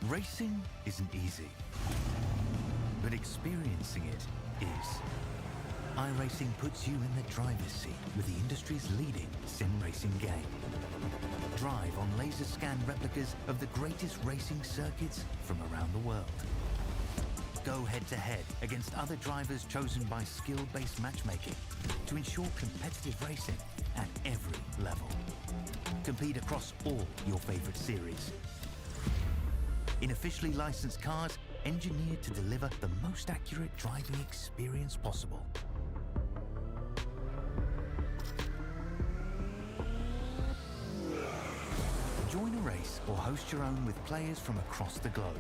Racing isn't easy, but experiencing it is. iRacing puts you in the driver's seat with the industry's leading sim racing game. Drive on laser scan replicas of the greatest racing circuits from around the world. Go head-to-head against other drivers chosen by skill-based matchmaking to ensure competitive racing at every level. Compete across all your favorite series. In officially licensed cars, engineered to deliver the most accurate driving experience possible. Join a race or host your own with players from across the globe.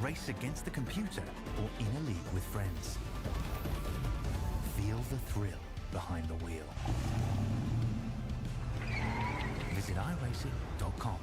Race against the computer or in a league with friends. Feel the thrill behind the wheel. Visit iRacing.com.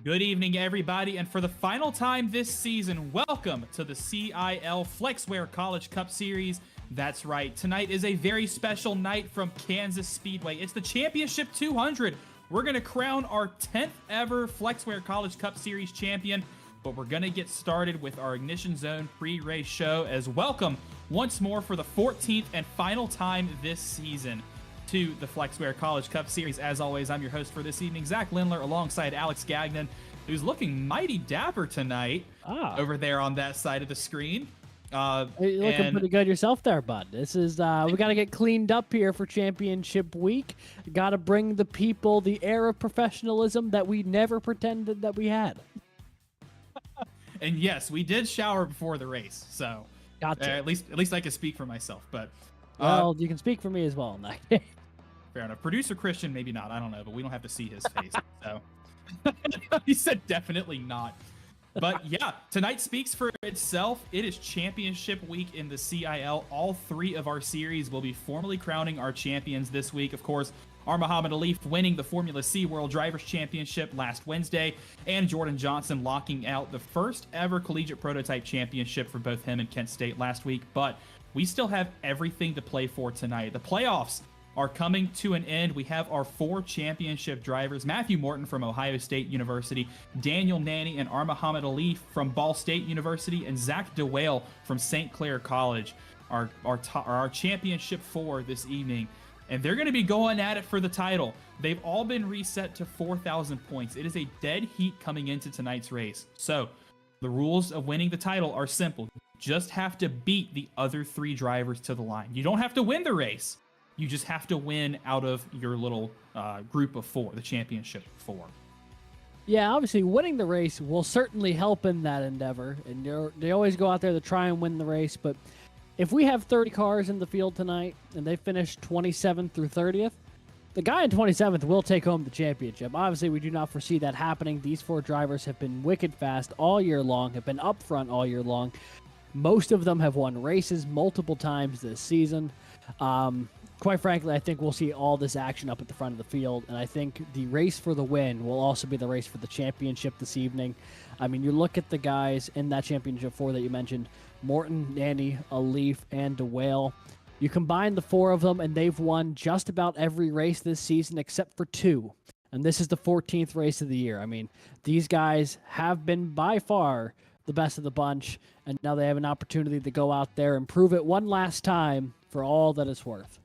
Good evening, everybody, and for the final time this season, welcome to the CIL Flexware College Cup Series. That's right, tonight is a very special night from Kansas Speedway. It's the Championship 200. We're going to crown our 10th ever Flexware College Cup Series champion, but we're going to get started with our Ignition Zone pre-race show as welcome once more for the 14th and final time this season to the Flexware College Cup Series. As always, I'm your host for this evening, Zach Lindler, alongside Alex Gagnon, who's looking mighty dapper tonight over there on that side of the screen. You're looking pretty good yourself there, bud. This is, we got to get cleaned up here for championship week. Got to bring the people the air of professionalism that we never pretended that we had. And yes, we did shower before the race, so gotcha. At least I can speak for myself. But well, you can speak for me as well in that case. Fair enough. Producer Christian, maybe not. I don't know, but we don't have to see his face. So he said definitely not. But yeah, tonight speaks for itself. It is championship week in the CIL. All three of our series will be formally crowning our champions this week. Of course, our Muhammad Ali winning the Formula C World Drivers' Championship last Wednesday, and Jordan Johnson locking out the first ever Collegiate Prototype Championship for both him and Kent State last week. But we still have everything to play for tonight. The playoffs are coming to an end. We have our 4 championship drivers: Matthew Morton from Ohio State University, Daniel Nanny and Muhammad Ali from Ball State University, and Zach DeWale from St. Clair College, our championship 4 this evening. And they're going to be going at it for the title. They've all been reset to 4,000 points. It is a dead heat coming into tonight's race. So the rules of winning the title are simple. You just have to beat the other 3 drivers to the line. You don't have to win the race. You just have to win out of your little group of 4, the championship 4. Yeah, obviously winning the race will certainly help in that endeavor. And they always go out there to try and win the race. But if we have 30 cars in the field tonight and they finish 27th through 30th, the guy in 27th will take home the championship. Obviously, we do not foresee that happening. These 4 drivers have been wicked fast all year long, have been up front all year long. Most of them have won races multiple times this season. Quite frankly, I think we'll see all this action up at the front of the field, and I think the race for the win will also be the race for the championship this evening. I mean, you look at the guys in that championship 4 that you mentioned, Morton, Nanny, Alif, and DeWale. You combine the 4 of them, and they've won just about every race this season except for 2. And this is the 14th race of the year. I mean, these guys have been by far the best of the bunch, and now they have an opportunity to go out there and prove it one last time for all that it's worth.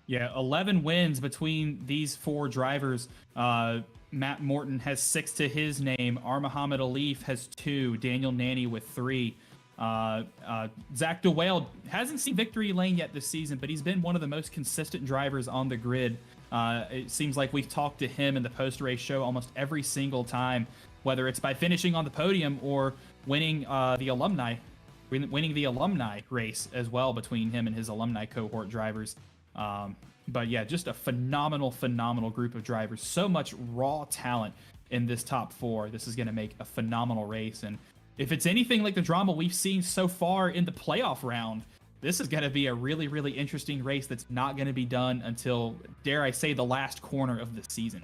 Yeah, 11 wins between these 4 drivers. Matt Morton has 6 to his name. Muhammad Alif has 2. Daniel Nanny with 3. Zach DeWale hasn't seen victory lane yet this season, but he's been one of the most consistent drivers on the grid. It seems like we've talked to him in the post-race show almost every single time, whether it's by finishing on the podium or winning the alumni race as well between him and his alumni cohort drivers. But yeah, just a phenomenal group of drivers. So much raw talent in this top 4. This is going to make a phenomenal race. And if it's anything like the drama we've seen so far in the playoff round, this is going to be a really interesting race that's not going to be done until, dare I say, the last corner of the season.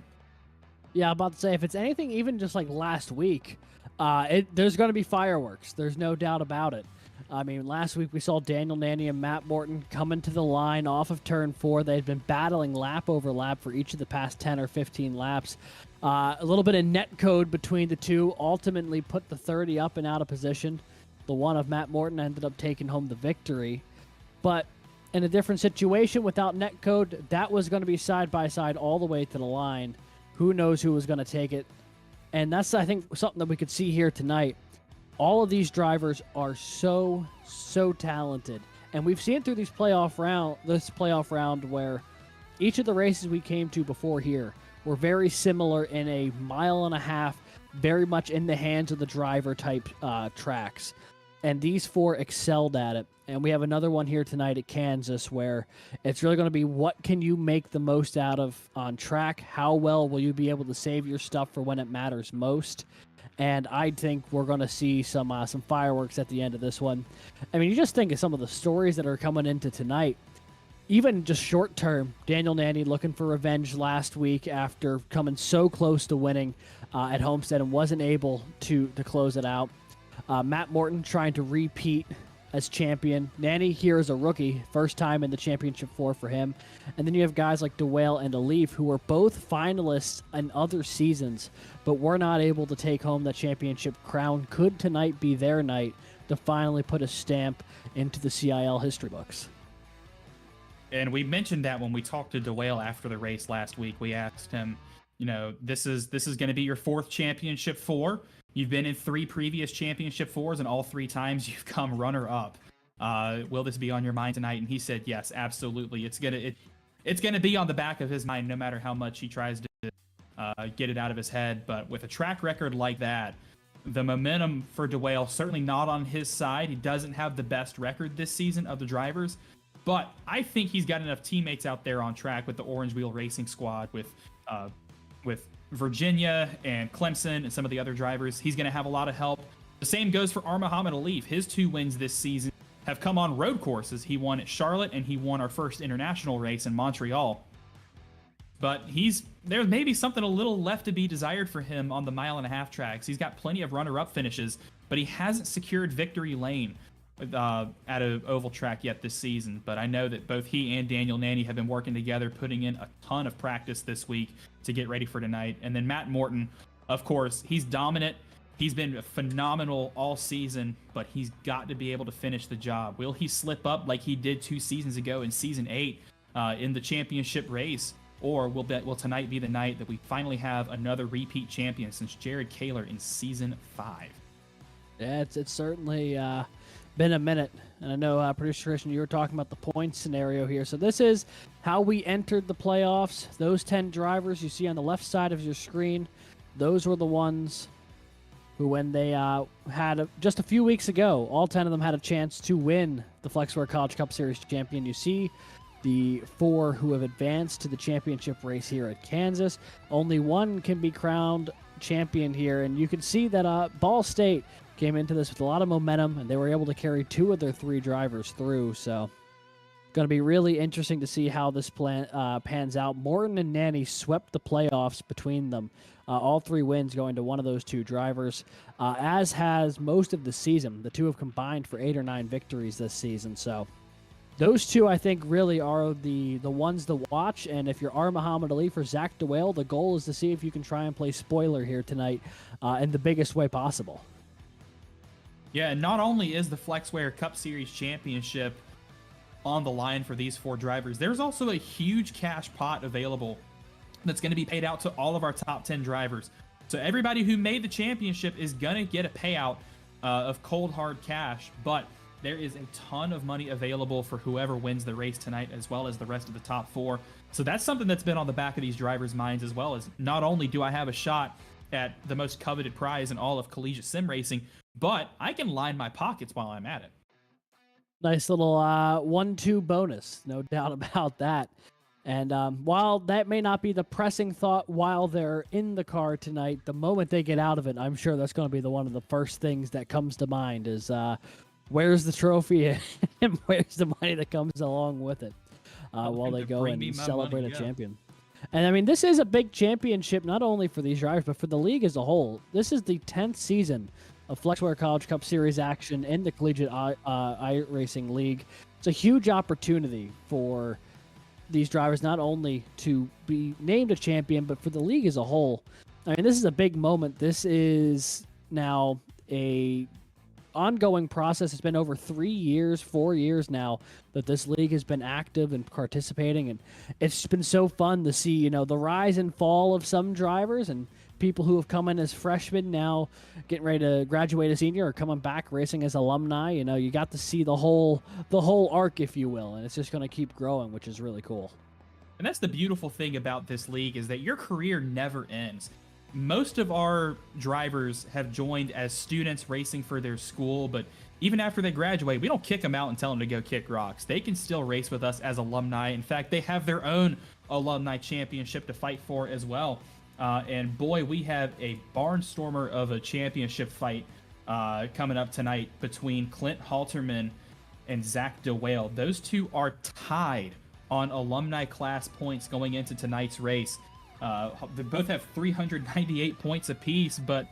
Yeah, I'm about to say, if it's anything even just like last week, there's going to be fireworks. There's no doubt about it. I mean, last week we saw Daniel Nanny and Matt Morton coming to the line off of turn 4. They'd been battling lap over lap for each of the past 10 or 15 laps. A little bit of net code between the two ultimately put the 30 up and out of position. The one of Matt Morton ended up taking home the victory. But in a different situation without net code, that was going to be side by side all the way to the line. Who knows who was going to take it? And that's, I think, something that we could see here tonight. All of these drivers are so talented, and we've seen it through this playoff round where each of the races we came to before here were very similar in a mile and a half, very much in the hands of the driver type tracks, and these 4 excelled at it. And we have another one here tonight at Kansas where it's really going to be what can you make the most out of on track? How well will you be able to save your stuff for when it matters most? And I think we're going to see some fireworks at the end of this one. I mean, you just think of some of the stories that are coming into tonight. Even just short term, Daniel Nanny looking for revenge last week after coming so close to winning at Homestead and wasn't able to close it out. Matt Morton trying to repeat as champion. Nanny here as a rookie, first time in the championship 4 for him. And then you have guys like DeWale and Alif, who were both finalists in other seasons, but were not able to take home that championship crown. Could tonight be their night to finally put a stamp into the CIL history books? And we mentioned that when we talked to DeWale after the race last week. We asked him, you know, this is going to be your 4th championship 4. You've been in 3 previous championship 4s, and all 3 times you've come runner-up. Will this be on your mind tonight? And he said, yes, absolutely. It's gonna be on the back of his mind, no matter how much he tries to get it out of his head. But with a track record like that, the momentum for DeWale certainly not on his side. He doesn't have the best record this season of the drivers, but I think he's got enough teammates out there on track with the Orange Wheel Racing squad, with Virginia and Clemson and some of the other drivers. He's going to have a lot of help. The same goes for Muhammad Alif. His 2 wins this season have come on road courses. He won at Charlotte, and he won our first international race in Montreal. But there's maybe something a little left to be desired for him on the mile and a half tracks. He's got plenty of runner-up finishes, but he hasn't secured victory lane at an oval track yet this season. But I know that both he and Daniel Nanny have been working together, putting in a ton of practice this week to get ready for tonight. And then Matt Morton, of course, he's dominant. He's been phenomenal all season, but he's got to be able to finish the job. Will he slip up like he did 2 seasons ago in Season 8 in the championship race? Or will tonight be the night that we finally have another repeat champion since Jared Kaler in Season 5? Yeah, it's certainly been a minute. And I know, Producer Christian, you were talking about the point scenario here. So this is how we entered the playoffs. Those 10 drivers you see on the left side of your screen, those were the ones who, when they had just a few weeks ago, all 10 of them had a chance to win the Flexware College Cup Series champion. You see the 4 who have advanced to the championship race here at Kansas. Only one can be crowned champion here, and you can see that Ball State came into this with a lot of momentum, and they were able to carry 2 of their 3 drivers through. So going to be really interesting to see how this pans out. Morton and Nanny swept the playoffs between them. All 3 wins going to one of those 2 drivers, as has most of the season. The 2 have combined for 8 or 9 victories this season. So those 2, I think, really are the ones to watch. And if you're Muhammad Alif or Zach DeWale, the goal is to see if you can try and play spoiler here tonight in the biggest way possible. Yeah, and not only is the Flexware Cup Series Championship on the line for these 4 drivers. There's also a huge cash pot available that's going to be paid out to all of our top 10 drivers. So everybody who made the championship is going to get a payout of cold hard cash, but there is a ton of money available for whoever wins the race tonight, as well as the rest of the top 4. So that's something that's been on the back of these drivers' minds, as well as not only do I have a shot at the most coveted prize in all of collegiate sim racing, but I can line my pockets while I'm at it. Nice little 1-2 bonus, no doubt about that. And while that may not be the pressing thought while they're in the car tonight, the moment they get out of it, I'm sure that's going to be one of the first things that comes to mind is where's the trophy and where's the money that comes along with it while they go and celebrate a champion. And I mean, this is a big championship, not only for these drivers, but for the league as a whole. This is the 10th season of FlexWare College Cup Series action in the Collegiate iRacing League. It's a huge opportunity for these drivers not only to be named a champion, but for the league as a whole. I mean, this is a big moment. This is now a ongoing process. It's been over 4 years now that this league has been active and participating, and it's been so fun to see, the rise and fall of some drivers and people who have come in as freshmen now getting ready to graduate as senior or coming back racing as alumni. You got to see the whole arc, if you will, and it's just going to keep growing, which is really cool. And that's the beautiful thing about this league, is that your career never ends. Most of our drivers have joined as students racing for their school, but even after they graduate, we don't kick them out and tell them to go kick rocks. They can still race with us as alumni. In fact, they have their own alumni championship to fight for as well. And boy, we have a barnstormer of a championship fight coming up tonight between Clint Halterman and Zach DeWale. Those two are tied on alumni class points going into tonight's race. They both have 398 points apiece, but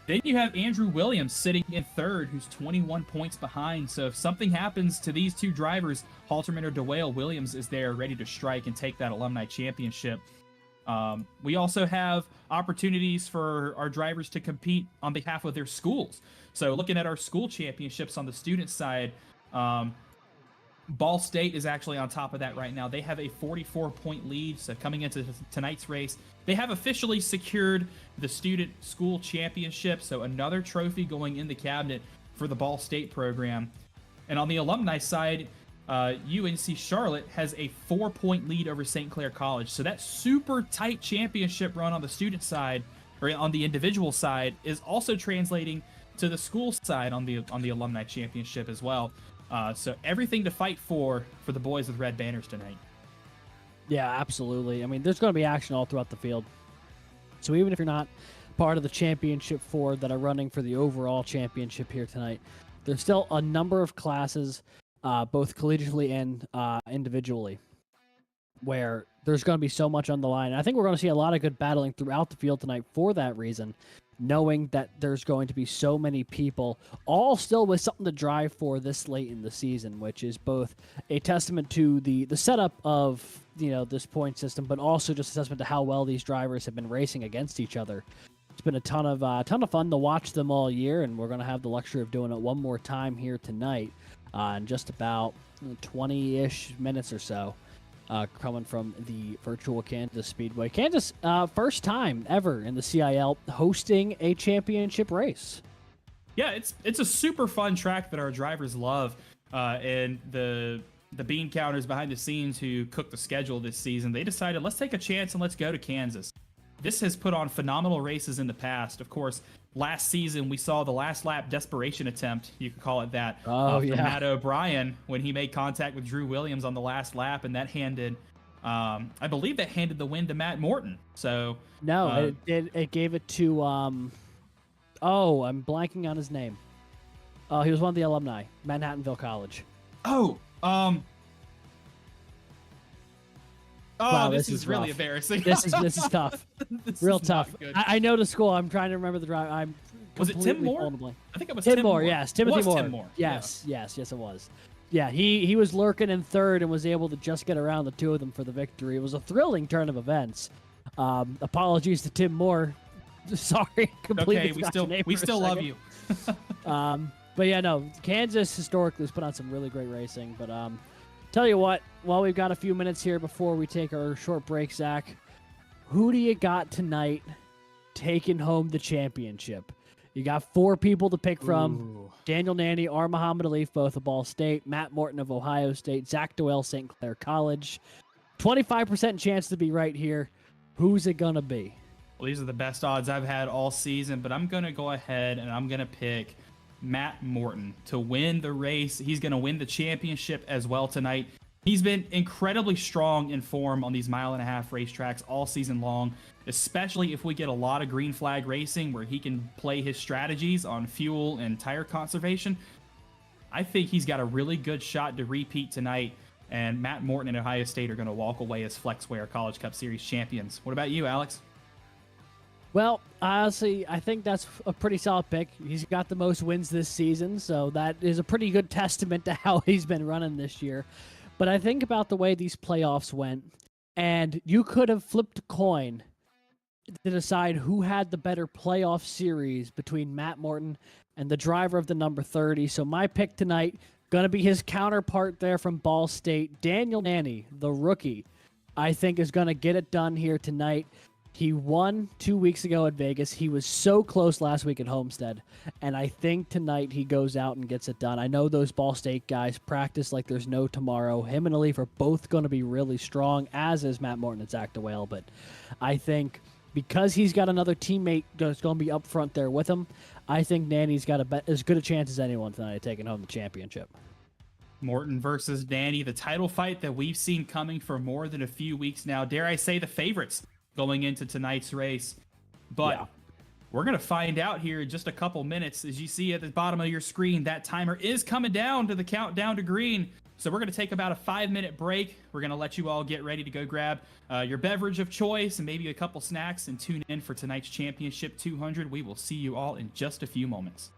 then you have Andrew Williams sitting in third, who's 21 points behind. So if something happens to these two drivers, Halterman or DeWale, Williams is there ready to strike and take that alumni championship. We also have opportunities for our drivers to compete on behalf of their schools. So looking at our school championships on the student side, Ball State is actually on top of that right now. They have a 44-point lead. So coming into tonight's race, they have officially secured the student school championship. So another trophy going in the cabinet for the Ball State program. And on the alumni side, UNC Charlotte has a 4-point lead over St. Clair College. So that super tight championship run on the student side, or on the individual side, is also translating to the school side on the alumni championship as well. So everything to fight for the boys with red banners tonight. Yeah, absolutely. I mean, there's going to be action all throughout the field. So even if you're not part of the championship 4 that are running for the overall championship here tonight, there's still a number of classes, both collegiately and individually, where there's going to be so much on the line. And I think we're going to see a lot of good battling throughout the field tonight for that reason, knowing that there's going to be so many people all still with something to drive for this late in the season, which is both a testament to the setup of this point system, but also just a testament to how well these drivers have been racing against each other. It's been a ton of fun to watch them all year, and we're going to have the luxury of doing it one more time here tonight in just about 20-ish minutes or so. Coming from the virtual Kansas Speedway. Kansas, first time ever in the CIL hosting a championship race. Yeah, it's a super fun track that our drivers love, and the bean counters behind the scenes who cooked the schedule this season, they decided, let's take a chance and let's go to Kansas. This has put on phenomenal races in the past. Of course, last season we saw the last lap desperation attempt, you could call it that, from Matt O'Brien when he made contact with Drew Williams on the last lap, and that handed, I believe that handed the win to Matt Morton. So no, it gave it to I'm blanking on his name. He was one of the alumni, Manhattanville College. Wow, this is really embarrassing. This is tough. Real tough. I know the school. I'm trying to remember the drive. Was it Tim Moore? I think it was Tim Moore. Yes, Timothy Moore. Tim Moore. Yes, it was. Yeah, he was lurking in third and was able to just get around the two of them for the victory. It was a thrilling turn of events. Apologies to Tim Moore. Sorry, completely. Okay, we still love you. But yeah, no, Kansas historically has put on some really great racing, but Tell you what, while we've got a few minutes here before we take our short break, Zach, who do you got tonight taking home the championship? You got 4 people to pick from. Ooh. Daniel Nanny, R. Muhammad Alif, both of Ball State, Matt Morton of Ohio State, Zach Duel, St. Clair College. 25% chance to be right here. Who's it going to be? Well, these are the best odds I've had all season, but I'm going to go ahead and I'm going to pick Matt Morton to win the race. He's going to win the championship as well tonight. He's been incredibly strong in form on these 1.5-mile racetracks all season long, especially if we get a lot of green flag racing where he can play his strategies on fuel and tire conservation. I think he's got a really good shot to repeat tonight, and Matt Morton and Ohio State are going to walk away as FlexWare College Cup Series champions. What about you, Alex? Well, honestly, I think that's a pretty solid pick. He's got the most wins this season, so that is a pretty good testament to how he's been running this year. But I think about the way these playoffs went, and you could have flipped a coin to decide who had the better playoff series between Matt Morton and the driver of the number 30. So my pick tonight, going to be his counterpart there from Ball State, Daniel Nanny, the rookie, I think is going to get it done here tonight. He won 2 weeks ago at Vegas. He was so close last week at Homestead. And I think tonight he goes out and gets it done. I know those Ball State guys practice like there's no tomorrow. Him and Alif are both going to be really strong, as is Matt Morton and Zach DeWale. But I think because he's got another teammate that's going to be up front there with him, I think Nanny's got as good a chance as anyone tonight of taking home the championship. Morton versus Danny, the title fight that we've seen coming for more than a few weeks now. Dare I say the favorites going into tonight's race. But Yeah. we're going to find out here in just a couple minutes. As you see at the bottom of your screen, that timer is coming down to the countdown to green. So we're going to take about a 5-minute break. We're going to let you all get ready to go grab your beverage of choice and maybe a couple snacks and tune in for tonight's Championship 200. We will see you all in just a few moments.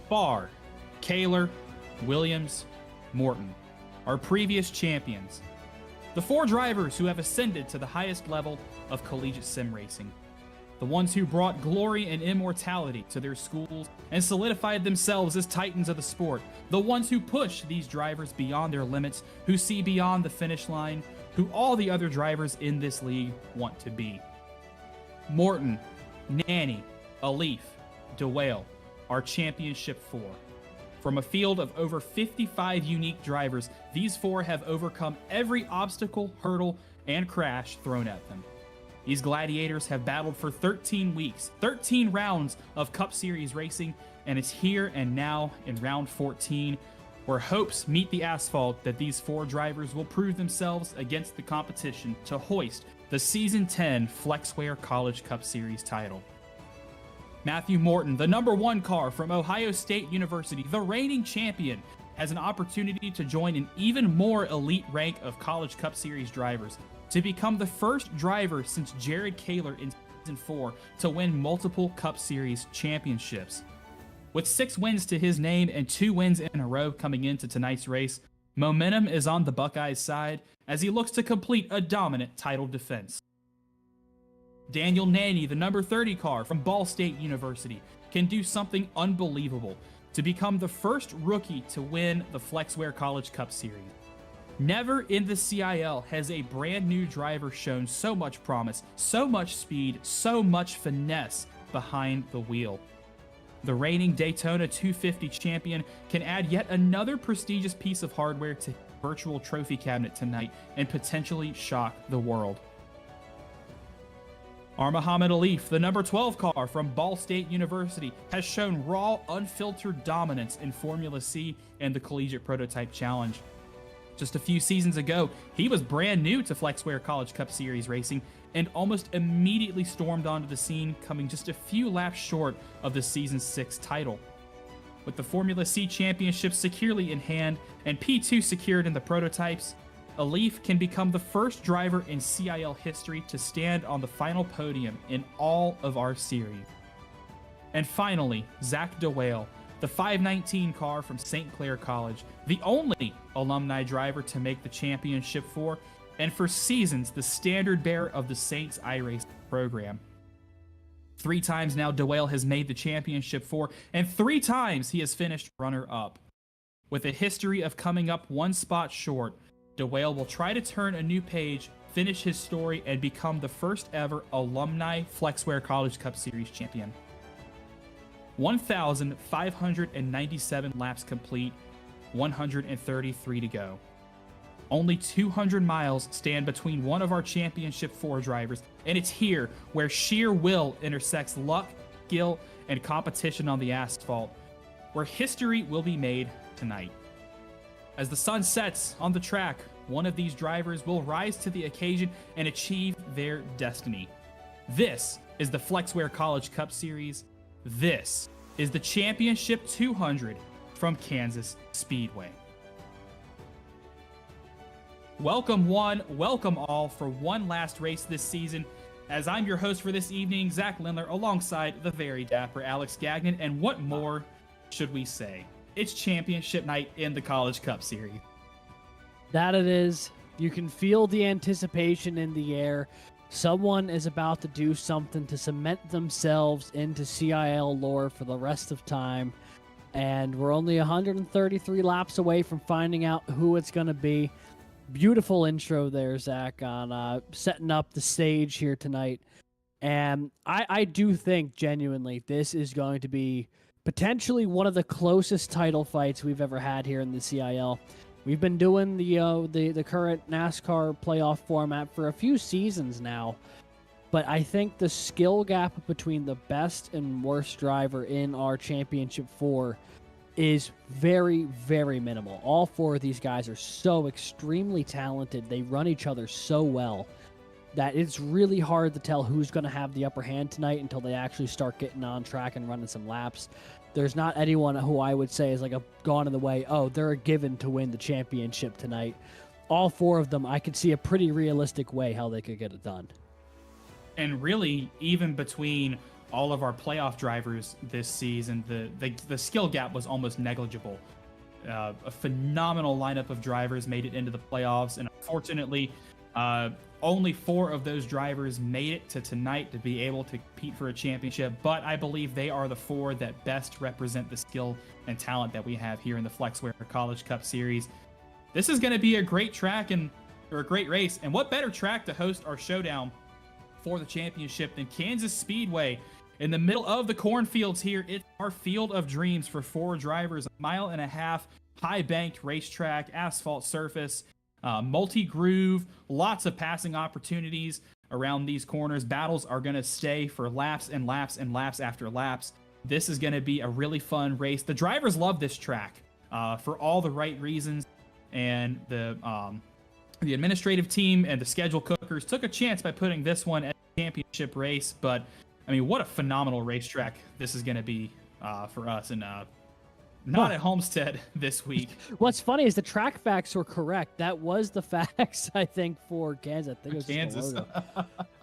Barr, Kaler, Williams, Morton, our previous champions. The 4 drivers who have ascended to the highest level of collegiate sim racing. The ones who brought glory and immortality to their schools and solidified themselves as titans of the sport. The ones who push these drivers beyond their limits, who see beyond the finish line, who all the other drivers in this league want to be. Morton, Nanny, Alif, Duel, our championship 4. From a field of over 55 unique drivers, these 4 have overcome every obstacle, hurdle, and crash thrown at them. These gladiators have battled for 13 weeks, 13 rounds of Cup Series racing, and it's here and now in round 14, where hopes meet the asphalt that these 4 drivers will prove themselves against the competition to hoist the Season 10 Flexware College Cup Series title. Matthew Morton, the number 1 car from Ohio State University, the reigning champion, has an opportunity to join an even more elite rank of College Cup Series drivers, to become the first driver since Jared Kaler in Season 4 to win multiple Cup Series championships. With 6 wins to his name and 2 wins in a row coming into tonight's race, momentum is on the Buckeyes' side as he looks to complete a dominant title defense. Daniel Nanny, the number 30 car from Ball State University, can do something unbelievable to become the first rookie to win the Flexware College Cup Series. Never in the CIL has a brand new driver shown so much promise, so much speed, so much finesse behind the wheel. The reigning Daytona 250 champion can add yet another prestigious piece of hardware to his virtual trophy cabinet tonight and potentially shock the world. Muhammad Alif, the number 12 car from Ball State University, has shown raw, unfiltered dominance in Formula C and the Collegiate Prototype Challenge. Just a few seasons ago, he was brand new to Flexware College Cup Series racing and almost immediately stormed onto the scene, coming just a few laps short of the Season 6 title. With the Formula C championship securely in hand and P2 secured in the prototypes, Alif can become the first driver in CIL history to stand on the final podium in all of our series. And finally, Zach DeWale, the 519 car from St. Clair College, the only alumni driver to make the championship 4, and for seasons the standard bearer of the Saints iRacing program. 3 times now DeWale has made the championship 4, and 3 times he has finished runner-up. With a history of coming up 1 spot short, DeWale will try to turn a new page, finish his story, and become the first ever alumni Flexware College Cup Series champion. 1,597 laps complete, 133 to go. Only 200 miles stand between one of our championship 4 drivers, and it's here where sheer will intersects luck, skill, and competition on the asphalt, where history will be made tonight. As the sun sets on the track, one of these drivers will rise to the occasion and achieve their destiny. This is the Flexware College Cup Series. This is the Championship 200 from Kansas Speedway. Welcome one, welcome all for one last race this season. As I'm your host for this evening, Zach Lindler, alongside the very dapper Alex Gagnon, and what more should we say? It's championship night in the College Cup Series. That it is. You can feel the anticipation in the air. Someone is about to do something to cement themselves into CIL lore for the rest of time. And we're only 133 laps away from finding out who it's going to be. Beautiful intro there, Zach, on setting up the stage here tonight. And I do think, genuinely, this is going to be potentially one of the closest title fights we've ever had here in the CIL. We've been doing the current NASCAR playoff format for a few seasons now, but I think the skill gap between the best and worst driver in our Championship 4 is very, very minimal. All 4 of these guys are so extremely talented. They run each other so well that it's really hard to tell who's going to have the upper hand tonight until they actually start getting on track and running some laps. There's not anyone who I would say is like gone in the way, oh, they're a given to win the championship tonight. All 4 of them, I could see a pretty realistic way how they could get it done. And really, even between all of our playoff drivers this season, the skill gap was almost negligible. A phenomenal lineup of drivers made it into the playoffs, and unfortunately, only 4 of those drivers made it to tonight to be able to compete for a championship, but I believe they are the 4 that best represent the skill and talent that we have here in the Flexware College Cup Series. This is going to be a great track or a great race, and what better track to host our showdown for the championship than Kansas Speedway. In the middle of the cornfields here, it's our field of dreams for 4 drivers. 1.5 mile, high-banked racetrack, asphalt surface, multi-groove, lots of passing opportunities around these corners. Battles are going to stay for laps and laps and laps after laps. This is going to be a really fun race. The drivers love this track for all the right reasons, and the administrative team and the schedule cookers took a chance by putting this one at the championship race. But I mean, what a phenomenal racetrack this is going to be for us, and not at Homestead this week. What's funny is the track facts were correct. That was the facts, I think, for Kansas. I think it was Kansas.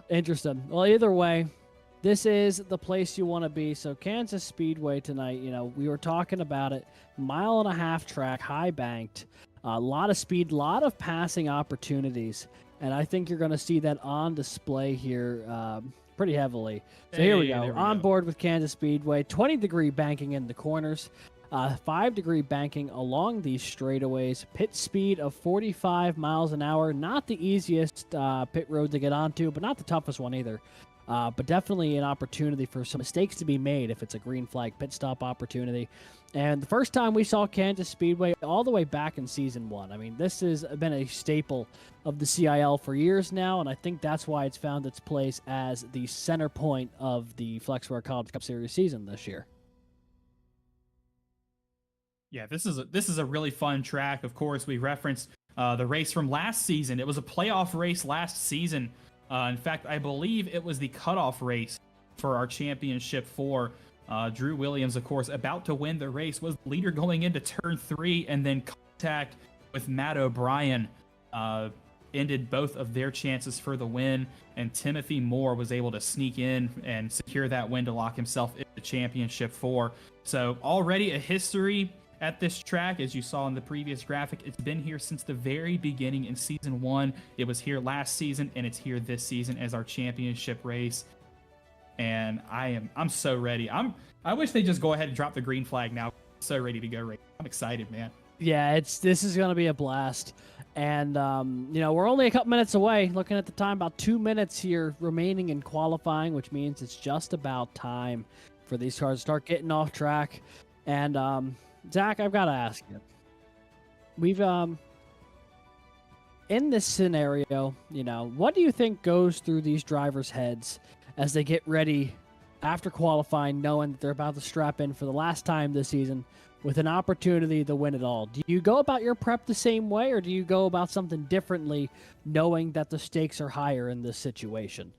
Interesting. Well, either way, this is the place you want to be. So Kansas Speedway tonight, we were talking about it. 1.5 mile track, high banked, a lot of speed, a lot of passing opportunities. And I think you're going to see that on display here pretty heavily. So here we go. On board with Kansas Speedway, 20-degree banking in the corners. 5-degree banking along these straightaways. Pit speed of 45 miles an hour. Not the easiest pit road to get onto, but not the toughest one either. But definitely an opportunity for some mistakes to be made if it's a green flag pit stop opportunity. And the first time we saw Kansas Speedway all the way back in Season 1. I mean, this has been a staple of the CIL for years now, and I think that's why it's found its place as the center point of the Flexware College Cup Series season this year. Yeah, this is a really fun track. Of course, we referenced the race from last season. It was a playoff race last season. In fact, I believe it was the cutoff race for our championship 4. Drew Williams, of course, about to win the race, was the leader going into turn 3, and then contact with Matt O'Brien ended both of their chances for the win, and Timothy Moore was able to sneak in and secure that win to lock himself in the championship 4. So already a history at this track, as you saw in the previous graphic. It's been here since the very beginning in Season 1. It was here last season, and it's here this season as our championship race. And I'm so ready. I wish they just go ahead and drop the green flag now. I'm so ready to go race. I'm excited, man. Yeah, this is going to be a blast. And, we're only a couple minutes away. Looking at the time, about 2 minutes here remaining in qualifying, which means it's just about time for these cars to start getting off track. And, Zach, I've got to ask you. We've, in this scenario, what do you think goes through these drivers' heads as they get ready after qualifying, knowing that they're about to strap in for the last time this season with an opportunity to win it all? Do you go about your prep the same way, or do you go about something differently, knowing that the stakes are higher in this situation?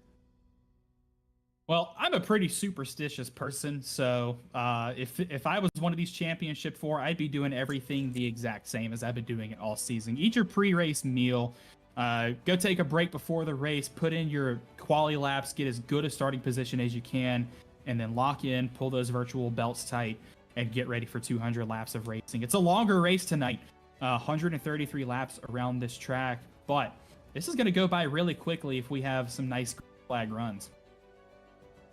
Well, I'm a pretty superstitious person, so if I was one of these championship 4, I'd be doing everything the exact same as I've been doing it all season. Eat your pre-race meal, go take a break before the race, put in your quali laps, get as good a starting position as you can, and then lock in, pull those virtual belts tight, and get ready for 200 laps of racing. It's a longer race tonight, 133 laps around this track, but this is going to go by really quickly if we have some nice flag runs.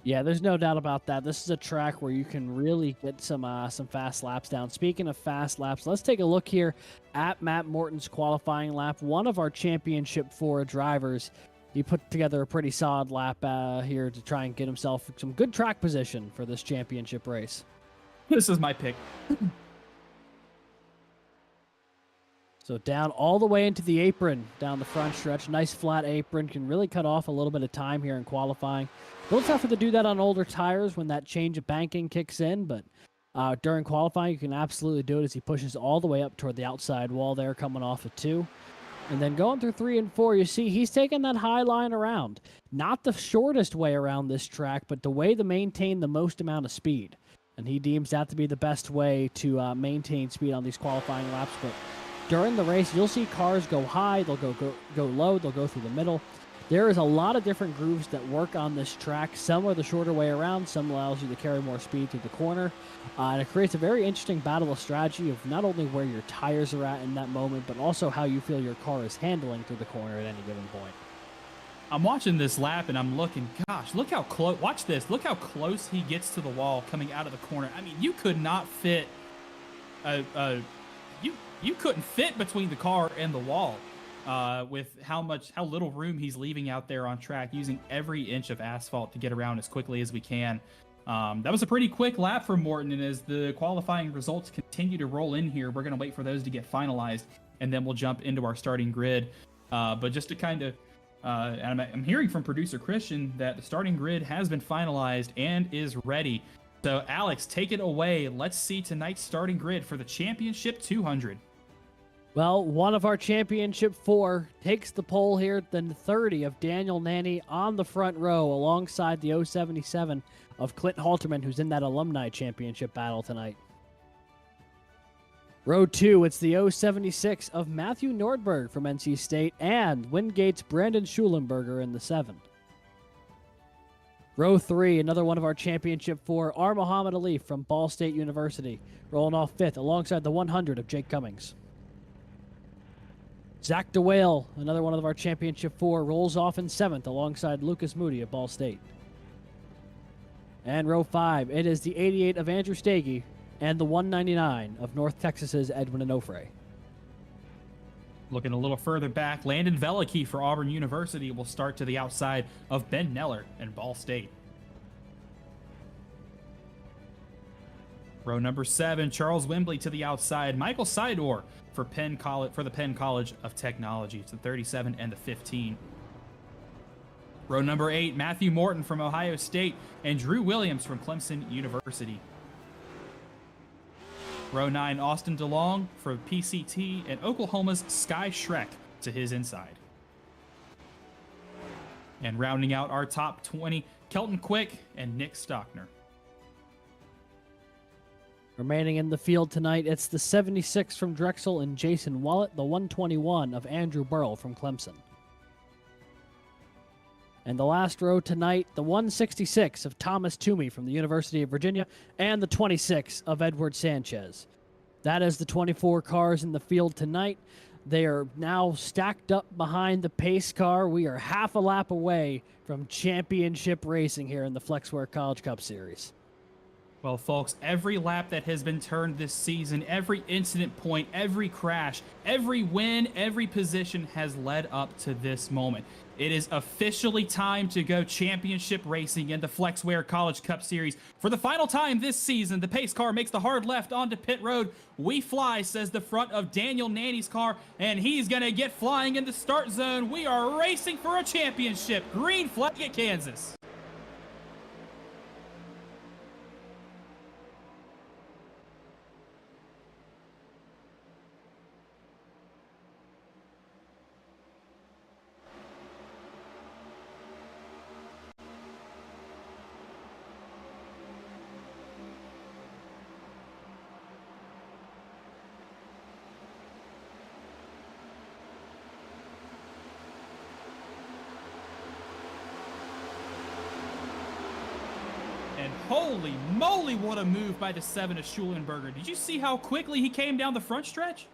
Yeah, there's no doubt about that. This is a track where you can really get some fast laps down. Speaking of fast laps, let's take a look here at Matt Morton's qualifying lap. One of our Championship 4 drivers. He put together a pretty solid lap here to try and get himself some good track position for this championship race. This is my pick. So down all the way into the apron, down the front stretch. Nice flat apron. Can really cut off a little bit of time here in qualifying. A little tougher to do that on older tires when that change of banking kicks in, but during qualifying, you can absolutely do it as he pushes all the way up toward the outside wall there, coming off of 2. And then going through 3 and 4, you see he's taking that high line around. Not the shortest way around this track, but the way to maintain the most amount of speed. And he deems that to be the best way to maintain speed on these qualifying laps. But during the race, you'll see cars go high, they'll go low, they'll go through the middle. There is a lot of different grooves that work on this track. Some are the shorter way around, some allows you to carry more speed through the corner. And it creates a very interesting battle of strategy of not only where your tires are at in that moment, but also how you feel your car is handling through the corner at any given point. I'm watching this lap and I'm looking, gosh, look how close, watch this, look how close he gets to the wall coming out of the corner. I mean, you could not fit, you couldn't fit between the car and the wall with how little room he's leaving out there on track, using every inch of asphalt to get around as quickly as we can. That was a pretty quick lap for Morton, and as the qualifying results continue to roll in here, we're going to wait for those to get finalized, and then we'll jump into our starting grid. But just to kind of, I'm hearing from producer Christian that the starting grid has been finalized and is ready. So Alex, take it away. Let's see tonight's starting grid for the Championship 200. Well, one of our Championship 4 takes the pole here, then 30 of Daniel Nanny on the front row alongside the 077 of Clint Halterman, who's in that Alumni Championship battle tonight. Row 2, it's the 076 of Matthew Nordberg from NC State and Wingate's Brandon Schulenberger in the 7. Row 3, another one of our Championship 4, R. Muhammad Ali from Ball State University, rolling off 5th alongside the 100 of Jake Cummings. Zach DeWale, another one of our Championship 4, rolls off in 7th alongside Lucas Moody of Ball State. And row 5, it is the 88 of Andrew Stagey and the 199 of North Texas's Edwin Onofre. Looking a little further back, Landon Veliky for Auburn University will start to the outside of Ben Neller and Ball State. Row number 7, Charles Wembley to the outside, Michael Sidor for the Penn College of Technology. It's the 37 and the 15. Row number 8, Matthew Morton from Ohio State and Drew Williams from Clemson University. Row 9, Austin DeLong for PCT and Oklahoma's Sky Schreck to his inside. And rounding out our top 20, Kelton Quick and Nick Stockner. Remaining in the field tonight, it's the 76 from Drexel and Jason Wallet, the 121 of Andrew Burrell from Clemson. And the last row tonight, the 166 of Thomas Toomey from the University of Virginia and the 26 of Edward Sanchez. That is the 24 cars in the field tonight. They are now stacked up behind the pace car. We are half a lap away from championship racing here in the Flexware College Cup Series. Well, folks, every lap that has been turned this season, every incident point, every crash, every win, every position has led up to this moment. It is officially time to go championship racing in the Flexware College Cup Series. For the final time this season, the pace car makes the hard left onto pit road. We fly, says the front of Daniel Nanny's car, and he's going to get flying in the start zone. We are racing for a championship. Green flag at Kansas. And holy moly, what a move by the 7 of Schulenberger. Did you see how quickly he came down the front stretch?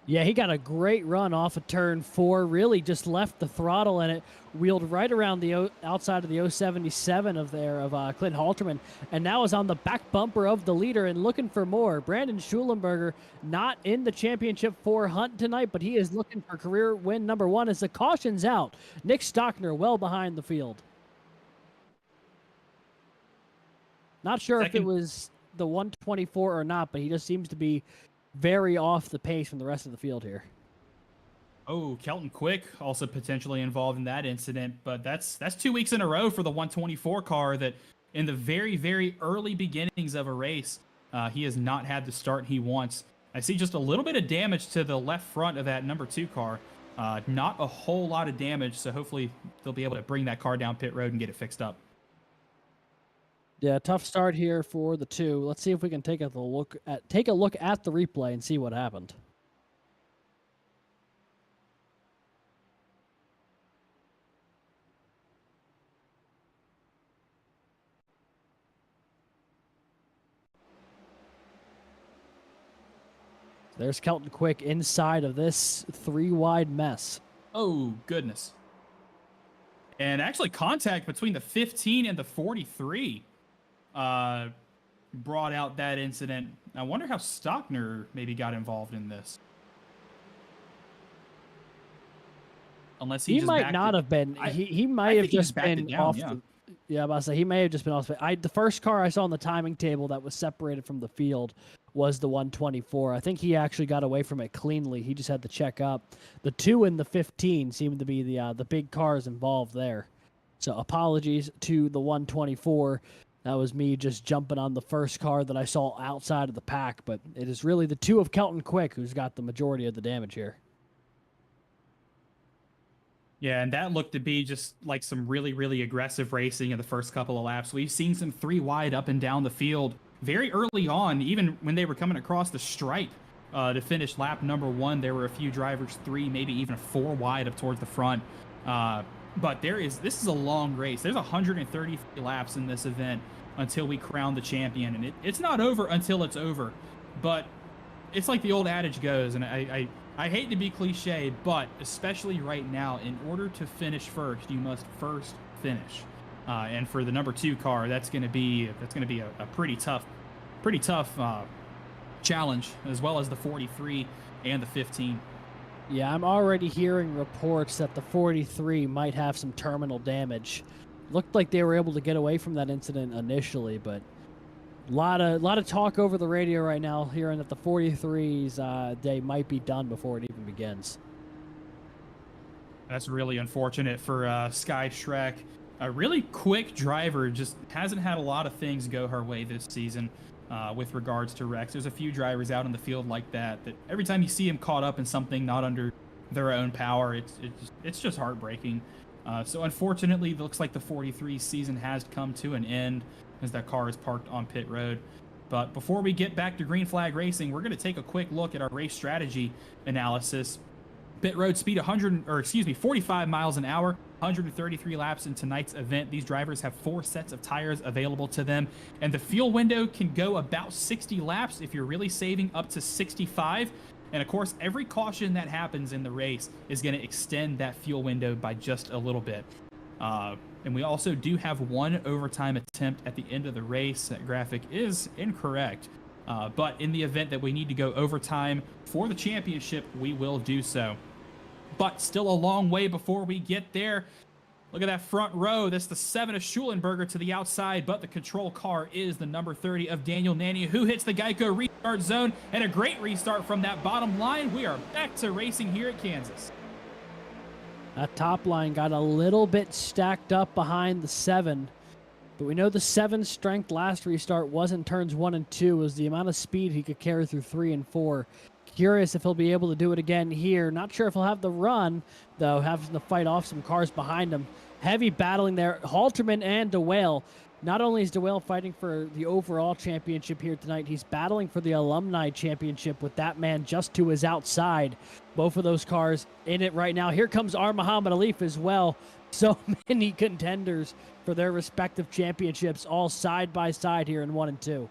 Yeah, he got a great run off of turn 4, really just left the throttle and it wheeled right around the outside of the 077 of Clint Halterman, and now is on the back bumper of the leader and looking for more. Brandon Schulenberger not in the championship 4 hunt tonight, but he is looking for career win number 1 as the caution's out. Nick Stockner well behind the field. Not sure if it was the 124 or not, but he just seems to be very off the pace from the rest of the field here. Oh, Kelton Quick also potentially involved in that incident, but that's 2 weeks in a row for the 124 car that in the very, very early beginnings of a race, he has not had the start he wants. I see just a little bit of damage to the left front of that number 2 car. Not a whole lot of damage, so hopefully they'll be able to bring that car down pit road and get it fixed up. Yeah, tough start here for the 2. Let's see if we can take a look at the replay and see what happened. There's Kelton Quick inside of this 3-wide mess. Oh, goodness. And actually contact between the 15 and the 43 brought out that incident. I wonder how Stockner maybe got involved in this. Unless he just might not have been. He might have just been off. Yeah, I'm about to say he may have just been off. The first car I saw on the timing table that was separated from the field was the 124. I think he actually got away from it cleanly. He just had to check up. The 2 and the 15 seemed to be the big cars involved there. So apologies to the 124. That was me just jumping on the first car that I saw outside of the pack. But it is really the 2 of Kelton Quick who's got the majority of the damage here. Yeah, and that looked to be just like some really, really aggressive racing in the first couple of laps. We've seen some 3 wide up and down the field very early on, even when they were coming across the stripe to finish lap number 1. There were a few drivers 3, maybe even 4 wide up towards the front. But this is a long race. There's 130 laps in this event until we crown the champion, and it's not over until it's over. But it's like the old adage goes, and I hate to be cliche, but especially right now, in order to finish first, you must first finish. And for the number 2 car, that's going to be a pretty tough challenge, as well as the 43 and the 15. Yeah, I'm already hearing reports that the 43 might have some terminal damage. Looked like they were able to get away from that incident initially, but a lot of talk over the radio right now, hearing that the 43's day might be done before it even begins. That's really unfortunate for Sky Shrek. A really quick driver, just hasn't had a lot of things go her way this season with regards to wrecks. There's a few drivers out in the field like that every time you see them caught up in something not under their own power, it's just heartbreaking. So unfortunately, it looks like the 43 season has come to an end as that car is parked on pit road. But before we get back to green flag racing, we're going to take a quick look at our race strategy analysis. Pit road speed 45 miles an hour, 133 laps in tonight's event. These drivers have 4 sets of tires available to them, and the fuel window can go about 60 laps if you're really saving, up to 65. And of course, every caution that happens in the race is going to extend that fuel window by just a little bit. And we also do have 1 overtime attempt at the end of the race. That graphic is incorrect. But in the event that we need to go overtime for the championship, we will do so. But still a long way before we get there. Look at that front row. That's the 7 of Schulenberger to the outside, but the control car is the number 30 of Daniel Nanny, who hits the Geico restart zone, and a great restart from that bottom line. We are back to racing here at Kansas. That top line got a little bit stacked up behind the 7, but we know the 7's strength last restart wasn't turns 1 and 2. It was the amount of speed he could carry through 3 and 4. Curious if he'll be able to do it again here. Not sure if he'll have the run, though, having to fight off some cars behind him. Heavy battling there. Halterman and DeWale. Not only is DeWale fighting for the overall championship here tonight, he's battling for the alumni championship with that man just to his outside. Both of those cars in it right now. Here comes Muhammad Alif as well. So many contenders for their respective championships, all side by side here in 1 and 2.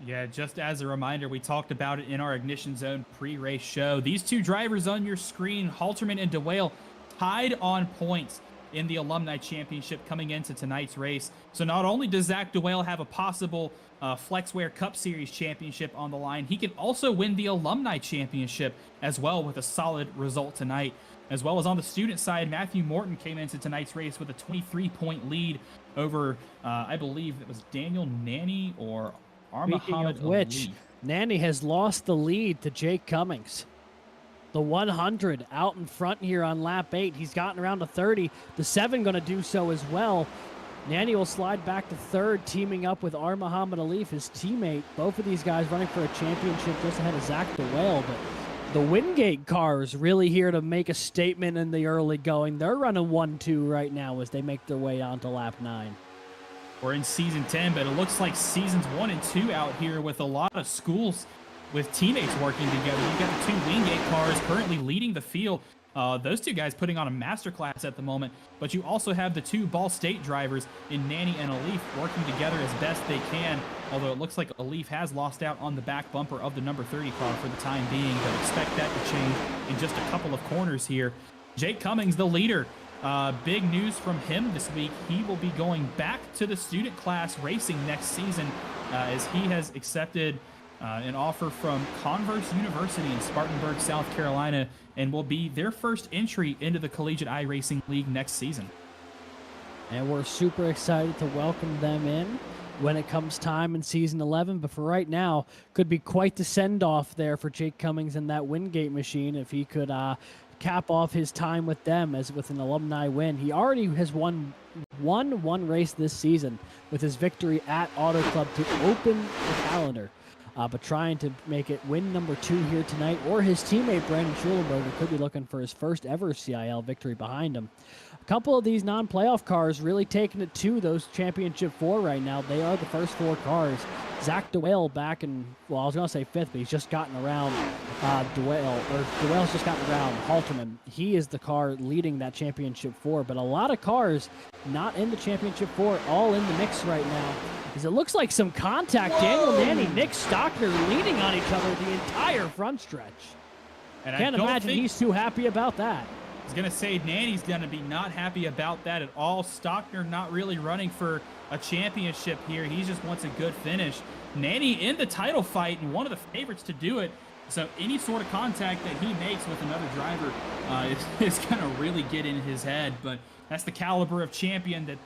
Yeah, just as a reminder, we talked about it in our Ignition Zone pre-race show. These 2 drivers on your screen, Halterman and DeWale, tied on points in the Alumni Championship coming into tonight's race. So not only does Zach DeWale have a possible Flexware Cup Series championship on the line, he can also win the Alumni Championship as well with a solid result tonight. As well as on the student side, Matthew Morton came into tonight's race with a 23-point lead over, I believe it was Daniel Nanny or Speaking of which, Nanny has lost the lead to Jake Cummings. The 100 out in front here on lap 8. He's gotten around to 30. The 7 going to do so as well. Nani will slide back to third, teaming up with R. Muhammad Alif, his teammate. Both of these guys running for a championship just ahead of Zach DeWale. But the Wingate cars really here to make a statement in the early going. They're running 1-2 right now as they make their way onto lap 9. We're in season 10, but it looks like seasons 1 and 2 out here with a lot of schools with teammates working together. You've got the 2 Wingate cars currently leading the field. Those 2 guys putting on a masterclass at the moment, but you also have the 2 Ball State drivers in Nani and Alif working together as best they can, although it looks like Alif has lost out on the back bumper of the number 30 car for the time being, but expect that to change in just a couple of corners here. Jake Cummings, the leader. Big news from him this week. He will be going back to the student class racing next season as he has accepted an offer from Converse University in Spartanburg, South Carolina, and will be their first entry into the Collegiate iRacing League next season. And we're super excited to welcome them in when it comes time in season 11. But for right now, could be quite the send-off there for Jake Cummings and that Wingate machine if he could cap off his time with them as with an alumni win. He already has won one race this season with his victory at Auto Club to open the calendar. But trying to make it win number 2 here tonight, or his teammate Brandon Schulenberger could be looking for his first ever CIL victory behind him. A couple of these non-playoff cars really taking it to those championship 4 right now. They are the first 4 cars. Zach DeWale back in, well, I was going to say 5th, but he's just gotten around DeWale's just gotten around Halterman. He is the car leading that championship 4, but a lot of cars not in the championship 4, all in the mix right now. As it looks like some contact. Whoa. Daniel Nani, Nick Stockner leaning on each other the entire front stretch. And can't imagine he's too happy about that. I was going to say Nani's going to be not happy about that at all. Stockner not really running for a championship here. He just wants a good finish. Nani in the title fight and one of the favorites to do it. So any sort of contact that he makes with another driver is going to really get in his head. But that's the caliber of champion that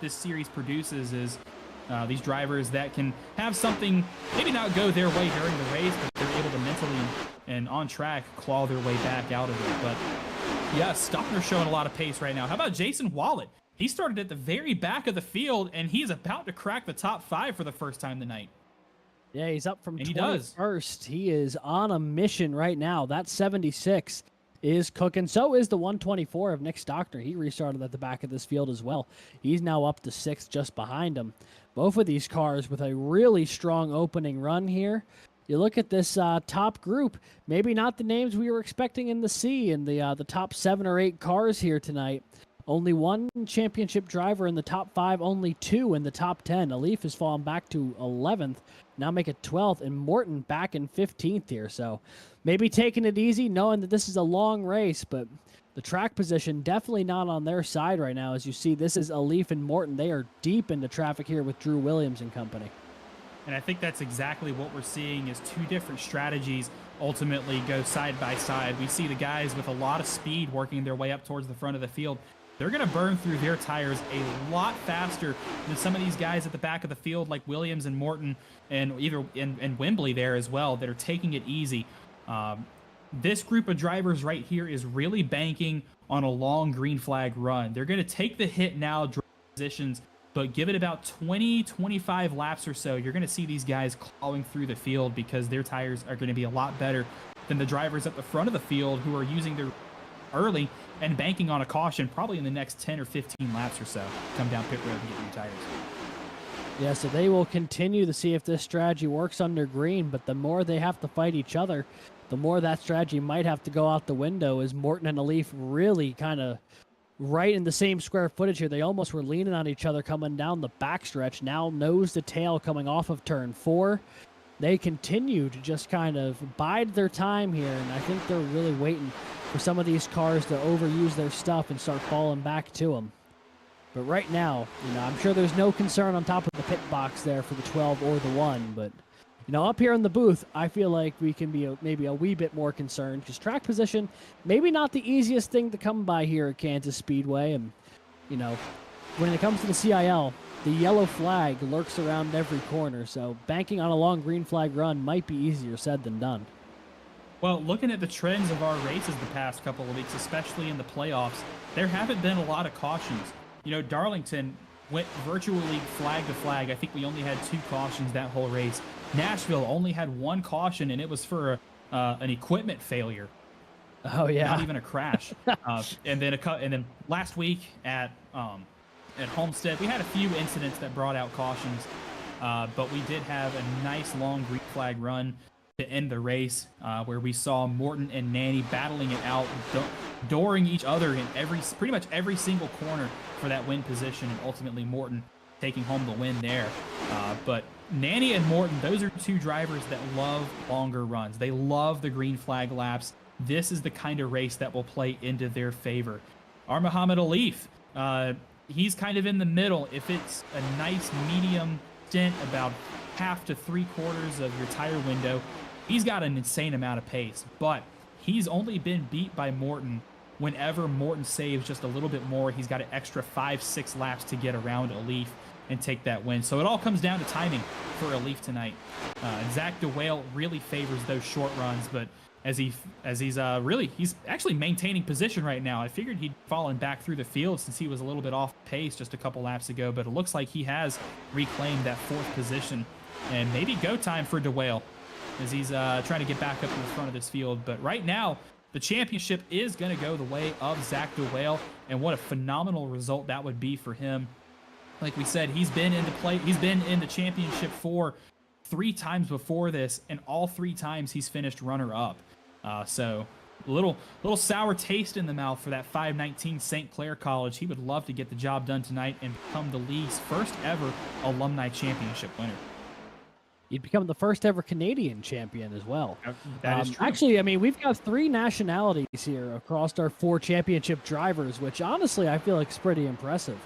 this series produces, is these drivers that can have something maybe not go their way during the race, but they're able to mentally and on track claw their way back out of it. But yeah, Stockner's showing a lot of pace right now. How about Jason Wallet? He started at the very back of the field, and he's about to crack the top 5 for the first time tonight. Yeah, he's up from 21st. He is on a mission right now. That 76 is cooking. So is the 124 of Nick Stockner. He restarted at the back of this field as well. He's now up to 6th just behind him. Both of these cars with a really strong opening run here. You look at this top group, maybe not the names we were expecting in the C in the top 7 or 8 cars here tonight. Only 1 championship driver in the top 5, only 2 in the top 10. Alif has fallen back to 11th, now make it 12th, and Morton back in 15th here. So maybe taking it easy, knowing that this is a long race, but the track position definitely not on their side right now. As you see, this is Alif and Morton. They are deep into traffic here with Drew Williams and company. And I think that's exactly what we're seeing, is 2 different strategies ultimately go side by side. We see the guys with a lot of speed working their way up towards the front of the field. They're going to burn through their tires a lot faster than some of these guys at the back of the field like Williams and Morton and Wembley there as well, that are taking it easy. This group of drivers right here is really banking on a long green flag run. They're going to take the hit now, drop positions, but give it about 20, 25 laps or so. You're going to see these guys clawing through the field because their tires are going to be a lot better than the drivers at the front of the field who are using their early and banking on a caution probably in the next 10 or 15 laps or so. Come down pit road and get new tires. Yeah, so they will continue to see if this strategy works under green, but the more they have to fight each other, the more that strategy might have to go out the window, as Morton and Alif really kind of right in the same square footage here. They almost were leaning on each other coming down the backstretch. Now nose to tail coming off of turn 4. They continue to just kind of bide their time here, and I think they're really waiting for some of these cars to overuse their stuff and start falling back to them. But right now, I'm sure there's no concern on top of the pit box there for the 12 or the 1, but up here in the booth, I feel like we can be maybe a wee bit more concerned, because track position, maybe not the easiest thing to come by here at Kansas Speedway. And, when it comes to the CIL, the yellow flag lurks around every corner, so banking on a long green flag run might be easier said than done. Well, looking at the trends of our races the past couple of weeks, especially in the playoffs, there haven't been a lot of cautions. You know, Darlington went virtually flag to flag. I think we only had 2 cautions that whole race. Nashville only had 1 caution, and it was for an equipment failure. Oh yeah, Not even a crash. And then last week at Homestead, we had a few incidents that brought out cautions, but we did have a nice long green flag run to end the race, where we saw Morton and Nanny battling it out, dooring each other in pretty much every single corner for that win position, and ultimately Morton taking home the win there. But Nanny and Morton, those are 2 drivers that love longer runs. They love the green flag laps. This is the kind of race that will play into their favor. Our Muhammad Alif, he's kind of in the middle. If it's a nice medium stint, about half to 3/4 of your tire window, he's got an insane amount of pace, but he's only been beat by Morton whenever Morton saves just a little bit more. He's got an extra 5-6 laps to get around Alif and take that win. So it all comes down to timing for Alif tonight. Zach DeWale really favors those short runs, but he's actually maintaining position right now. I figured he'd fallen back through the field since he was a little bit off pace just a couple laps ago, but it looks like he has reclaimed that 4th position, and maybe go time for DeWale as he's trying to get back up to the front of this field. But right now, the championship is going to go the way of Zach DeWale, and what a phenomenal result that would be for him. Like we said, he's been in the championship 3 times before this, and all 3 times he's finished runner-up. So a little sour taste in the mouth for that 519 St. Clair College. He would love to get the job done tonight and become the league's first ever alumni championship winner. You'd become the first ever Canadian champion as well. That is true. Actually, I mean, we've got 3 nationalities here across our 4 championship drivers, which honestly I feel like is pretty impressive.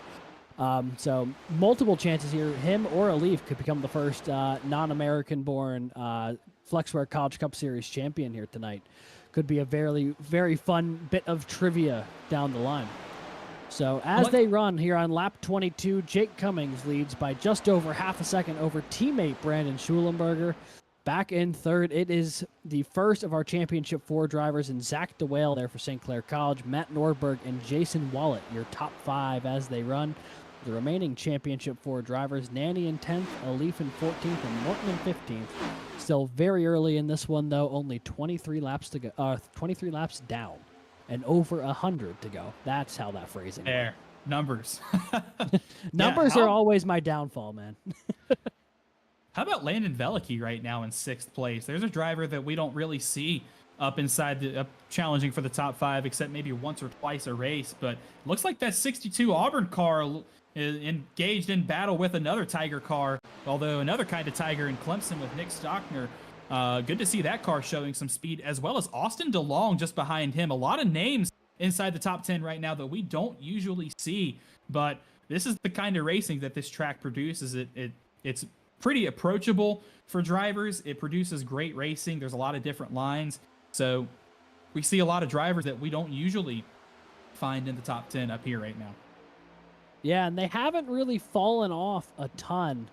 So multiple chances here. Him or Alif could become the first non-American born Flexware College Cup Series champion here tonight. Could be a very, very fun bit of trivia down the line. So as they run here on lap 22, Jake Cummings leads by just over half a second over teammate Brandon Schulenberger. Back in 3rd, it is the first of our Championship 4 drivers, and Zach DeWale there for St. Clair College, Matt Nordberg, and Jason Wallet, your top 5 as they run. The remaining Championship 4 drivers, Nanny in 10th, Alif in 14th, and Morton in 15th. Still very early in this one, though. Only 23 laps to go. 23 laps down, and over 100 to go. That's how that phrasing. There, numbers. Numbers are always my downfall, man. How about Landon Velicky right now in 6th place? There's a driver that we don't really see up inside the challenging for the top 5, except maybe once or twice a race. But looks like that 62 Auburn car is engaged in battle with another Tiger car, although another kind of Tiger in Clemson with Nick Stockner. Good to see that car showing some speed, as well as Austin DeLong just behind him. A lot of names inside the top 10 right now that we don't usually see, but this is the kind of racing that this track produces. It's pretty approachable for drivers. It produces great racing. There's a lot of different lines. So we see a lot of drivers that we don't usually find in the top 10 up here right now. Yeah, and they haven't really fallen off a ton.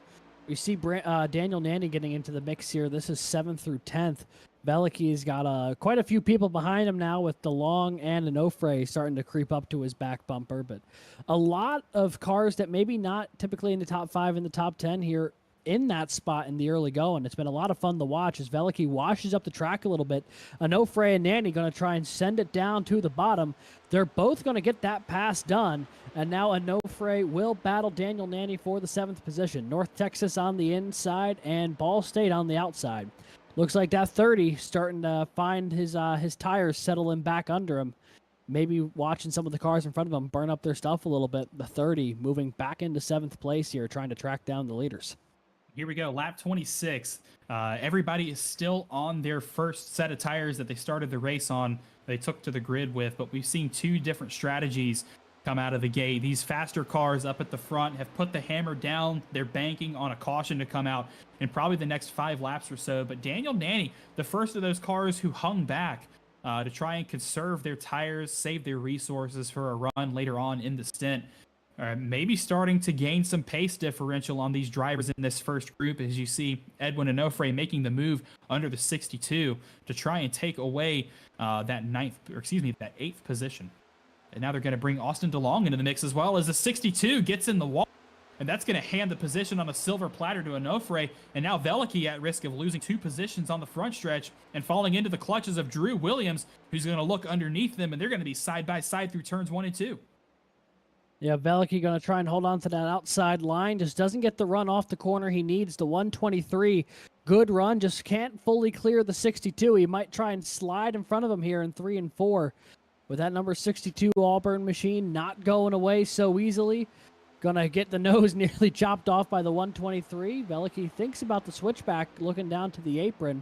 We see Daniel Nanny getting into the mix here. This is 7th through 10th. Velicky's got quite a few people behind him now, with DeLong and Onofre starting to creep up to his back bumper. But a lot of cars that maybe not typically in the top 5 in the top 10 here in that spot in the early going. It's been a lot of fun to watch as Velicky washes up the track a little bit. Onofre and Nanny going to try and send it down to the bottom. They're both going to get that pass done, and now Onofre will battle Daniel Nanny for the 7th position. North Texas on the inside and Ball State on the outside. Looks like that 30 starting to find his tires settling back under him. Maybe watching some of the cars in front of him burn up their stuff a little bit. The 30 moving back into 7th place here, trying to track down the leaders. Here we go, lap 26. Everybody is still on their first set of tires that they started the race on, they took to the grid with, but we've seen 2 different strategies come out of the gate. These faster cars up at the front have put the hammer down. They're banking on a caution to come out in probably the next 5 laps or so. But Daniel Nanny, the first of those cars who hung back to try and conserve their tires, save their resources for a run later on in the stint. maybe starting to gain some pace differential on these drivers in this first group, as you see Edwin Onofre making the move under the 62 to try and take away that eighth position. And now they're going to bring Austin DeLong into the mix as well, as the 62 gets in the wall. And that's going to hand the position on a silver platter to Onofre. And now Veliky at risk of losing 2 positions on the front stretch and falling into the clutches of Drew Williams, who's going to look underneath them, and they're going to be side by side through turns 1 and 2. Yeah, Veliky going to try and hold on to that outside line. Just doesn't get the run off the corner he needs. The 123, good run, just can't fully clear the 62. He might try and slide in front of him here in 3 and 4. With that number 62 Auburn machine not going away so easily. Going to get the nose nearly chopped off by the 123. Veliky thinks about the switchback, looking down to the apron,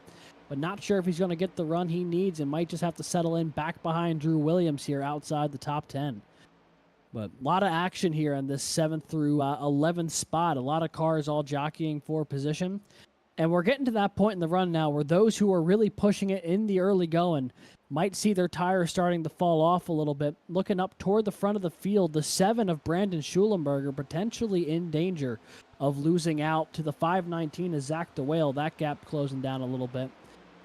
but not sure if he's going to get the run he needs and might just have to settle in back behind Drew Williams here outside the top 10. But a lot of action here in this 7th through 11th spot. A lot of cars all jockeying for position. And we're getting to that point in the run now where those who are really pushing it in the early going might see their tires starting to fall off a little bit. Looking up toward the front of the field, the 7 of Brandon Schulenberger potentially in danger of losing out to the 519 of Zach DeWale. That gap closing down a little bit.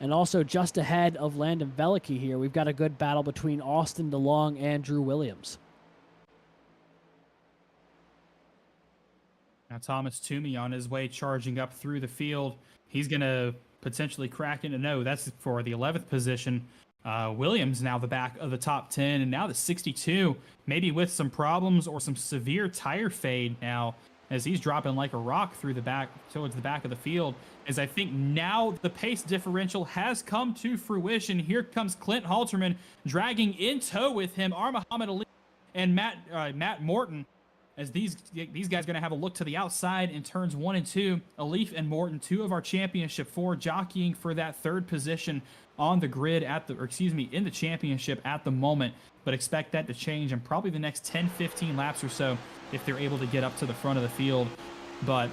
And also just ahead of Landon Veliky here, we've got a good battle between Austin DeLong and Drew Williams. Now Thomas Toomey on his way charging up through the field. He's going to potentially crack into no. That's for the 11th position. Williams now the back of the top 10, and now the 62, maybe with some problems or some severe tire fade now, as he's dropping like a rock through the back towards the back of the field. As I think now the pace differential has come to fruition. Here comes Clint Halterman dragging in tow with him Muhammad Ali and Matt Morton. As these guys are going to have a look to the outside in turns 1 and 2. Alif and Morton, 2 of our championship 4, jockeying for that 3rd position on the grid in the championship at the moment. But expect that to change in probably the next 10-15 laps or so if they're able to get up to the front of the field. But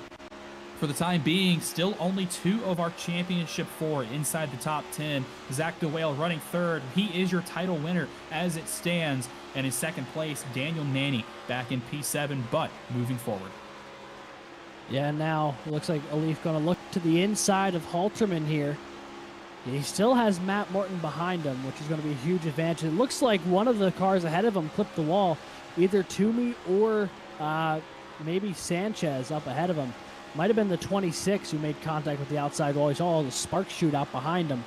for the time being, still only 2 of our championship 4 inside the top 10. Zach DeWale running 3rd. He is your title winner as it stands. And in 2nd place, Daniel Nanny back in P7, but moving forward. Yeah, now it looks like Alif going to look to the inside of Halterman here. He still has Matt Morton behind him, which is going to be a huge advantage. It looks like one of the cars ahead of him clipped the wall, either Toomey or maybe Sanchez up ahead of him. Might have been the 26 who made contact with the outside wall. He saw all the sparks shoot out behind him.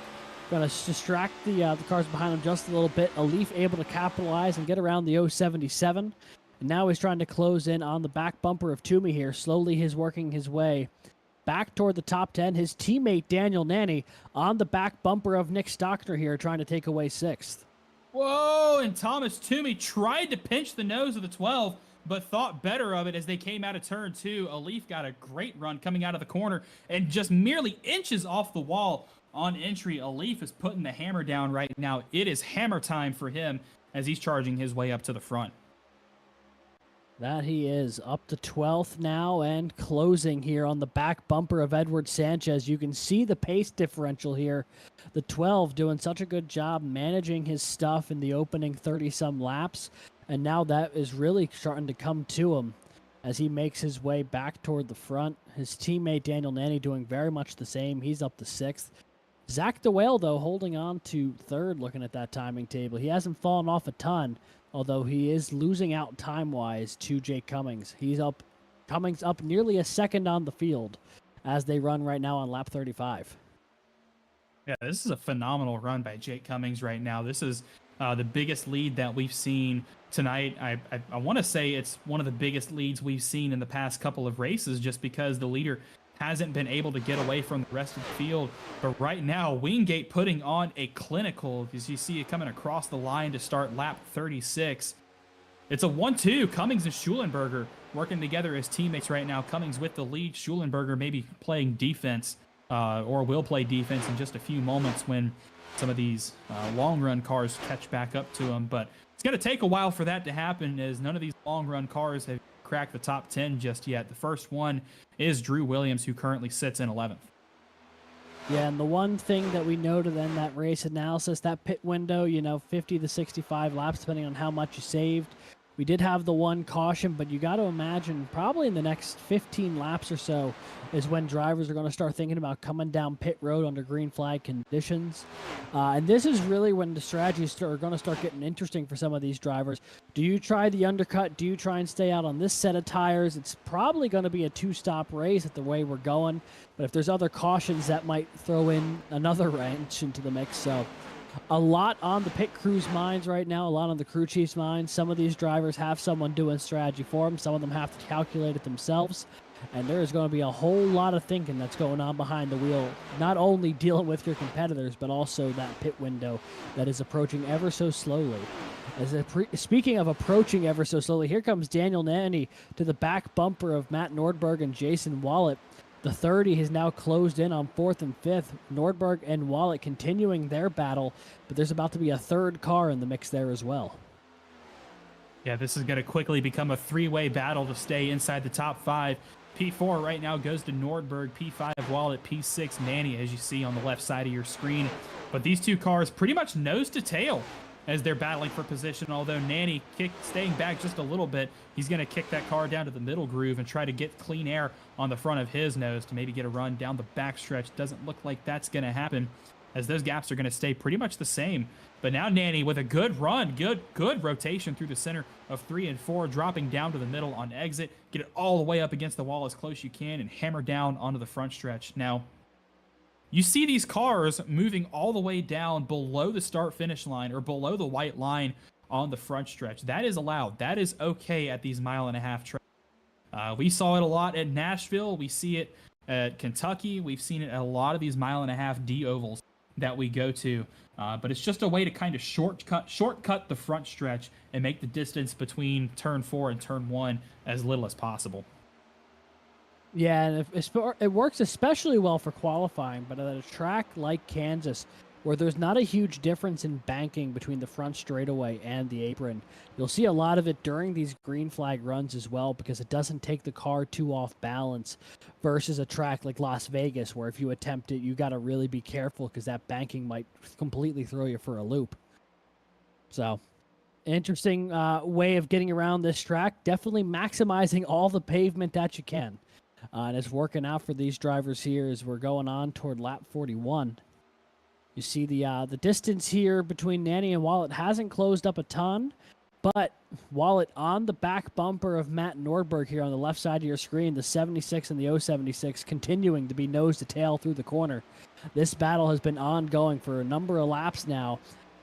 Going to distract the cars behind him just a little bit. Alif able to capitalize and get around the 077. And now he's trying to close in on the back bumper of Toomey here. Slowly he's working his way back toward the top 10. His teammate Daniel Nanny on the back bumper of Nick Stockner here, trying to take away 6th. Whoa, and Thomas Toomey tried to pinch the nose of the 12, but thought better of it as they came out of turn 2. Alif got a great run coming out of the corner and just merely inches off the wall. On entry, Alif is putting the hammer down right now. It is hammer time for him as he's charging his way up to the front. That he is up to 12th now and closing here on the back bumper of Edward Sanchez. You can see the pace differential here. The 12 doing such a good job managing his stuff in the opening 30-some laps. And now that is really starting to come to him as he makes his way back toward the front. His teammate Daniel Nanny doing very much the same. He's up to 6th. Zach DeWale, though, holding on to 3rd looking at that timing table. He hasn't fallen off a ton, although he is losing out time-wise to Jake Cummings. Cummings up nearly a second on the field as they run right now on lap 35. Yeah, this is a phenomenal run by Jake Cummings right now. This is the biggest lead that we've seen tonight. I want to say it's one of the biggest leads we've seen in the past couple of races, just because the leader hasn't been able to get away from the rest of the field. But right now, Wingate putting on a clinical, as you see it coming across the line to start lap 36. It's a 1-2. Cummings and Schulenberger working together as teammates right now. Cummings with the lead. Schulenberger maybe playing defense or will play defense in just a few moments when some of these long-run cars catch back up to him. But it's going to take a while for that to happen, as none of these long-run cars have cracked the top 10 just yet. The first one is Drew Williams, who currently sits in 11th. Yeah, and the one thing that we noted in that race analysis, that pit window, 50 to 65 laps, depending on how much you saved. We did have the one caution, but you got to imagine probably in the next 15 laps or so is when drivers are going to start thinking about coming down pit road under green flag conditions. And this is really when the strategies are going to start getting interesting for some of these drivers. Do you try the undercut? Do you try and stay out on this set of tires? It's probably going to be a two-stop race at the way we're going. But if there's other cautions, that might throw in another wrench into the mix. So a lot on the pit crew's minds right now, a lot on the crew chief's minds. Some of these drivers have someone doing strategy for them. Some of them have to calculate it themselves. And there is going to be a whole lot of thinking that's going on behind the wheel, not only dealing with your competitors, but also that pit window that is approaching ever so slowly. Speaking of approaching ever so slowly, here comes Daniel Nanny to the back bumper of Matt Nordberg and Jason Wallet. The 30 has now closed in on 4th and 5th. Nordberg and Wallet continuing their battle, but there's about to be a third car in the mix there as well. Yeah, this is going to quickly become a three-way battle to stay inside the top 5. P4 right now goes to Nordberg, P5 Wallet, P6 Nanny, as you see on the left side of your screen. But these two cars pretty much nose to tail as they're battling for position, although Nanny staying back just a little bit. He's going to kick that car down to the middle groove and try to get clean air on the front of his nose to maybe get a run down the backstretch. Doesn't look like that's going to happen, as those gaps are going to stay pretty much the same. But now Nanny with a good run, good rotation through the center of 3 and 4, dropping down to the middle on exit. Get it all the way up against the wall as close as you can and hammer down onto the front stretch. Now, you see these cars moving all the way down below the start-finish line or below the white line on the front stretch. That is allowed. That is okay at these mile-and-a-half tracks. We saw it a lot at Nashville. We see it at Kentucky. We've seen it at a lot of these mile-and-a-half D-ovals that we go to. But it's just a way to kind of shortcut the front stretch and make the distance between turn 4 and turn 1 as little as possible. Yeah, and it works especially well for qualifying, but at a track like Kansas, where there's not a huge difference in banking between the front straightaway and the apron, you'll see a lot of it during these green flag runs as well, because it doesn't take the car too off balance versus a track like Las Vegas, where if you attempt it, you got to really be careful because that banking might completely throw you for a loop. So, interesting way of getting around this track. Definitely maximizing all the pavement that you can. And it's working out for these drivers here as we're going on toward lap 41. You see the distance here between Nanny and Wallet hasn't closed up a ton, but Wallet on the back bumper of Matt Nordberg here on the left side of your screen, the 76 and the 076 continuing to be nose to tail through the corner. This battle has been ongoing for a number of laps now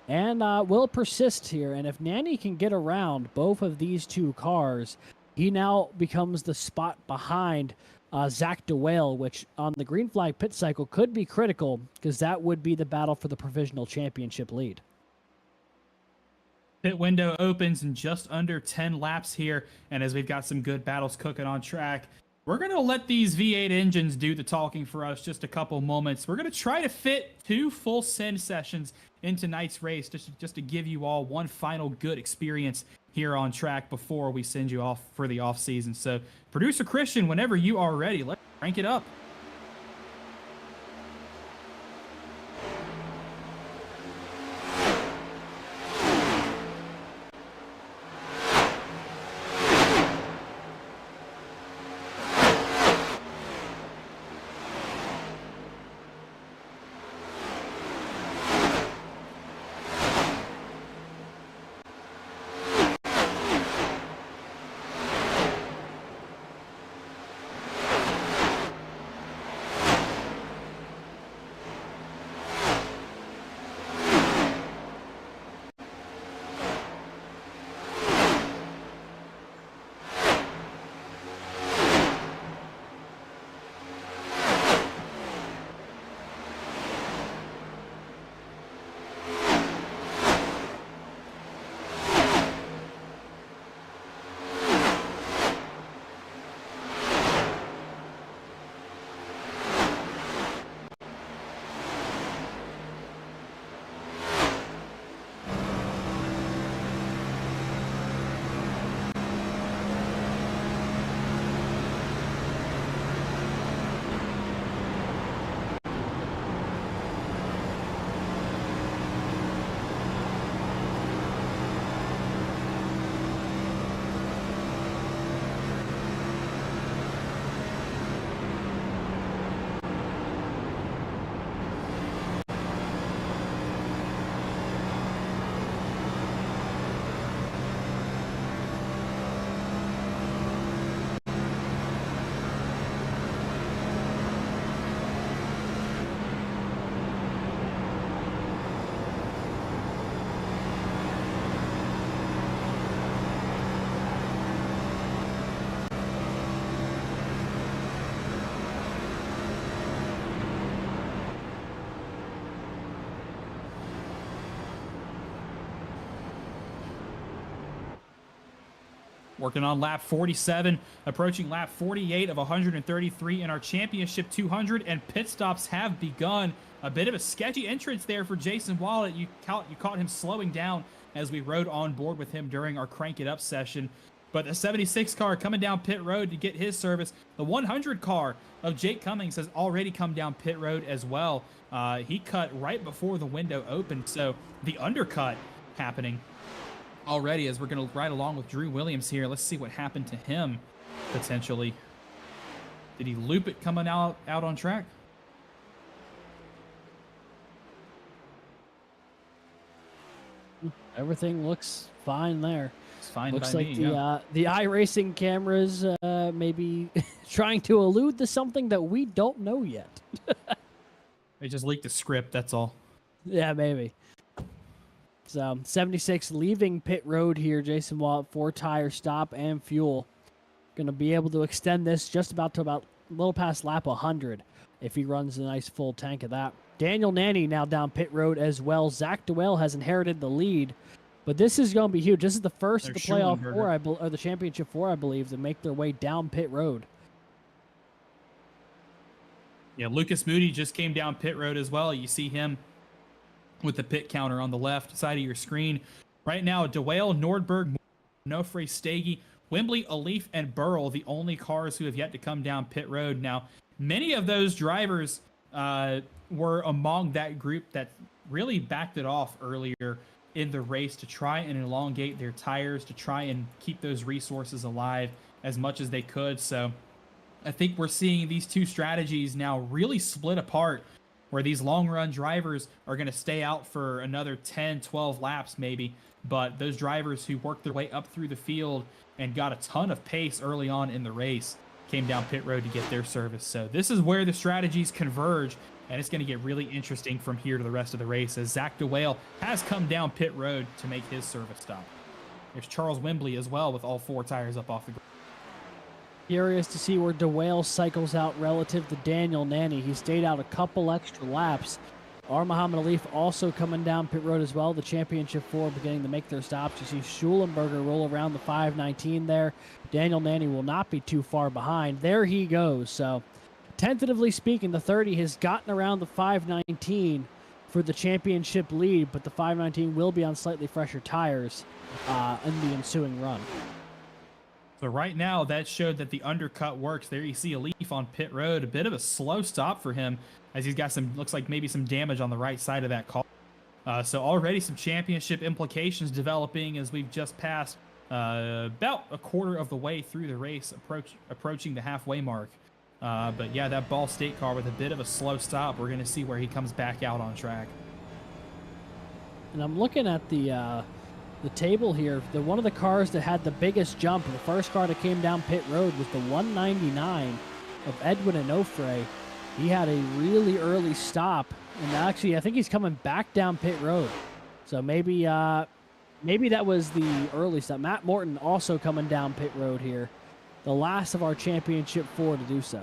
and will persist here. And if Nanny can get around both of these two cars, he now becomes the spot behind Zach DeWale, which on the green flag pit cycle could be critical because that would be the battle for the provisional championship lead. Pit window opens in just under 10 laps here, and as we've got some good battles cooking on track, we're going to let these V8 engines do the talking for us just a couple moments. We're going to try to fit 2 full send sessions in tonight's race just to give you all one final good experience here on track before we send you off for the off season. So producer Christian, whenever you are ready, let's crank it up. Working on lap 47, approaching lap 48 of 133 in our championship 200, and pit stops have begun. A bit of a sketchy entrance there for Jason Wallet. You caught him slowing down as we rode on board with him during our Crank It Up session. But the 76 car coming down pit road to get his service. The 100 car of Jake Cummings has already come down pit road as well. He cut right before the window opened, so the undercut happening already as we're going to ride along with Drew Williams here. Let's see what happened to him, potentially. Did he loop it coming out on track? Everything looks fine there. It's fine. Looks by like me, the iRacing cameras maybe trying to allude to something that we don't know yet. They just leaked the script, that's all. Yeah, maybe. So 76 leaving pit road here. Jason Wallet, 4-tire stop and fuel. Going to be able to extend this just about a little past lap 100 if he runs a nice full tank of that. Daniel Nanny now down pit road as well. Zach Duell has inherited the lead. But this is going to be huge. This is the first of the playoff four, or the championship four, I believe, to make their way down pit road. Yeah, Lucas Moody just came down pit road as well. You see him with the pit counter on the left side of your screen. Right now, DeWale, Nordberg, Nofre, Stagey, Wembley, Alif, and Burrell, the only cars who have yet to come down pit road. Now, many of those drivers were among that group that really backed it off earlier in the race to try and elongate their tires, to try and keep those resources alive as much as they could. So I think we're seeing these two strategies now really split apart, where these long run drivers are going to stay out for another 10, 12 laps maybe. But those drivers who worked their way up through the field and got a ton of pace early on in the race came down pit road to get their service. So this is where the strategies converge, and it's going to get really interesting from here to the rest of the race as Zach DeWale has come down pit road to make his service stop. There's Charles Wembley as well with all 4 tires up off the ground. Curious to see where DeWale cycles out relative to Daniel Nanny. He stayed out a couple extra laps. Muhammad Alif also coming down pit road as well. The championship four beginning to make their stops. You see Schulenberger roll around the 519 there. Daniel Nanny will not be too far behind. There he goes. So tentatively speaking, the 30 has gotten around the 519 for the championship lead, but the 519 will be on slightly fresher tires in the ensuing run. So right now, that showed that the undercut works. There you see Alif on pit road. A bit of a slow stop for him as he's got some, looks like maybe some damage on the right side of that car. So already some championship implications developing as we've just passed about a quarter of the way through the race, approaching the halfway mark. But yeah, that Ball State car with a bit of a slow stop. We're going to see where he comes back out on track. And I'm looking at the table here. One of the cars that had the biggest jump, the first car that came down pit road, was the 199 of Edwin Onofre. He had a really early stop, and actually I think he's coming back down pit road. So maybe that was the early stop. Matt Morton also coming down pit road here. The last of our championship four to do so.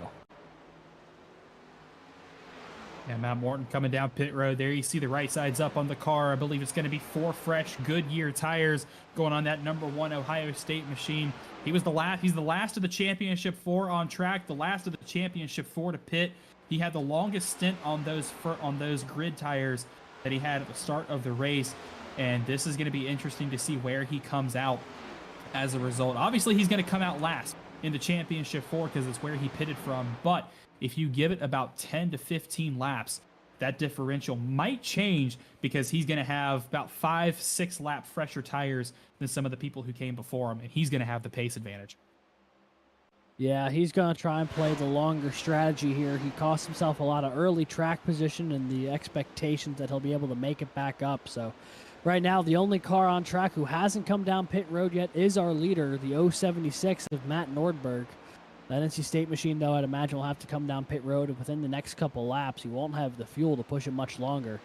Yeah, Matt Morton coming down pit road. There you see the right side's up on the car. I believe it's going to be 4 fresh Goodyear tires going on that #1 Ohio State machine. He's the last of the championship four on track, the last of the championship four to pit. He had the longest stint on those grid tires that he had at the start of the race, and this is going to be interesting to see where he comes out as a result. Obviously, he's going to come out last in the championship four because it's where he pitted from, but if you give it about 10 to 15 laps, that differential might change because he's going to have about 5-6 lap fresher tires than some of the people who came before him, and he's going to have the pace advantage. Yeah, he's going to try and play the longer strategy here. He cost himself a lot of early track position and the expectations that he'll be able to make it back up. So right now, the only car on track who hasn't come down pit road yet is our leader, the 076 of Matt Nordberg. That NC State machine, though, I'd imagine will have to come down pit road within the next couple laps. He won't have the fuel to push it much longer.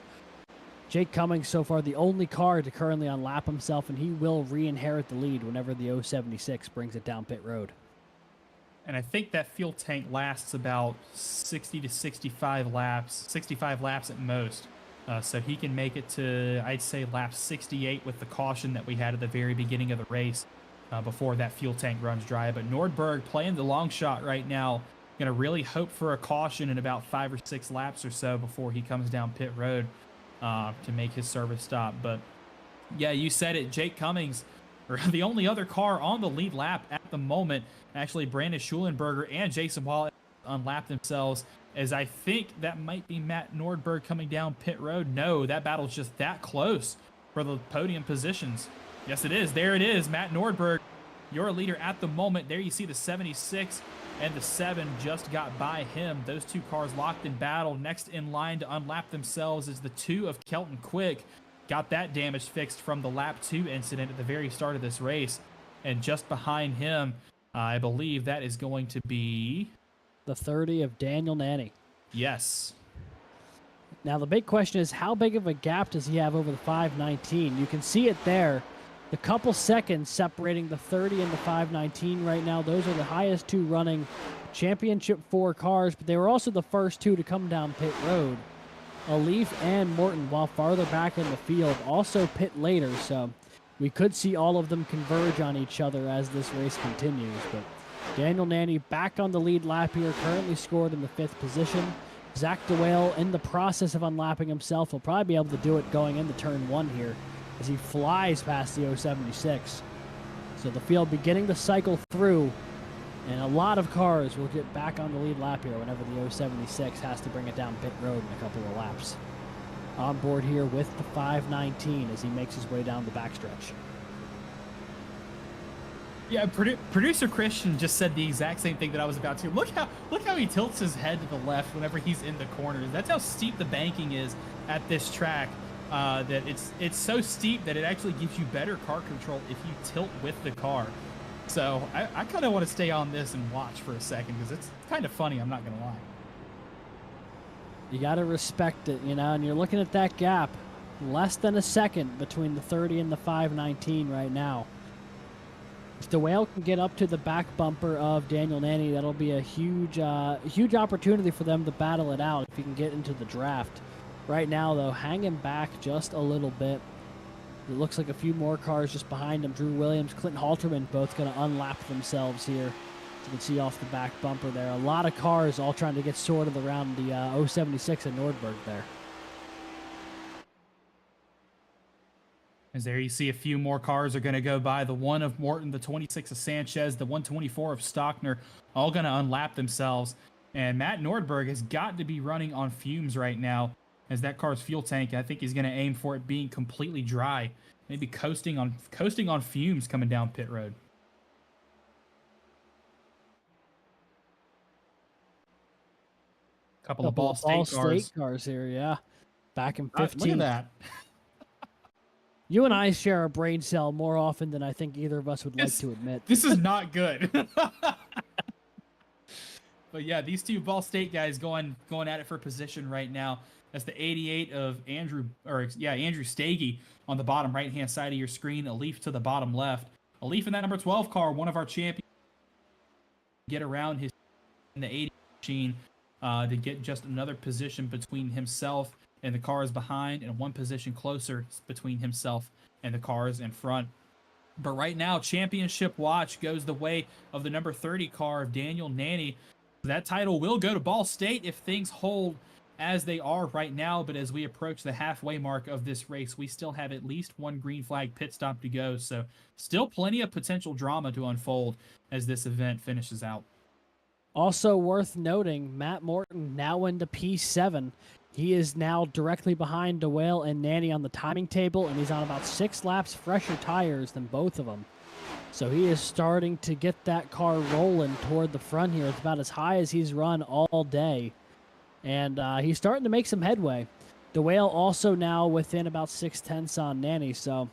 Jake Cummings, so far, the only car to currently unlap himself, and he will re-inherit the lead whenever the 076 brings it down pit road. And I think that fuel tank lasts about 60 to 65 laps, 65 laps at most. So he can make it to, I'd say, lap 68 with the caution that we had at the very beginning of the race. before that fuel tank runs dry. But Nordberg playing the long shot right now. Going to really hope for a caution in about 5 or 6 laps or so before he comes down pit road to make his service stop. But yeah, you said it. Jake Cummings, or the only other car on the lead lap at the moment. Actually, Brandon Schulenberger and Jason Wallace unlapped themselves, as I think that might be Matt Nordberg coming down pit road. No, that battle's just that close for the podium positions. Yes, it is. There it is. Matt Nordberg, your leader at the moment. There you see the 76 and the 7 just got by him. Those two cars locked in battle. Next in line to unlap themselves is the 2 of Kelton Quick. Got that damage fixed from the lap 2 incident at the very start of this race. And just behind him, I believe that is going to be the 30 of Daniel Nanny. Yes. Now the big question is, how big of a gap does he have over the 519? You can see it there. The couple seconds separating the 30 and the 519 right now. Those are the highest 2 running Championship 4 cars, but they were also the first 2 to come down pit road. Alif and Morton, while farther back in the field, also pit later, so we could see all of them converge on each other as this race continues. But Daniel Nanny back on the lead lap here, currently scored in the 5th position. Zach DeWale in the process of unlapping himself. He'll probably be able to do it going into turn 1 here as he flies past the 076. So the field beginning to cycle through, and a lot of cars will get back on the lead lap here whenever the 076 has to bring it down pit road in a couple of laps. On board here with the 519 as he makes his way down the backstretch. Yeah, producer Christian just said the exact same thing that I was about to. Look how he tilts his head to the left whenever he's in the corners. That's how steep the banking is at this track. That it's so steep that it actually gives you better car control if you tilt with the car. So I kind of want to stay on this and watch for a second because it's kind of funny, I'm not going to lie. You got to respect it, you know, and you're looking at that gap. Less than a second between the 30 and the 519 right now. If DeWale can get up to the back bumper of Daniel Nanny, that'll be a huge opportunity for them to battle it out if he can get into the draft. Right now, though, hanging back just a little bit. It looks like a few more cars just behind him. Drew Williams, Clinton Halterman, both going to unlap themselves here. You can see off the back bumper there. A lot of cars all trying to get sorted around the 076 at Nordberg there. As there you see a few more cars are going to go by. The 1 of Morton, the 26 of Sanchez, the 124 of Stockner, all going to unlap themselves. And Matt Nordberg has got to be running on fumes right now, as that car's fuel tank, I think he's going to aim for it being completely dry. Maybe coasting on fumes coming down pit road. Couple of Ball State cars here, yeah. Back in 15. Look at that. You and I share a brain cell more often than I think either of us would like to admit. This is not good. But yeah, these two Ball State guys going at it for position right now. That's the 88 of Andrew Stagey on the bottom right-hand side of your screen. Alif to the bottom left. Alif in that number 12 car, one of our champions. Get around his in the 80 machine to get just another position between himself and the cars behind, and one position closer between himself and the cars in front. But right now, championship watch goes the way of the number 30 car of Daniel Nanny. That title will go to Ball State if things hold as they are right now, but as we approach the halfway mark of this race, we still have at least one green flag pit stop to go, so still plenty of potential drama to unfold as this event finishes out. Also worth noting, Matt Morton now into P7. He is now directly behind DeWale and Nanny on the timing table, and he's on about 6 laps fresher tires than both of them. So he is starting to get that car rolling toward the front here. It's about as high as he's run all day. And he's starting to make some headway. DeWale also now within about 6/10 on Nanny. So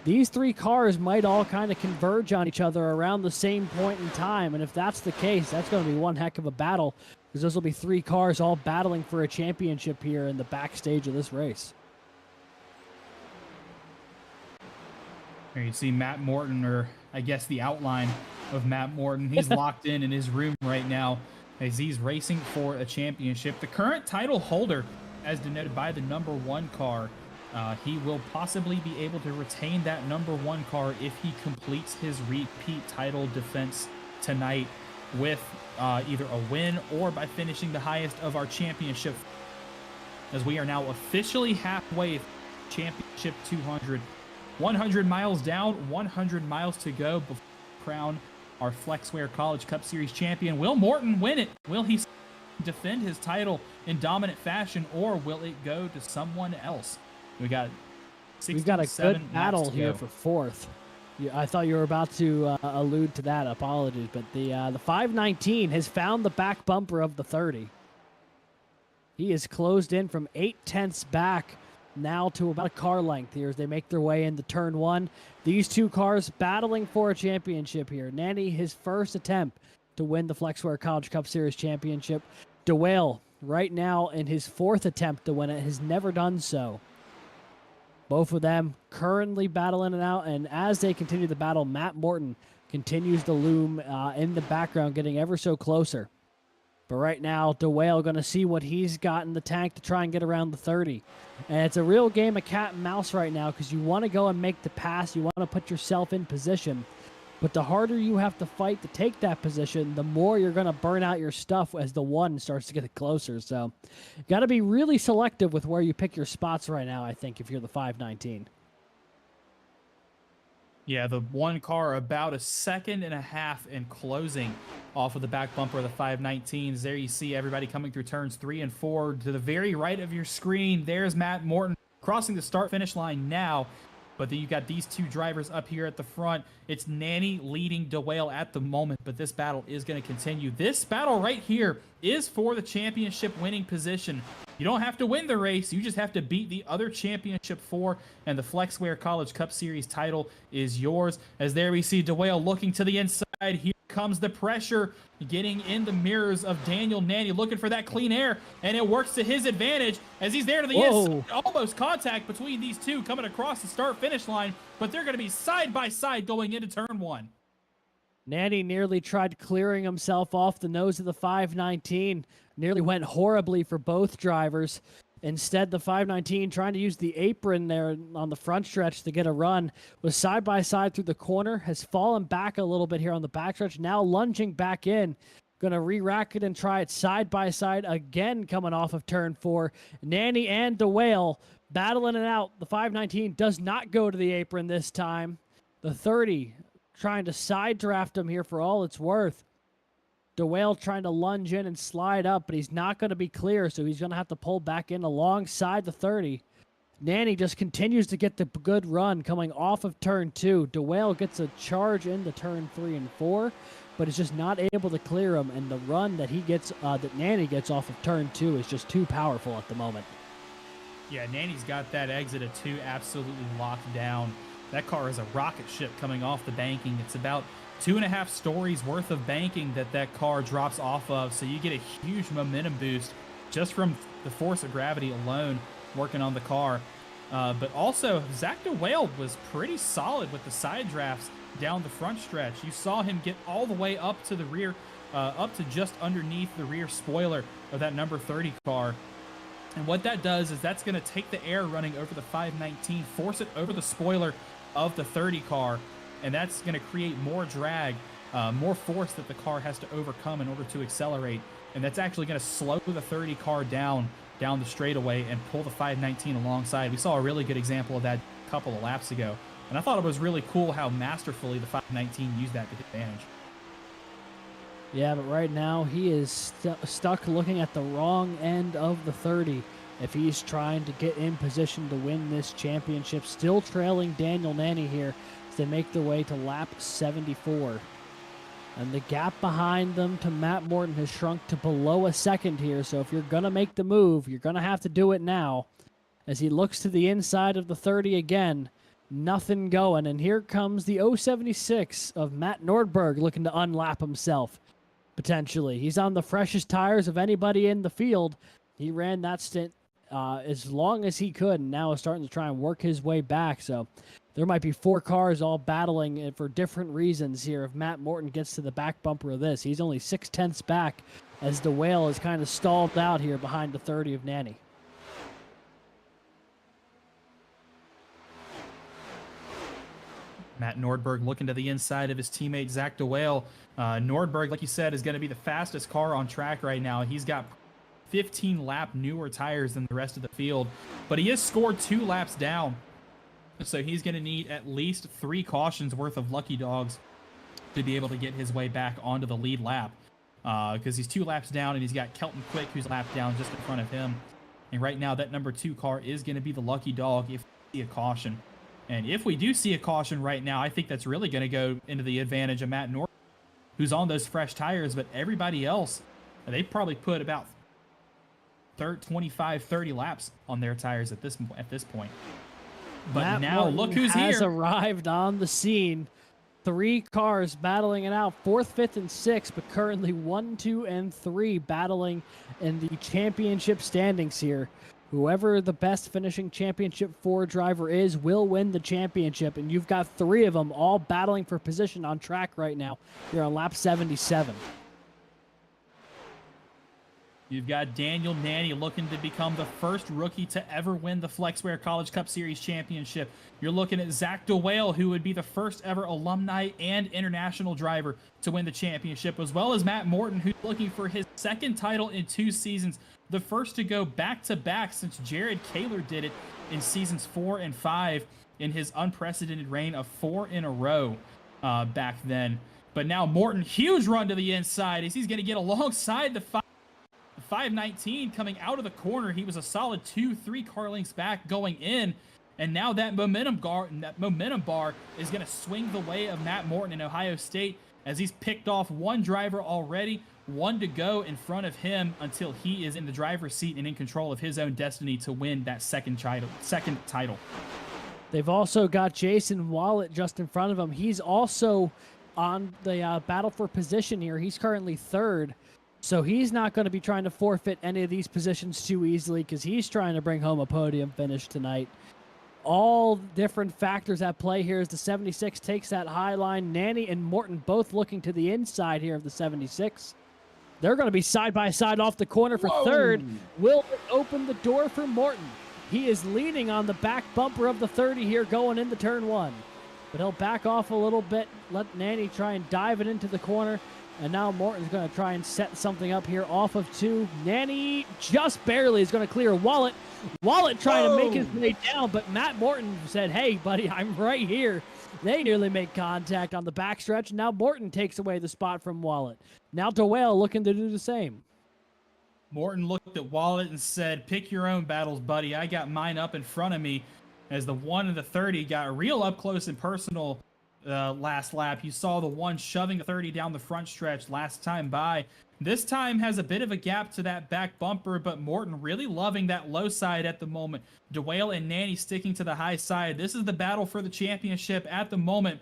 these 3 cars might all kind of converge on each other around the same point in time. And if that's the case, that's going to be one heck of a battle, because those will be 3 cars all battling for a championship here in the backstage of this race. Here you see Matt Morton, or I guess the outline of Matt Morton. He's locked in his room right now as he's racing for a championship. The current title holder, as denoted by the number 1 car, he will possibly be able to retain that #1 car if he completes his repeat title defense tonight with either a win or by finishing the highest of our championship, as we are now officially halfway championship 200. 100 miles down, 100 miles to go before we crown our Flexware College Cup Series champion. Will Morton win it? Will he defend his title in dominant fashion, or will it go to someone else? We've got a good battle here for fourth. I thought you were about to allude to that. Apologies, but the 519 has found the back bumper of the 30. He is closed in from 8/10 back now to about a car length here as they make their way into turn 1. These two cars battling for a championship here. Nanny, his first attempt to win the Flexware College Cup Series championship. DeWale, right now in his 4th attempt to win it, has never done so. Both of them currently battling it out, and as they continue the battle, Matt Morton continues to loom in the background, getting ever so closer. But right now, DeWale going to see what he's got in the tank to try and get around the 30. And it's a real game of cat and mouse right now because you want to go and make the pass. You want to put yourself in position. But the harder you have to fight to take that position, the more you're going to burn out your stuff as the 1 starts to get closer. So you got to be really selective with where you pick your spots right now, I think, if you're the 519. Yeah, the 1 car about a second and a half in closing off of the back bumper of the 519s. There you see everybody coming through turns 3 and 4. To the very right of your screen, there's Matt Morton crossing the start-finish line now. But then you got these two drivers up here at the front. It's Nanny leading DeWale at the moment, but this battle is going to continue. This battle right here is for the championship winning position. You don't have to win the race. You just have to beat the other championship 4, and the Flexware College Cup Series title is yours. As there we see DeWale looking to the inside. Here comes the pressure getting in the mirrors of Daniel Nanny, looking for that clean air, and it works to his advantage as he's there to the inside. Almost contact between these two coming across the start-finish line, but they're going to be side by side going into turn 1. Nanny nearly tried clearing himself off the nose of the 519. Nearly went horribly for both drivers. Instead, the 519, trying to use the apron there on the front stretch to get a run, was side by side through the corner, has fallen back a little bit here on the backstretch, now lunging back in. Going to re-rack it and try it side by side again coming off of turn 4. Nanny and DeWale battling it out. The 519 does not go to the apron this time. The 30 trying to side draft him here for all it's worth. DeWale trying to lunge in and slide up, but he's not going to be clear, so he's going to have to pull back in alongside the 30. Nanny just continues to get the good run coming off of turn 2. DeWale gets a charge into turn 3 and 4, but is just not able to clear him, and the run that he gets, that Nanny gets off of turn 2 is just too powerful at the moment. Yeah, Nanny's got that exit of 2 absolutely locked down. That car is a rocket ship coming off the banking. It's about 2.5 stories worth of banking that car drops off of, so you get a huge momentum boost just from the force of gravity alone working on the car. But also, Zach DeWale was pretty solid with the side drafts down the front stretch. You saw him get all the way up to the rear, up to just underneath the rear spoiler of that number 30 car. And what that does is that's going to take the air running over the 519, force it over the spoiler of the 30 car, and that's going to create more drag, more force that the car has to overcome in order to accelerate. And that's actually going to slow the 30 car down the straightaway and pull the 519 alongside. We saw a really good example of that a couple of laps ago. And I thought it was really cool how masterfully the 519 used that to advantage. Yeah, but right now he is stuck looking at the wrong end of the 30 if he's trying to get in position to win this championship. Still trailing Daniel Nanny here as they make their way to lap 74. And the gap behind them to Matt Morton has shrunk to below a second here. So if you're going to make the move, you're going to have to do it now. As he looks to the inside of the 30 again, nothing going. And here comes the 076 of Matt Nordberg looking to unlap himself, potentially. He's on the freshest tires of anybody in the field. He ran that stint as long as he could, and now is starting to try and work his way back. So there might be 4 cars all battling for different reasons here. If Matt Morton gets to the back bumper of this, he's only 6/10 back as DeWale is kind of stalled out here behind the 30 of Nanny. Matt Nordberg looking to the inside of his teammate Zach DeWale. Nordberg, like you said, is going to be the fastest car on track right now. He's got 15 lap newer tires than the rest of the field, but he has scored 2 laps down. So he's going to need at least 3 cautions worth of lucky dogs to be able to get his way back onto the lead lap. Because he's 2 laps down, and he's got Kelton Quick, who's lapped down just in front of him. And right now, that number 2 car is going to be the lucky dog if we see a caution. And if we do see a caution right now, I think that's really going to go into the advantage of Matt Norton, who's on those fresh tires. But everybody else, they probably put about 25, 30 laps on their tires at this point. But Matt now Morton look who's has here. arrived on the scene. 3 cars battling it out, 4th, 5th, and 6th, but currently 1, 2, and 3 battling in the championship standings here. Whoever the best finishing championship 4 driver is will win the championship, and you've got 3 of them all battling for position on track right now. You're on lap 77. You've got Daniel Nanny looking to become the first rookie to ever win the FlexWare College Cup Series championship. You're looking at Zach DeWale, who would be the first ever alumni and international driver to win the championship, as well as Matt Morton, who's looking for his 2nd title in 2 seasons, the first to go back-to-back since Jared Kaler did it in seasons 4 and 5 in his unprecedented reign of 4 in a row back then. But now Morton, huge run to the inside as he's going to get alongside the 519 coming out of the corner. He was a solid 2-3 car lengths back going in, and now that momentum bar is going to swing the way of Matt Morton in Ohio State as he's picked off 1 driver already, 1 to go in front of him until he is in the driver's seat and in control of his own destiny to win that second title. They've also got Jason Wallet just in front of him. He's also on the battle for position here. He's currently 3rd. So he's not going to be trying to forfeit any of these positions too easily because he's trying to bring home a podium finish tonight. All different factors at play here as the 76 takes that high line. Nanny and Morton both looking to the inside here of the 76. They're going to be side by side off the corner for 3rd. Will it open the door for Morton? He is leaning on the back bumper of the 30 here going into turn 1. But he'll back off a little bit, let Nanny try and dive it into the corner. And now Morton's going to try and set something up here off of 2. Nanny just barely is going to clear Wallet. Wallet trying to make his way down, but Matt Morton said, hey, buddy, I'm right here. They nearly make contact on the backstretch. Now Morton takes away the spot from Wallet. Now DeWale looking to do the same. Morton looked at Wallet and said, pick your own battles, buddy. I got mine up in front of me as the 1 and the 30 got real up close and personal. Last lap, you saw the 1 shoving the 30 down the front stretch last time by. This time has a bit of a gap to that back bumper, but Morton really loving that low side at the moment. DeWale and Nanny sticking to the high side. This is the battle for the championship at the moment.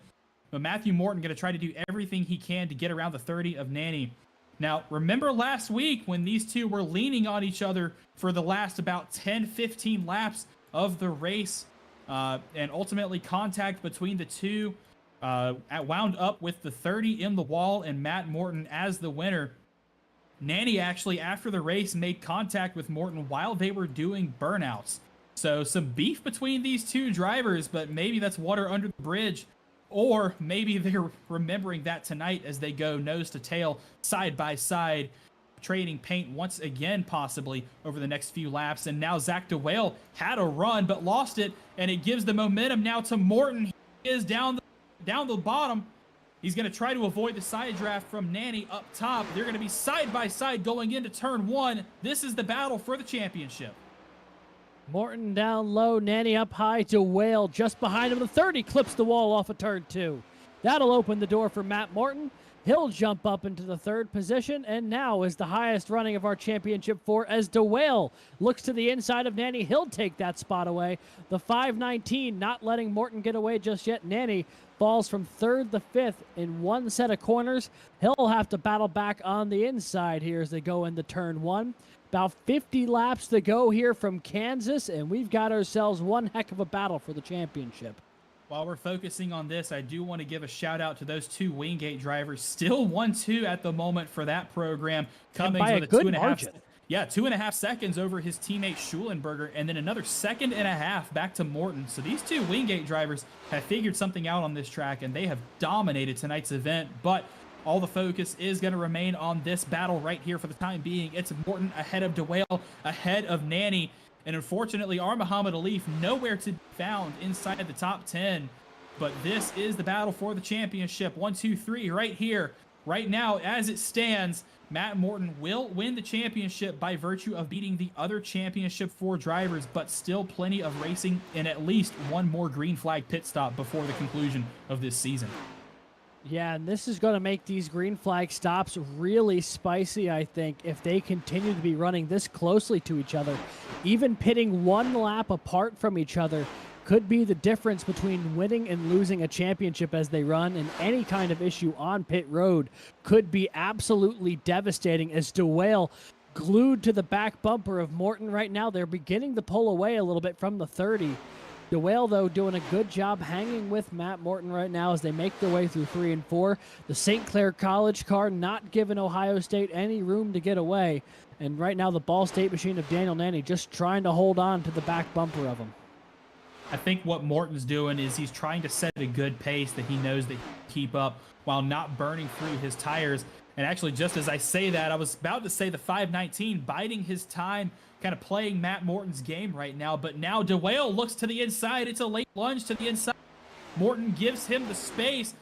But Matthew Morton going to try to do everything he can to get around the 30 of Nanny. Now, remember last week when these two were leaning on each other for the last about 10-15 laps of the race, and ultimately contact between the two wound up with the 30 in the wall and Matt Morton as the winner. Nanny actually, after the race, made contact with Morton while they were doing burnouts. So some beef between these 2 drivers, but maybe that's water under the bridge. Or maybe they're remembering that tonight as they go nose to tail, side by side, trading paint once again, possibly over the next few laps. And now Zach DeWale had a run, but lost it, and it gives the momentum now to Morton. He is down the bottom. He's going to try to avoid the side draft from Nanny up top. They're going to be side by side going into turn 1. This is the battle for the championship. Morton down low, Nanny up high, DeWale just behind him. The 30 clips the wall off of turn 2. That'll open the door for Matt Morton. He'll jump up into the 3rd position, and now is the highest running of our championship 4 as DeWale looks to the inside of Nanny. He'll take that spot away. The 519 not letting Morton get away just yet. Nanny falls from 3rd to 5th in 1 set of corners. He'll have to battle back on the inside here as they go into turn 1. About 50 laps to go here from Kansas, and we've got ourselves one heck of a battle for the championship. While we're focusing on this, I do want to give a shout out to those 2 Wingate drivers. Still 1-2 at the moment for that program. Coming by with a good 2.5. margin. Yeah, 2.5 seconds over his teammate Schulenberger, and then another 1.5 seconds back to Morton. So these two Wingate drivers have figured something out on this track, and they have dominated tonight's event. But all the focus is going to remain on this battle right here for the time being. It's Morton ahead of DeWale, ahead of Nanny, and unfortunately, our Muhammad Alif nowhere to be found inside the top 10. But this is the battle for the championship. 1, 2, 3 right here. Right now, as it stands, Matt Morton will win the championship by virtue of beating the other championship 4 drivers, but still plenty of racing and at least one more green flag pit stop before the conclusion of this season. Yeah, and this is going to make these green flag stops really spicy, I think, if they continue to be running this closely to each other. Even pitting one lap apart from each other could be the difference between winning and losing a championship as they run, and any kind of issue on pit road could be absolutely devastating as DeWale glued to the back bumper of Morton right now. They're beginning to pull away a little bit from the 30. DeWale, though, doing a good job hanging with Matt Morton right now as they make their way through 3 and 4. The St. Clair College car not giving Ohio State any room to get away. And right now the Ball State machine of Daniel Nanny just trying to hold on to the back bumper of him. I think what Morton's doing is he's trying to set a good pace that he knows that he can keep up while not burning through his tires. And actually, just as I say that, I was about to say the 519 biding his time, kind of playing Matt Morton's game right now. But now DeWale looks to the inside. It's a late lunge to the inside. Morton gives him the space.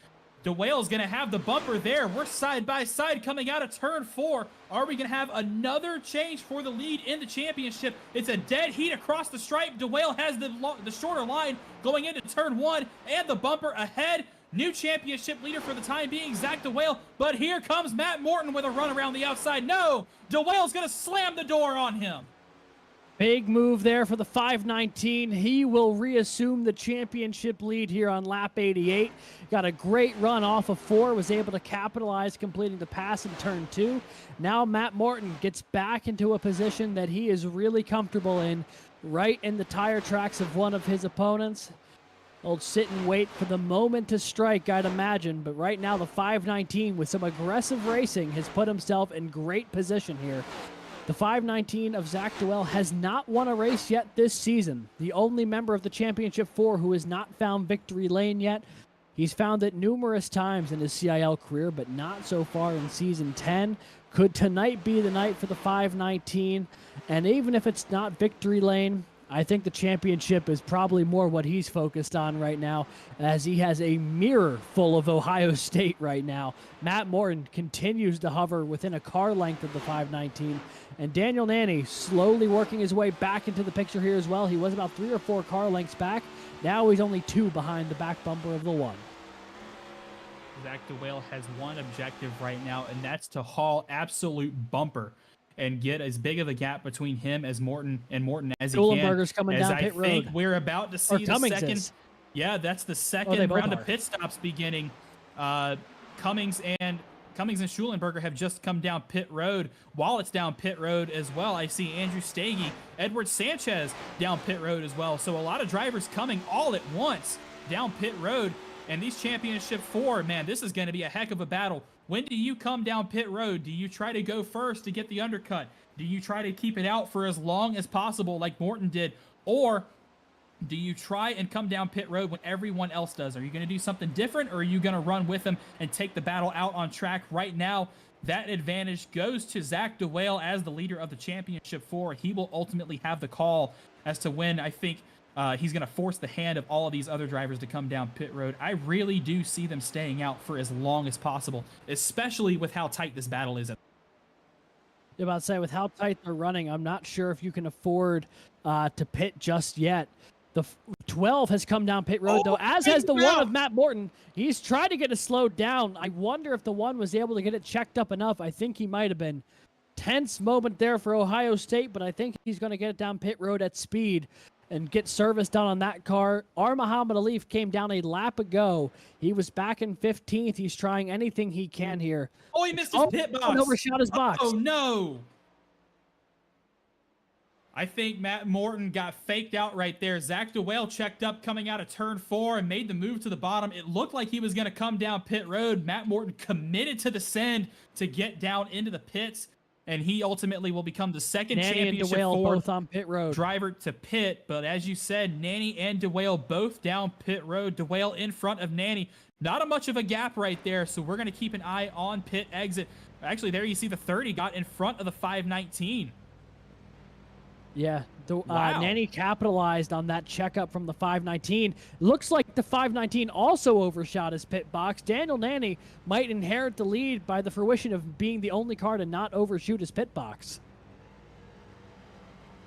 DeWale's going to have the bumper there. We're side by side coming out of turn 4. Are we going to have another change for the lead in the championship? It's a dead heat across the stripe. DeWale has the shorter line going into turn 1 and the bumper ahead. New championship leader for the time being, Zach DeWale. But here comes Matt Morton with a run around the outside. No, DeWale's going to slam the door on him. Big move there for the 519. He will reassume the championship lead here on lap 88. Got a great run off of 4, was able to capitalize, completing the pass in turn 2. Now Matt Morton gets back into a position that he is really comfortable in, right in the tire tracks of one of his opponents. Old sit and wait for the moment to strike, I'd imagine. But right now the 519 with some aggressive racing has put himself in great position here. The 519 of Zach DeWale has not won a race yet this season. The only member of the Championship 4 who has not found victory lane yet. He's found it numerous times in his CIL career, but not so far in Season 10. Could tonight be the night for the 519? And even if it's not victory lane, I think the championship is probably more what he's focused on right now, as he has a mirror full of Ohio State right now. Matt Morton continues to hover within a car length of the 519, and Daniel Nanny slowly working his way back into the picture here as well. He was about 3 or 4 car lengths back. Now he's only 2 behind the back bumper of the 1. Zach DeWale has one objective right now, and that's to haul absolute bumper and get as big of a gap between him as Morton as he can. Schulenberger's coming down pit road. I think we're about to see the second. Is. Yeah, that's the second round of pit stops beginning. Cummings and Schulenberger have just come down pit road. While it's down pit road as well, I see Andrew Stagey, Edward Sanchez down pit road as well. So a lot of drivers coming all at once down pit road. And these championship 4, man, this is going to be a heck of a battle. When do you come down pit road? Do you try to go first to get the undercut? Do you try to keep it out for as long as possible like Morton did? Or do you try and come down pit road when everyone else does? Are you going to do something different, or are you going to run with them and take the battle out on track right now? That advantage goes to Zach DeWale as the leader of the championship 4. He will ultimately have the call as to when, I think, he's going to force the hand of all of these other drivers to come down pit road. I really do see them staying out for as long as possible, especially with how tight this battle is. You're about to say, with how tight they're running, I'm not sure if you can afford to pit just yet. The 12 has come down pit road, though, as has the 1 of Matt Morton. He's tried to get it slowed down. I wonder if the 1 was able to get it checked up enough. I think he might have been. Tense moment there for Ohio State, but I think he's going to get it down pit road at speed and get service done on that car. Our Muhammad Alif came down a lap ago. He was back in 15th. He's trying anything he can here. Oh, he missed his pit box. Oh, overshot his box. Oh, no. I think Matt Morton got faked out right there. Zach DeWale checked up coming out of turn 4 and made the move to the bottom. It looked like he was going to come down pit road. Matt Morton committed to the send to get down into the pits. and he ultimately will become the second Nanny and championship DeWale Ford both on pit road. driver to pit. But as you said, Nanny and DeWale both down pit road. DeWale in front of Nanny. Not a much of a gap right there, so we're going to keep an eye on pit exit. Actually, there you see the 30 got in front of the 519. Yeah, Wow. Nanny capitalized on that checkup from the 519. Looks like the 519 also overshot his pit box. Daniel Nanny might inherit the lead by the fruition of being the only car to not overshoot his pit box.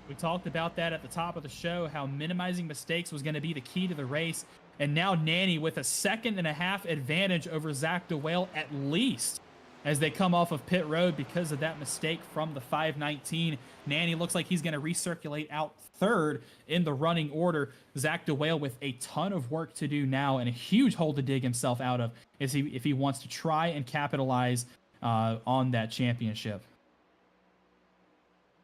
We talked about that at the top of the show, how minimizing mistakes was going to be the key to the race. And now Nanny with a 1.5 second advantage over Zach DeWale at least as they come off of pit road because of that mistake from the 519. Nanny looks like he's going to recirculate out third in the running order. Zach DeWale with a ton of work to do now and a huge hole to dig himself out of if he wants to try and capitalize on that championship.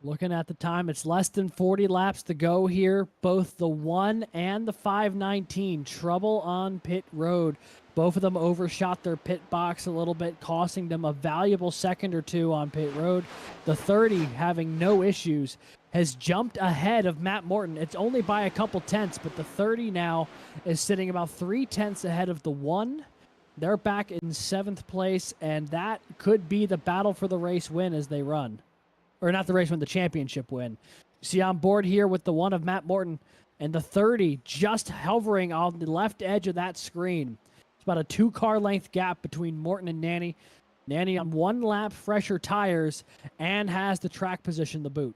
Looking at the time, it's less than 40 laps to go here. Both the 1 and the 519. Trouble on pit road. Both of them overshot their pit box a little bit, costing them a valuable second or two on pit road. The 30, having no issues, has jumped ahead of Matt Morton. It's only by a couple tenths, but the 30 now is sitting about 3 tenths ahead of the 1. They're back in 7th place, and that could be the battle for the race win as they run. Or not the race win, the championship win. See on board here with the 1 of Matt Morton and the 30 just hovering on the left edge of that screen. It's about a 2-car length gap between Morton and Nanny. Nanny on 1 lap fresher tires and has the track position to boot.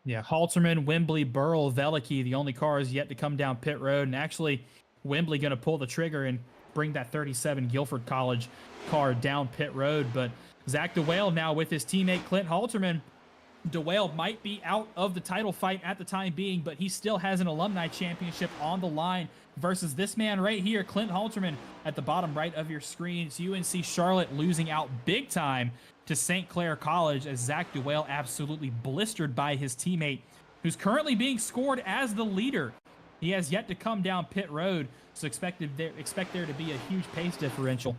Yeah, Halterman, Wembley, Burrell, Veliky, the only cars yet to come down pit road. And actually, Wembley going to pull the trigger and bring that 37 Guilford College car down pit road. But Zach DeWale now with his teammate Clint Halterman. DeWale might be out of the title fight at the time being, but he still has an alumni championship on the line versus this man right here, Clint Halterman, at the bottom right of your screen. It's UNC Charlotte losing out big time to St. Clair College as Zach DeWale absolutely blistered by his teammate, who's currently being scored as the leader. He has yet to come down pit road, so expect there to be a huge pace differential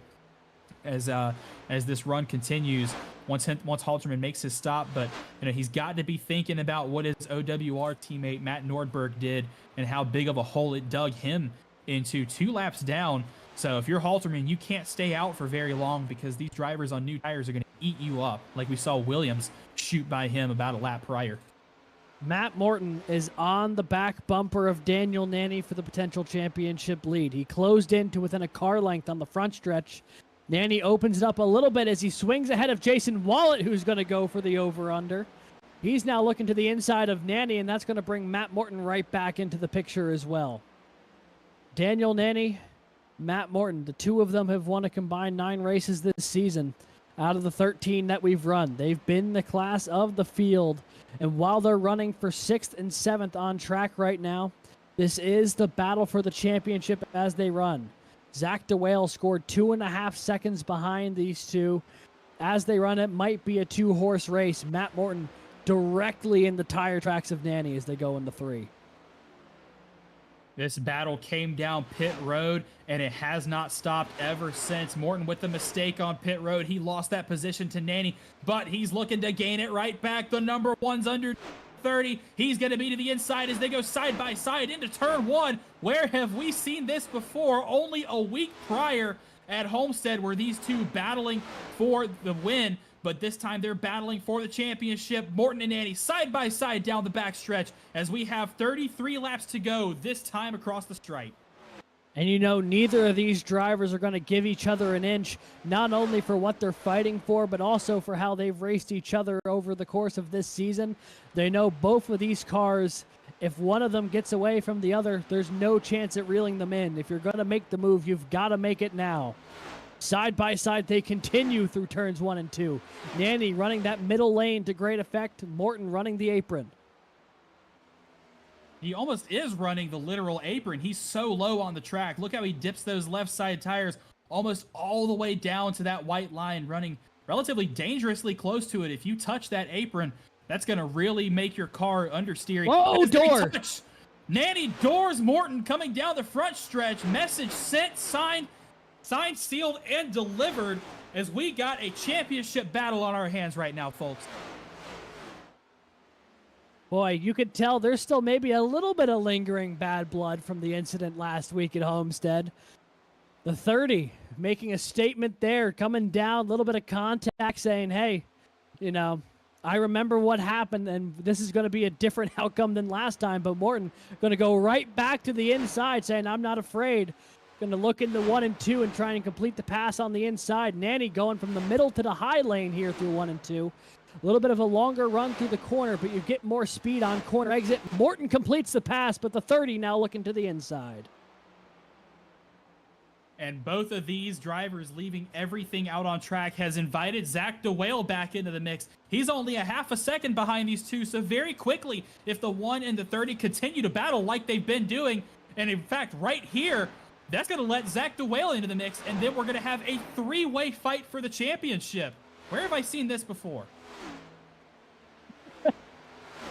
as this run continues once Halterman makes his stop. But he's got to be thinking about what his OWR teammate Matt Nordberg did and how big of a hole it dug him into 2 laps down. So if you're Halterman, you can't stay out for very long because these drivers on new tires are going to eat you up, like we saw Williams shoot by him about a lap prior. Matt Morton is on the back bumper of Daniel Nanny for the potential championship lead. He closed in to within a car length on the front stretch. Nanny opens it up a little bit as he swings ahead of Jason Wallet, who's going to go for the over-under. He's now looking to the inside of Nanny, and that's going to bring Matt Morton right back into the picture as well. Daniel Nanny, Matt Morton, the 2 of them have won a combined 9 races this season out of the 13 that we've run. They've been the class of the field, and while they're running for 6th and 7th on track right now, this is the battle for the championship as they run. Zach DeWale scored 2.5 seconds behind these 2. As they run, it might be a 2-horse race. Matt Morton directly in the tire tracks of Nanny as they go into 3. This battle came down pit road, and it has not stopped ever since. Morton with the mistake on pit road. He lost that position to Nanny, but he's looking to gain it right back. The number 1's under 30. He's going to be to the inside as they go side by side into turn 1. Where have we seen this before? Only a week prior at Homestead were these 2 battling for the win, but this time they're battling for the championship. Morton and Nanny side by side down the backstretch as we have 33 laps to go, this time across the stripe. And neither of these drivers are going to give each other an inch, not only for what they're fighting for, but also for how they've raced each other over the course of this season. They know both of these cars, if one of them gets away from the other, there's no chance at reeling them in. If you're going to make the move, you've got to make it now. Side by side, they continue through turns 1 and 2. Nanny running that middle lane to great effect. Morton running the apron. He almost is running the literal apron. He's so low on the track. Look how he dips those left side tires almost all the way down to that white line, running relatively dangerously close to it. If you touch that apron, that's going to really make your car understeering. Whoa, door! Nanny doors Morton coming down the front stretch. Message sent, signed, sealed, and delivered. as we got a championship battle on our hands right now, folks. Boy, you could tell there's still maybe a little bit of lingering bad blood from the incident last week at Homestead. The 30 making a statement there, coming down, a little bit of contact, saying, hey, you know, I remember what happened, and this is going to be a different outcome than last time. But Morton going to go right back to the inside, saying, I'm not afraid. Going to look into 1 and 2 and try and complete the pass on the inside. Nanny going from the middle to the high lane here through 1 and 2. A little bit of a longer run through the corner, but you get more speed on corner exit. Morton completes the pass, but the 30 now looking to the inside. And both of these drivers leaving everything out on track has invited Zach DeWale back into the mix. He's only a half a second behind these two, so very quickly, if the 1 and the 30 continue to battle like they've been doing, and in fact, right here, that's going to let Zach DeWale into the mix, and then we're going to have a 3-way fight for the championship. Where have I seen this before?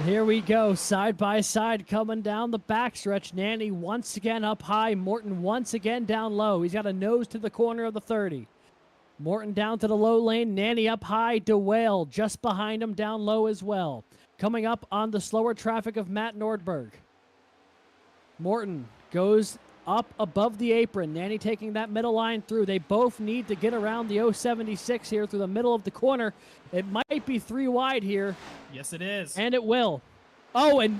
Here we go, side by side coming down the backstretch. Nanny once again up high. Morton once again down low. He's got a nose to the corner of the 30. Morton down to the low lane. Nanny up high. DeWale just behind him down low as well. Coming up on the slower traffic of Matt Nordberg. Morton goes up above the apron. Nanny taking that middle line through. They both need to get around the 076 here through the middle of the corner. It might be 3 wide here. Yes, it is. And it will. Oh, and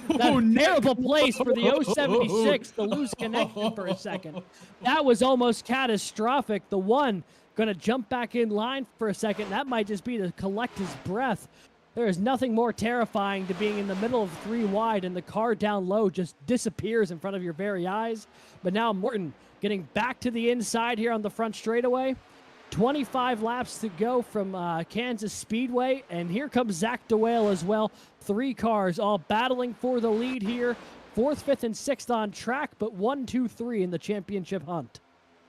that terrible place for the 076 to lose connection for a second. That was almost catastrophic. The 1 going to jump back in line for a second. That might just be to collect his breath. There is nothing more terrifying to being in the middle of 3 wide and the car down low just disappears in front of your very eyes. But now Morton getting back to the inside here on the front straightaway. 25 laps to go from Kansas Speedway, and here comes Zach DeWale as well. 3 cars all battling for the lead here. 4th, 5th, and 6th on track, but 1, 2, 3 in the championship hunt.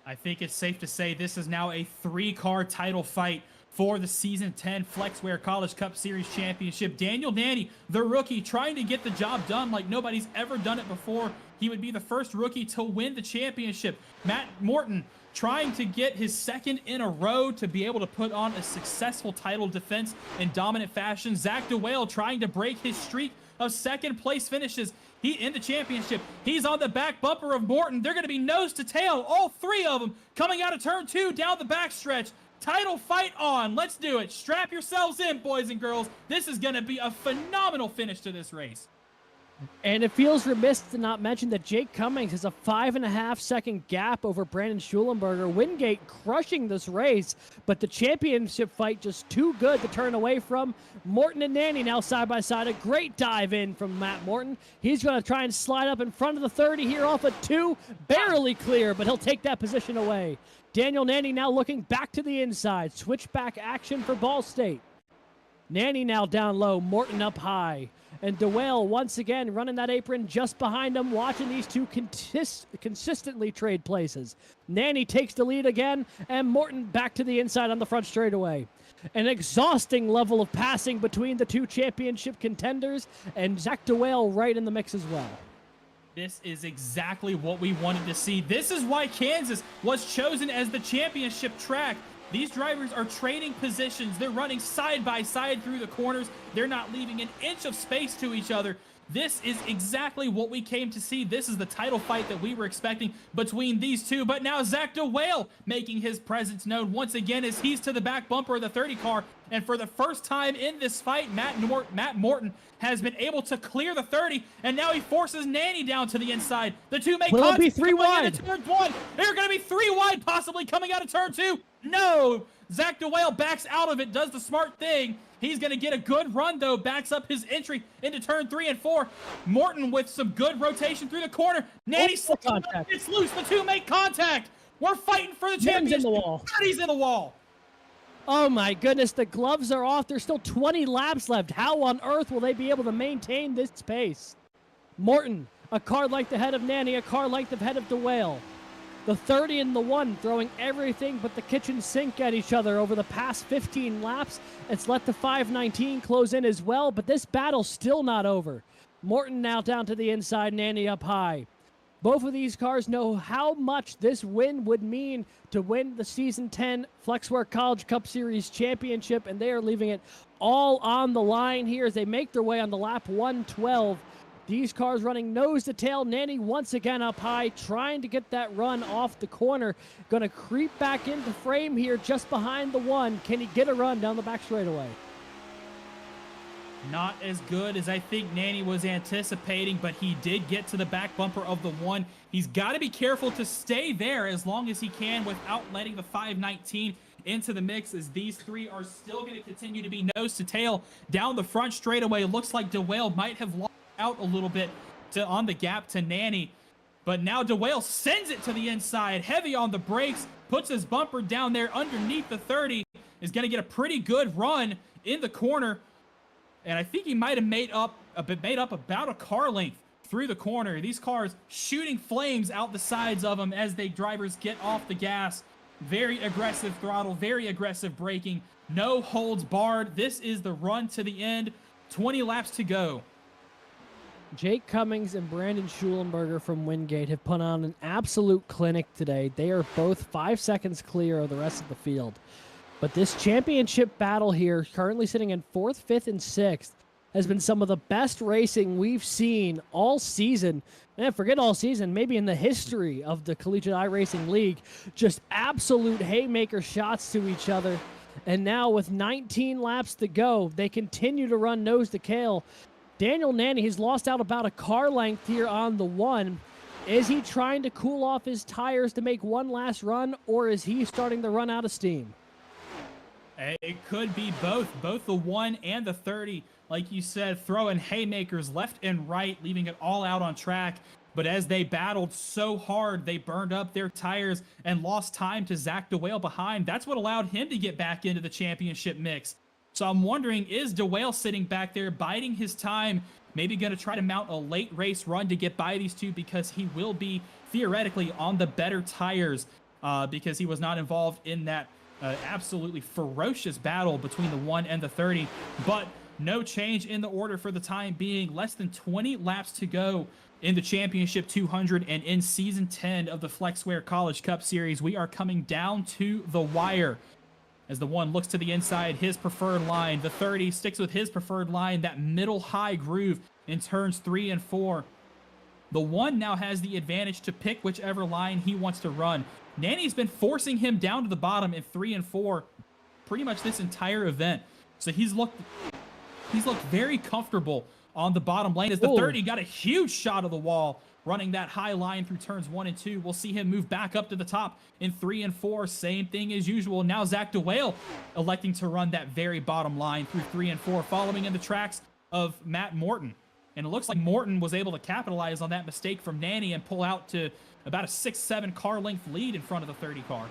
I think it's safe to say this is now a 3-car title fight for the Season 10 Flexware College Cup Series Championship. Daniel Nanny, the rookie, trying to get the job done like nobody's ever done it before. He would be the first rookie to win the championship. Matt Morton trying to get his 2nd in a row to be able to put on a successful title defense in dominant fashion. Zach DeWale trying to break his streak of 2nd place finishes. He in the championship. He's on the back bumper of Morton. They're going to be nose to tail, all 3 of them coming out of turn 2 down the backstretch. Title fight on. Let's do it. Strap yourselves in, boys and girls. This is going to be a phenomenal finish to this race. And it feels remiss to not mention that Jake Cummings has a 5.5-second gap over Brandon Schulenberger. Wingate crushing this race, but the championship fight just too good to turn away from. Morton and Nanny now side by side. A great dive in from Matt Morton. He's going to try and slide up in front of the 30 here off of 2. Barely clear, but he'll take that position away. Daniel Nanny now looking back to the inside. Switchback action for Ball State. Nanny now down low. Morton up high. And DeWale once again running that apron just behind him, watching these two consistently trade places. Nanny takes the lead again, and Morton back to the inside on the front straightaway. An exhausting level of passing between the 2 championship contenders, and Zach DeWale right in the mix as well. This is exactly what we wanted to see. This is why Kansas was chosen as the championship track. These drivers are trading positions. They're running side by side through the corners. They're not leaving an inch of space to each other. This is exactly what we came to see. This is the title fight that we were expecting between these two. But now Zach DeWale making his presence known once again as he's to the back bumper of the 30 car. And for the first time in this fight, Matt Morton has been able to clear the 30, and now he forces Nanny down to the inside. The 2 make contact. Will it be 3 wide? wide? Turn 1. They're going to be 3 wide, possibly coming out of turn 2. No! Zach DeWale backs out of it, does the smart thing. He's going to get a good run, though. Backs up his entry into turn 3 and 4. Morton with some good rotation through the corner. Nanny gets loose. The 2 make contact. We're fighting for the championship. In the wall. 30's in the wall. Oh, my goodness. The gloves are off. There's still 20 laps left. How on earth will they be able to maintain this pace? Morton, a car length ahead of Nanny, a car length ahead of DeWale. The 30 and the 1 throwing everything but the kitchen sink at each other over the past 15 laps. It's let the 519 close in as well, but this battle's still not over. Morton now down to the inside, Nanny up high. Both of these cars know how much this win would mean to win the Season 10 Flexware College Cup Series Championship, and they are leaving it all on the line here as they make their way on the lap 112. These cars running nose to tail. Nanny once again up high, trying to get that run off the corner. Going to creep back into frame here just behind the one. Can he get a run down the back straightaway? Not as good as I think Nanny was anticipating, but he did get to the back bumper of the one. He's got to be careful to stay there as long as he can without letting the 519 into the mix, as these three are still going to continue to be nose to tail down the front straightaway. Looks like DeWale might have lost out a little bit on the gap to Nanny, but now DeWale sends it to the inside, heavy on the brakes, puts his bumper down there underneath the 30, is going to get a pretty good run in the corner. And I think he might have made up about a car length through the corner. These cars shooting flames out the sides of them as they drivers get off the gas. Very aggressive throttle, very aggressive braking. No holds barred. This is the run to the end. 20 laps to go. Jake Cummings and Brandon Schulenberger from Wingate have put on an absolute clinic today. They are both 5 seconds clear of the rest of the field. But this championship battle here, currently sitting in 4th, 5th, and 6th, has been some of the best racing we've seen all season. And forget all season, maybe in the history of the Collegiate iRacing League. Just absolute haymaker shots to each other. And now with 19 laps to go, they continue to run nose to tail. Daniel Nanny has lost out about a car length here on the one. Is he trying to cool off his tires to make one last run, or is he starting to run out of steam? It could be both the 1 and the 30. Like you said, throwing haymakers left and right, leaving it all out on track. But as they battled so hard, they burned up their tires and lost time to Zach DeWale behind. That's what allowed him to get back into the championship mix. So I'm wondering, is DeWale sitting back there biding his time, maybe going to try to mount a late race run to get by these two, because he will be theoretically on the better tires because he was not involved in that absolutely ferocious battle between the 1 and the 30. But no change in the order for the time being. Less than 20 laps to go in the Championship 200 and in Season 10 of the Flexware College Cup Series. We are coming down to the wire as the 1 looks to the inside, his preferred line. The 30 sticks with his preferred line, that middle high groove in turns 3 and 4. The 1 now has the advantage to pick whichever line he wants to run. Nanny's been forcing him down to the bottom in 3 and 4 pretty much this entire event. So he's looked very comfortable on the bottom lane as the 30 got a huge shot of the wall running that high line through turns 1 and 2. We'll see him move back up to the top in 3 and 4. Same thing as usual. Now Zach DeWale electing to run that very bottom line through 3 and 4, following in the tracks of Matt Morton. And it looks like Morton was able to capitalize on that mistake from Nanny and pull out to about a 6-7 car length lead in front of the 30 car.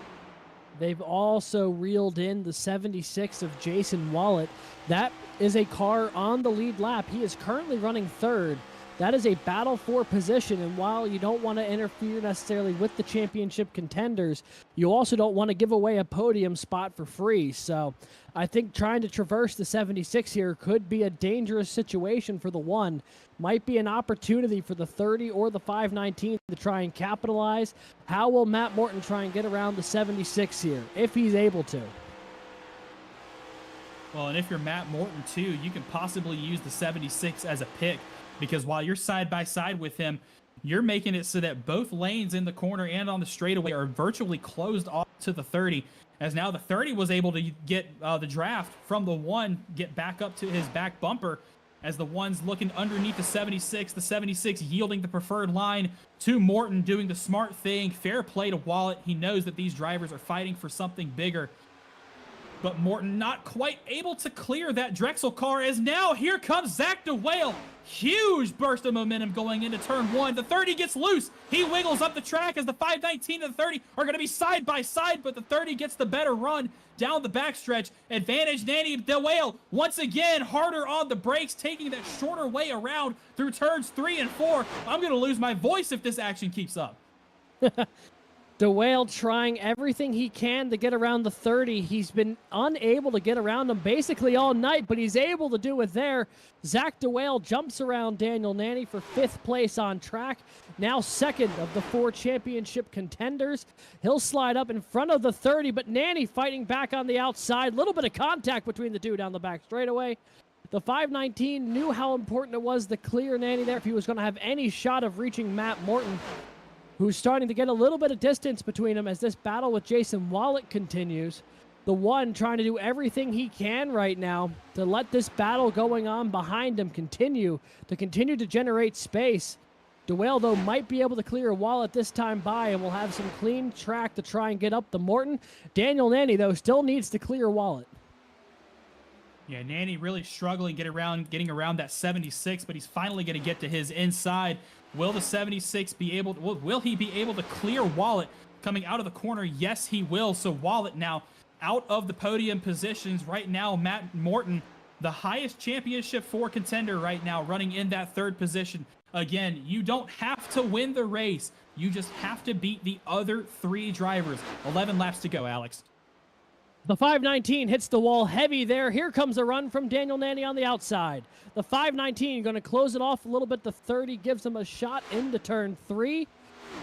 They've also reeled in the 76 of Jason Wallet. That is a car on the lead lap. He is currently running 3rd. That is a battle for position, and while you don't want to interfere necessarily with the championship contenders, you also don't want to give away a podium spot for free. So I think trying to traverse the 76 here could be a dangerous situation for the 1. Might be an opportunity for the 30 or the 519 to try and capitalize. How will Matt Morton try and get around the 76 here, if he's able to? Well, and if you're Matt Morton too, you can possibly use the 76 as a pick, because while you're side by side with him, you're making it so that both lanes in the corner and on the straightaway are virtually closed off to the 30, as now the 30 was able to get the draft from the 1, get back up to his back bumper, as the 1's looking underneath the 76 yielding the preferred line to Morton, doing the smart thing. Fair play to Wallet. He knows that these drivers are fighting for something bigger. But Morton not quite able to clear that Drexel car, as now here comes Zach DeWale. Huge burst of momentum going into turn 1. The 30 gets loose. He wiggles up the track as the 519 and the 30 are going to be side by side, but the 30 gets the better run down the backstretch. Advantage Nanny DeWale once again harder on the brakes, taking that shorter way around through turns 3 and 4. I'm going to lose my voice if this action keeps up. DeWale trying everything he can to get around the 30. He's been unable to get around him basically all night, but he's able to do it there. Zach DeWale jumps around Daniel Nanny for 5th place on track. Now 2nd of the 4 championship contenders. He'll slide up in front of the 30, but Nanny fighting back on the outside. Little bit of contact between the two down the back straightaway. The 519 knew how important it was to clear Nanny there if he was going to have any shot of reaching Matt Morton, who's starting to get a little bit of distance between them as this battle with Jason Wallet continues. The one trying to do everything he can right now to let this battle going on behind him continue to generate space. DeWale, though, might be able to clear Wallet this time by and will have some clean track to try and get up the Morton. Daniel Nanny, though, still needs to clear Wallet. Yeah, Nanny really struggling getting around that 76, but he's finally going to get to his inside. Will the 76 be able to, will he be able to clear Wallet coming out of the corner? Yes, he will. So Wallet now out of the podium positions right now. Matt Morton, the highest championship 4 contender right now, running in that 3rd position. Again, you don't have to win the race. You just have to beat the other 3 drivers. 11 laps to go, Alex. The 519 hits the wall heavy there. Here comes a run from Daniel Nanny on the outside. The 519 going to close it off a little bit. The 30 gives him a shot into turn 3.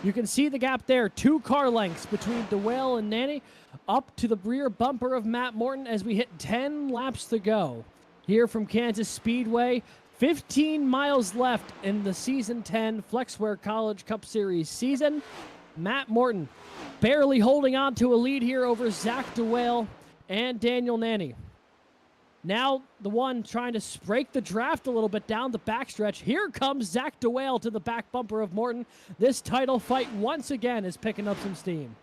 You can see the gap there. 2 car lengths between DeWale and Nanny. Up to the rear bumper of Matt Morton as we hit 10 laps to go. Here from Kansas Speedway. 15 miles left in the Season 10 Flexware College Cup Series season. Matt Morton barely holding on to a lead here over Zach DeWale and Daniel Nanny. Now the one trying to break the draft a little bit down the backstretch. Here comes Zach DeWale to the back bumper of Morton. This title fight once again is picking up some steam.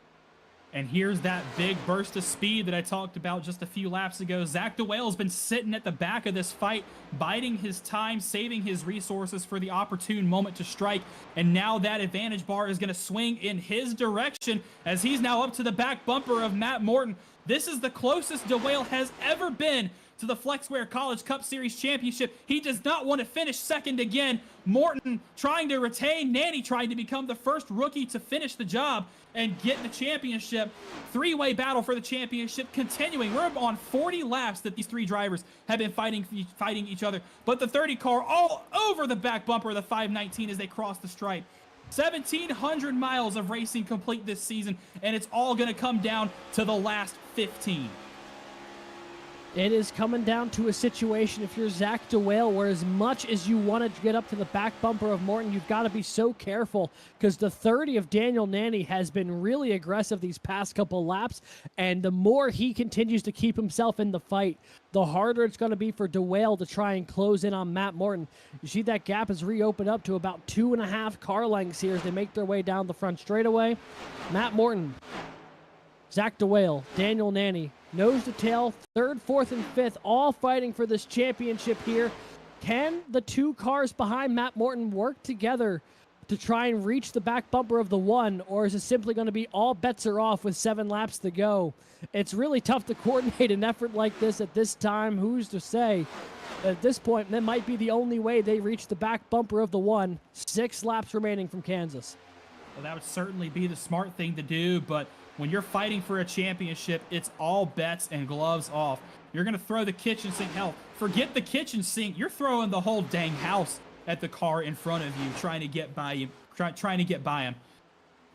And here's that big burst of speed that I talked about just a few laps ago. Zach DeWale's been sitting at the back of this fight, biding his time, saving his resources for the opportune moment to strike. And now that advantage bar is going to swing in his direction as he's now up to the back bumper of Matt Morton. This is the closest DeWale has ever been to the Flexware College Cup Series Championship. He does not want to finish second again. Morton trying to retain. Nanny trying to become the first rookie to finish the job and get the championship. 3-way battle for the championship continuing. We're on 40 laps that these 3 drivers have been fighting each other. But the 30 car all over the back bumper of the 519 as they cross the stripe. 1,700 miles of racing complete this season, and it's all going to come down to the last 15. It is coming down to a situation, if you're Zach DeWale, where as much as you wanted to get up to the back bumper of Morton, you've got to be so careful because the 30 of Daniel Nanny has been really aggressive these past couple laps, and the more he continues to keep himself in the fight, the harder it's going to be for DeWale to try and close in on Matt Morton. You see that gap has reopened up to about 2.5 car lengths here as they make their way down the front straightaway. Matt Morton, Zach DeWale, Daniel Nanny, nose to tail, 3rd, 4th, and 5th, all fighting for this championship here. Can the 2 cars behind Matt Morton work together to try and reach the back bumper of the 1, or is it simply going to be all bets are off with 7 laps to go? It's really tough to coordinate an effort like this at this time. Who's to say? At this point, that might be the only way they reach the back bumper of the 1. 6 laps remaining from Kansas. Well, that would certainly be the smart thing to do, but when you're fighting for a championship, it's all bets and gloves off. You're going to throw the kitchen sink. Hell, forget the kitchen sink. You're throwing the whole dang house at the car in front of you, trying to get by him.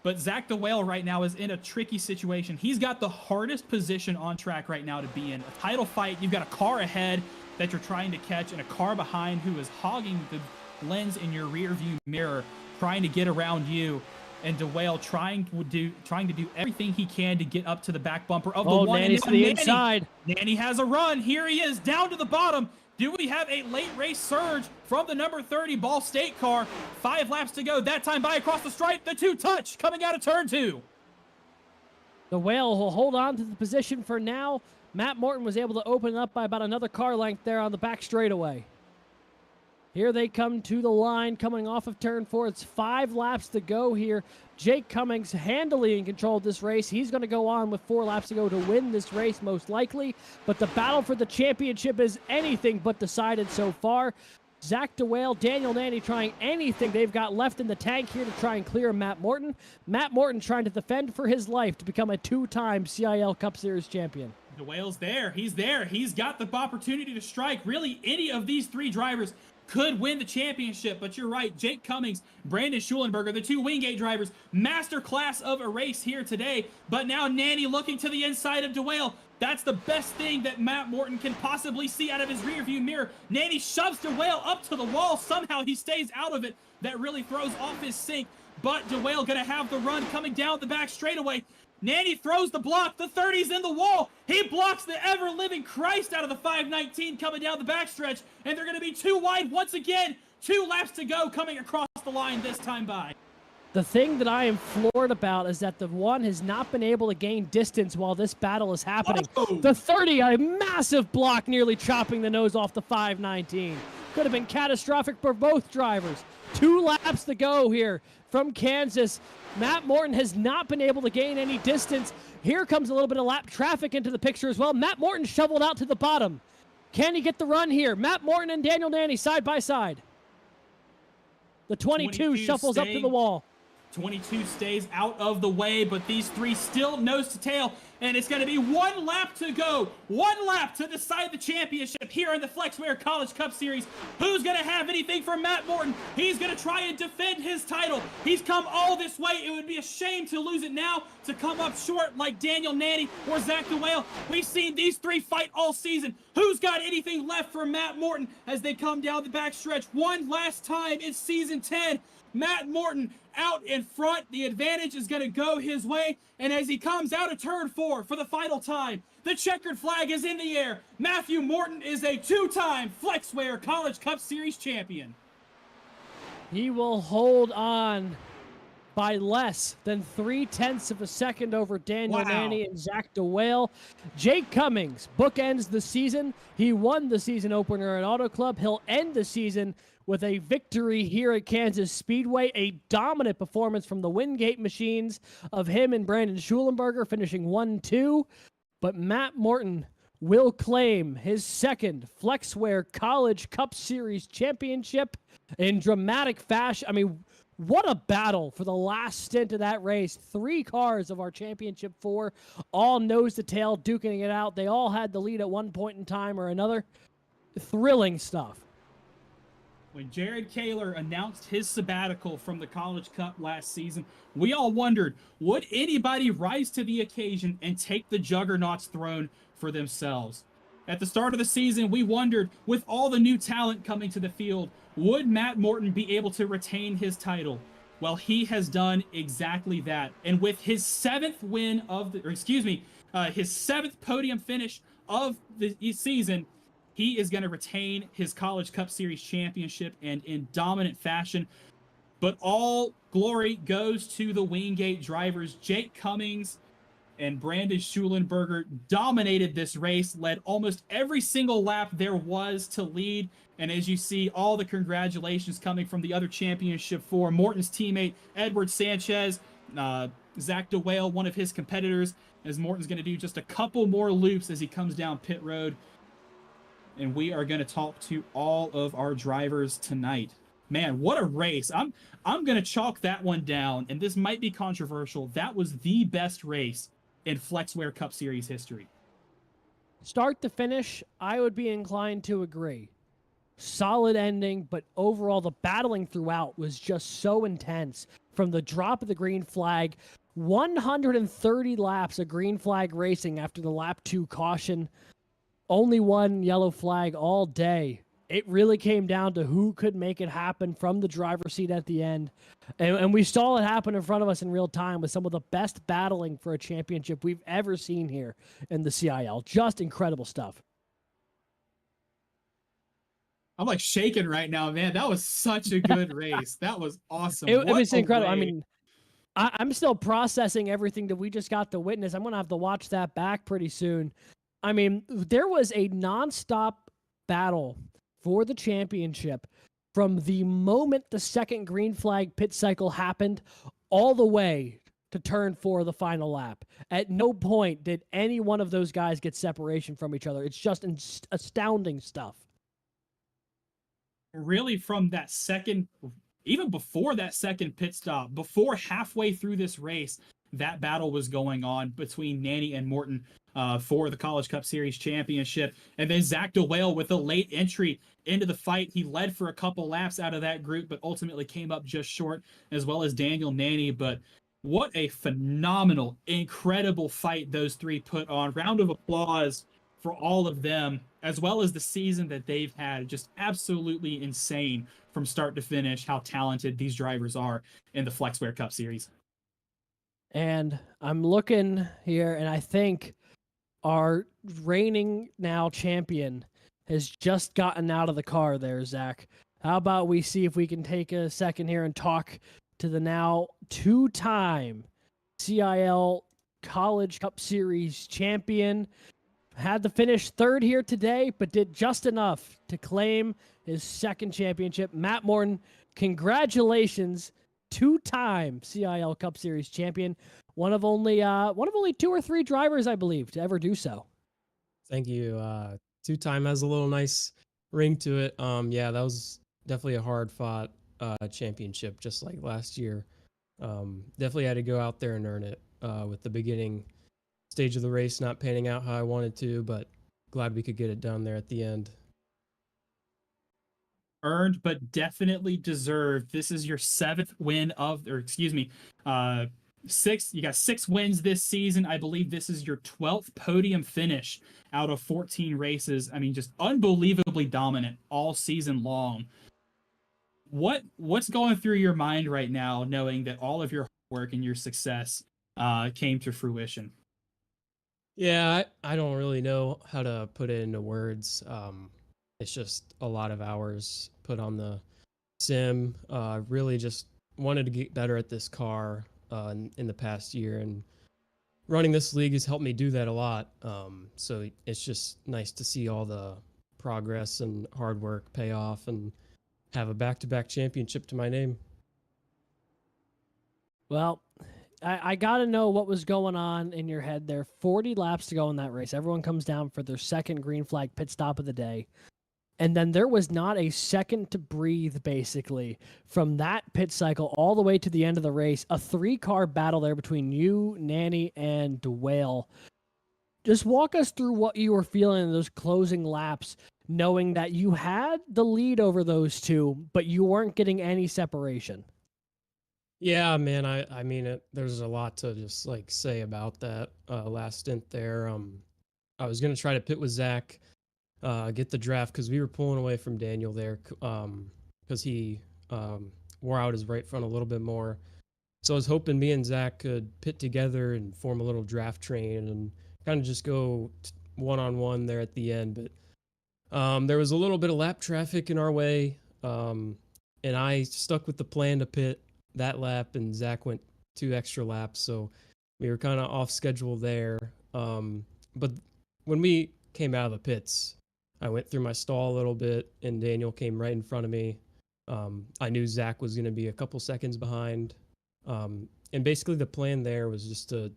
But Zach DeWale right now is in a tricky situation. He's got the hardest position on track right now to be in. A title fight, you've got a car ahead that you're trying to catch and a car behind who is hogging the lens in your rear view mirror, trying to get around you. And DeWale trying to do everything he can to get up to the back bumper of the 1. Nanny's to the inside. Nanny has a run. Here he is, down to the bottom. Do we have a late race surge from the number 30 Ball State car? 5 laps to go. That time by across the stripe. The 2 touch coming out of turn 2. DeWale will hold on to the position for now. Matt Morton was able to open up by about another car length there on the back straightaway. Here they come to the line, coming off of turn 4. It's 5 laps to go here. Jake Cummings handily in control of this race. He's going to go on with 4 laps to go to win this race, most likely. But the battle for the championship is anything but decided so far. Zach DeWale, Daniel Nanny trying anything they've got left in the tank here to try and clear Matt Morton. Matt Morton trying to defend for his life to become a 2-time CIL Cup Series champion. DeWale's there. He's there. He's got the opportunity to strike. Really, any of these three drivers could win the championship, but you're right. Jake Cummings, Brandon Schulenberger, the two Wingate drivers, masterclass of a race here today. But now Nanny looking to the inside of DeWale. That's the best thing that Matt Morton can possibly see out of his rearview mirror. Nanny shoves DeWale up to the wall. Somehow he stays out of it. That really throws off his sync. But DeWale going to have the run coming down the back straightaway. Nanny throws the block. The 30's in the wall. He blocks the ever-living Christ out of the 519 coming down the backstretch. And they're going to be too wide once again. 2 laps to go coming across the line this time by. The thing that I am floored about is that the one has not been able to gain distance while this battle is happening. Oh. The 30, a massive block nearly chopping the nose off the 519. Could have been catastrophic for both drivers. 2 laps to go here from Kansas. Matt Morton has not been able to gain any distance. Here comes a little bit of lap traffic into the picture as well. Matt Morton shoveled out to the bottom. Can he get the run here? Matt Morton and Daniel Nanny side by side. The 22 shuffles up to the wall. 22 stays out of the way, but these three still nose to tail, and it's going to be 1 lap to go. 1 lap to decide the championship here in the Flexware College Cup Series. Who's going to have anything for Matt Morton? He's going to try and defend his title. He's come all this way. It would be a shame to lose it now, to come up short like Daniel Nanny or Zach DeWale. We've seen these three fight all season. Who's got anything left for Matt Morton as they come down the backstretch? One last time in Season 10. Matt Morton out in front. The advantage is going to go his way. And as he comes out of turn 4 for the final time, the checkered flag is in the air. Matthew Morton is a 2-time Flexware College Cup Series champion. He will hold on by less than 0.3 of a second over Daniel Nanny and Zach DeWale. Jake Cummings bookends the season. He won the season opener at Auto Club. He'll end the season with a victory here at Kansas Speedway. A dominant performance from the Wingate machines of him and Brandon Schulenberger finishing 1-2. But Matt Morton will claim his second Flexware College Cup Series championship in dramatic fashion. I mean, what a battle for the last stint of that race. 3 cars of our championship 4, all nose to tail, duking it out. They all had the lead at one point in time or another. Thrilling stuff. When Jared Kaler announced his sabbatical from the College Cup last season, we all wondered, would anybody rise to the occasion and take the Juggernaut's throne for themselves? At the start of the season, we wondered, with all the new talent coming to the field, would Matt Morton be able to retain his title? Well, he has done exactly that. And with his 7th win of the, his 7th podium finish of the season, he is going to retain his College Cup Series championship and in dominant fashion. But all glory goes to the Wingate drivers. Jake Cummings and Brandon Schulenberger dominated this race, led almost every single lap there was to lead. And as you see, all the congratulations coming from the other championship 4. Morton's teammate, Edward Sanchez, Zach DeWale, one of his competitors, as Morton's going to do just a couple more loops as he comes down pit road. And we are going to talk to all of our drivers tonight. Man, what a race. I'm going to chalk that one down, and this might be controversial. That was the best race in Flexware Cup Series history. Start to finish, I would be inclined to agree. Solid ending, but overall the battling throughout was just so intense. From the drop of the green flag, 130 laps of green flag racing after the lap 2 caution. Only one yellow flag all day. It really came down to who could make it happen from the driver's seat at the end. And we saw it happen in front of us in real time with some of the best battling for a championship we've ever seen here in the CIL. Just incredible stuff. I'm like shaking right now, man. That was such a good race. That was awesome. It was incredible. I mean, I'm still processing everything that we just got to witness. I'm going to have to watch that back pretty soon. I mean, there was a nonstop battle for the championship from the moment the second green flag pit cycle happened all the way to turn 4 of the final lap. At no point did any one of those guys get separation from each other. It's just astounding stuff. really from that second, even before that second pit stop, before halfway through this race, that battle was going on between Nanny and Morton for the College Cup Series championship. And then Zach DeWale with a late entry into the fight. He led for a couple laps out of that group, but ultimately came up just short, as well as Daniel Nanny. But what a phenomenal, incredible fight those three put on. Round of applause for all of them, as well as the season that they've had. Just absolutely insane from start to finish how talented these drivers are in the Flexware Cup Series. And I'm looking here, and I think our reigning now champion has just gotten out of the car there, Zach. How about we see if we can take a second here and talk to the now two-time CIL College Cup Series champion. Had to finish third here today, but did just enough to claim his second championship. Matt Morton, congratulations, two-time CIL Cup Series champion. One of only 2 or 3 drivers, I believe, to ever do so. Thank you. Two-time has a little nice ring to it. Yeah, that was definitely a hard-fought championship, just like last year. Definitely had to go out there and earn it with the beginning stage of the race not panning out how I wanted to, but glad we could get it done there at the end. Earned, but definitely deserved. This is your 7th win of, or excuse me, 6. You got 6 wins this season. I believe this is your 12th podium finish out of 14 races. I mean, just unbelievably dominant all season long. What's going through your mind right now, knowing that all of your hard work and your success came to fruition? Yeah, I don't really know how to put it into words. It's just a lot of hours put on the sim. Really just wanted to get better at this car in the past year, and running this league has helped me do that a lot. So it's just nice to see all the progress and hard work pay off and have a back-to-back championship to my name. Well, I got to know what was going on in your head there. 40 laps to go in that race. Everyone comes down for their second green flag pit stop of the day. And then there was not a second to breathe, basically, from that pit cycle all the way to the end of the race. A 3-car battle there between you, Nanny, and DeWale. Just walk us through what you were feeling in those closing laps, knowing that you had the lead over those two, but you weren't getting any separation. Yeah, man. I mean, there's a lot to just like say about that last stint there. I was gonna try to pit with Zach, get the draft because we were pulling away from Daniel there, because he wore out his right front a little bit more. So I was hoping me and Zach could pit together and form a little draft train and kind of just go one-on-one there at the end. But there was a little bit of lap traffic in our way, and I stuck with the plan to pit that lap, and Zach went 2 extra laps, so we were kind of off schedule there. But when we came out of the pits, I went through my stall a little bit, and Daniel came right in front of me. I knew Zach was going to be a couple seconds behind. And basically the plan there was just to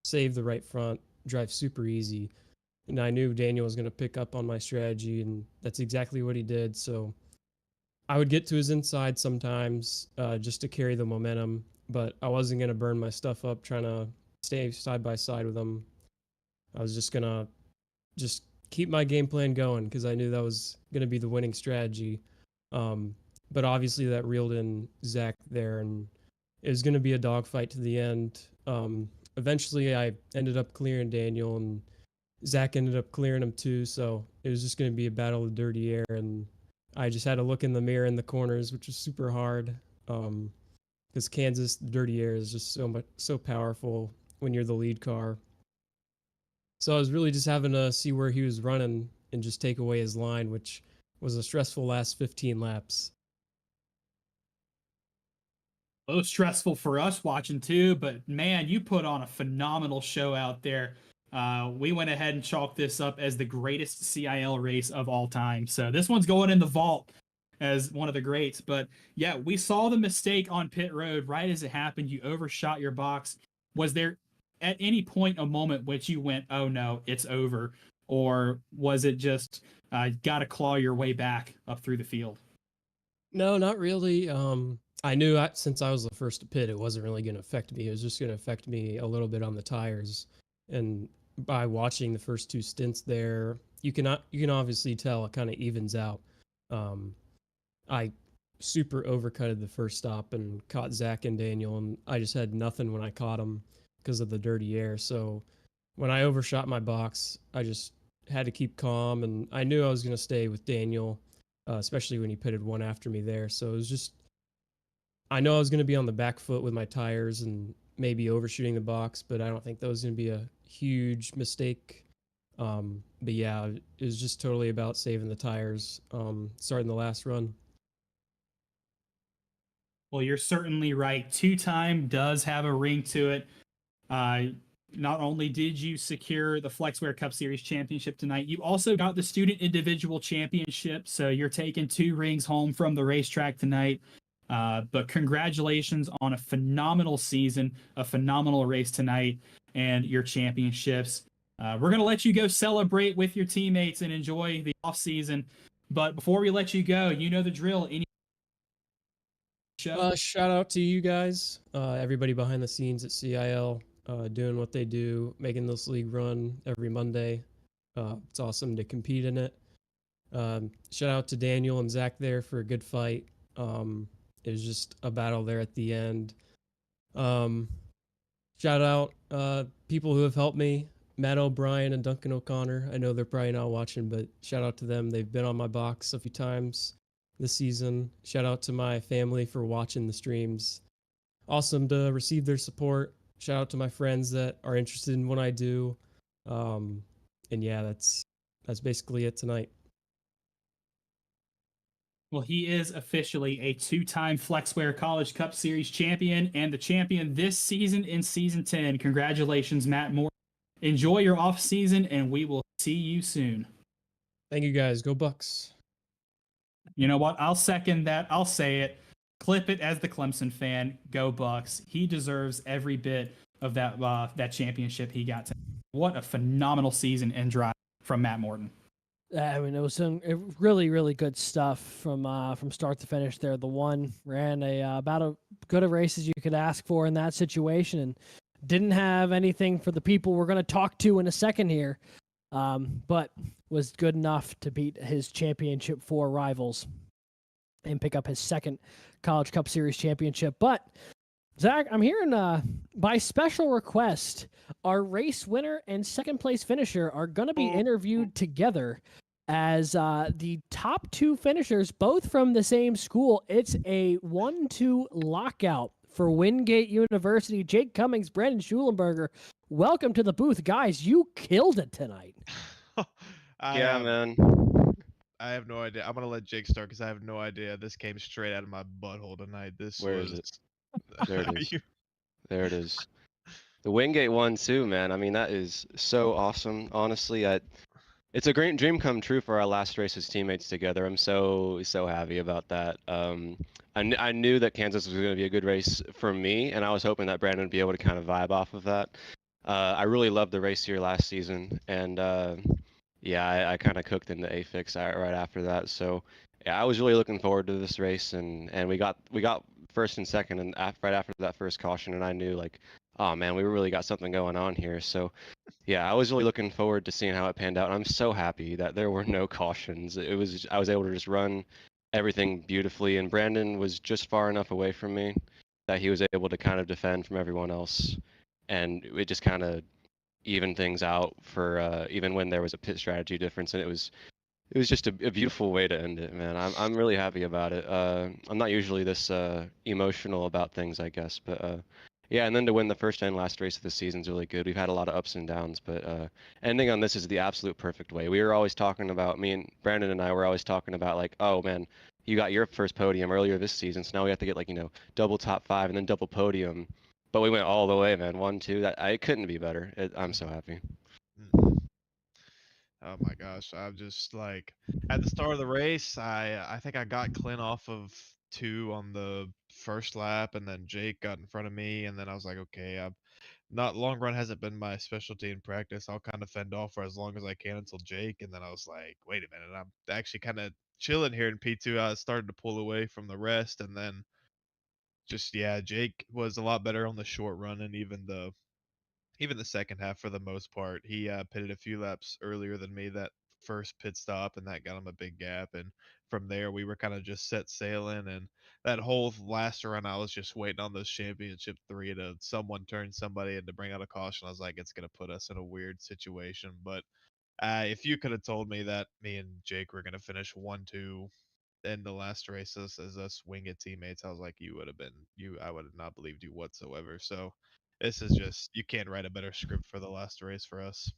save the right front, drive super easy. And I knew Daniel was going to pick up on my strategy, and that's exactly what he did. So I would get to his inside sometimes just to carry the momentum, but I wasn't going to burn my stuff up trying to stay side by side with him. I was just going to just keep my game plan going because I knew that was going to be the winning strategy. But obviously that reeled in Zach there, and it was going to be a dogfight to the end. Eventually I ended up clearing Daniel, and Zach ended up clearing him too. So it was just going to be a battle of dirty air, and I just had to look in the mirror in the corners, which was super hard, because Kansas, the dirty air is just so powerful when you're the lead car. So I was really just having to see where he was running and just take away his line, which was a stressful last 15 laps. A little stressful for us watching too, but man, you put on a phenomenal show out there. We went ahead and chalked this up as the greatest CIL race of all time. So this one's going in the vault as one of the greats. But yeah, we saw the mistake on pit road right as it happened. You overshot your box. Was there at any point a moment which you went, oh no, it's over? Or was it just got to claw your way back up through the field? No, not really. I knew since I was the first to pit, it wasn't really going to affect me. It was just going to affect me a little bit on the tires. And by watching the first two stints there, you can obviously tell it kind of evens out. Um, I super overcutted the first stop and caught Zach and Daniel, and I just had nothing when I caught them because of the dirty air. So when I overshot my box, I just had to keep calm, and I knew I was going to stay with Daniel, especially when he pitted one after me there. So it was just, I know I was going to be on the back foot with my tires and maybe overshooting the box, but I don't think that was going to be a huge mistake. But yeah, it was just totally about saving the tires, starting the last run. Well, you're certainly right. Two time does have a ring to it. Uh, not only did you secure the Flexware Cup Series championship tonight, you also got the student individual championship. So you're taking 2 rings home from the racetrack tonight. But congratulations on a phenomenal season, a phenomenal race tonight, and your championships. We're going to let you go celebrate with your teammates and enjoy the off season. But before we let you go, you know the drill. Any show? Shout out to you guys, everybody behind the scenes at CIL, doing what they do, making this league run every Monday. It's awesome to compete in it. Shout out to Daniel and Zach there for a good fight. It was just a battle there at the end. Um, Shout out people who have helped me, Matt O'Brien and Duncan O'Connor. I know they're probably not watching, but shout out to them. They've been on my box a few times this season. Shout out to my family for watching the streams. Awesome to receive their support. Shout out to my friends that are interested in what I do. And yeah, that's basically it tonight. Well, he is officially a 2 time Flexware College Cup Series champion and the champion this season in Season 10. Congratulations, Matt Moore. Enjoy your off season, and we will see you soon. Thank you guys. Go Bucks. You know what? I'll second that. I'll say it. Clip it as the Clemson fan. Go Bucks. He deserves every bit of that championship he got. What a phenomenal season and drive from Matt Morton. I mean, it was some really, really good stuff from start to finish. There, the one ran about a good a race as you could ask for in that situation, and didn't have anything for the people we're going to talk to in a second here, but was good enough to beat his championship 4 rivals and pick up his second College Cup Series championship. But Zach, I'm hearing by special request, our race winner and second place finisher are going to be interviewed together as the top 2 finishers, both from the same school. It's a 1-2 lockout for Wingate University. Jake Cummings, Brandon Schulenberger, welcome to the booth. Guys, you killed it tonight. Yeah, man. I have no idea. I'm gonna let Jake start because I have no idea. This came straight out of my butthole tonight. Where is it? There it Are is. you- There it is. The Wingate one too, man. I mean, that is so awesome. Honestly, it's a great dream come true for our last race as teammates together. I'm so happy about that. I knew that Kansas was going to be a good race for me, and I was hoping that Brandon would be able to kind of vibe off of that. I really loved the race here last season, and yeah, I kind of cooked in the AFIX right after that. So yeah, I was really looking forward to this race, and we got first and second, and right after that first caution, and I knew like, oh man, we really got something going on here. So yeah, I was really looking forward to seeing how it panned out. And I'm so happy that there were no cautions. I was able to just run everything beautifully, and Brandon was just far enough away from me that he was able to kind of defend from everyone else, and it just kind of evened things out for even when there was a pit strategy difference, and it was just a beautiful way to end it, man. I'm really happy about it. I'm not usually this emotional about things, I guess, but yeah, and then to win the first and last race of the season is really good. We've had a lot of ups and downs, but ending on this is the absolute perfect way. We were always talking about, me and Brandon and I were always talking about like, oh man, you got your first podium earlier this season, so now we have to get like, double top 5 and then double podium. But we went all the way, man. 1, 2. It couldn't be better. I'm so happy. Oh my gosh, I'm just like at the start of the race, I think I got Clint off of 2 on the first lap, and then Jake got in front of me, and then I was like, okay, I'm not long run hasn't been my specialty in practice. I'll kind of fend off for as long as I can until Jake, and then I was like, wait a minute, I'm actually kind of chilling here in P2. I started to pull away from the rest, and then just yeah, Jake was a lot better on the short run, and even the second half for the most part. He pitted a few laps earlier than me that first pit stop, and that got him a big gap. And from there, we were kind of just set sailing. And that whole last run, I was just waiting on those championship three to someone turn somebody and to bring out a caution. I was like, it's gonna put us in a weird situation. But if you could have told me that me and Jake were gonna finish 1-2 in the last race as us wing it teammates, I was like, you would have been you. I would have not believed you whatsoever. So this is just you can't write a better script for the last race for us.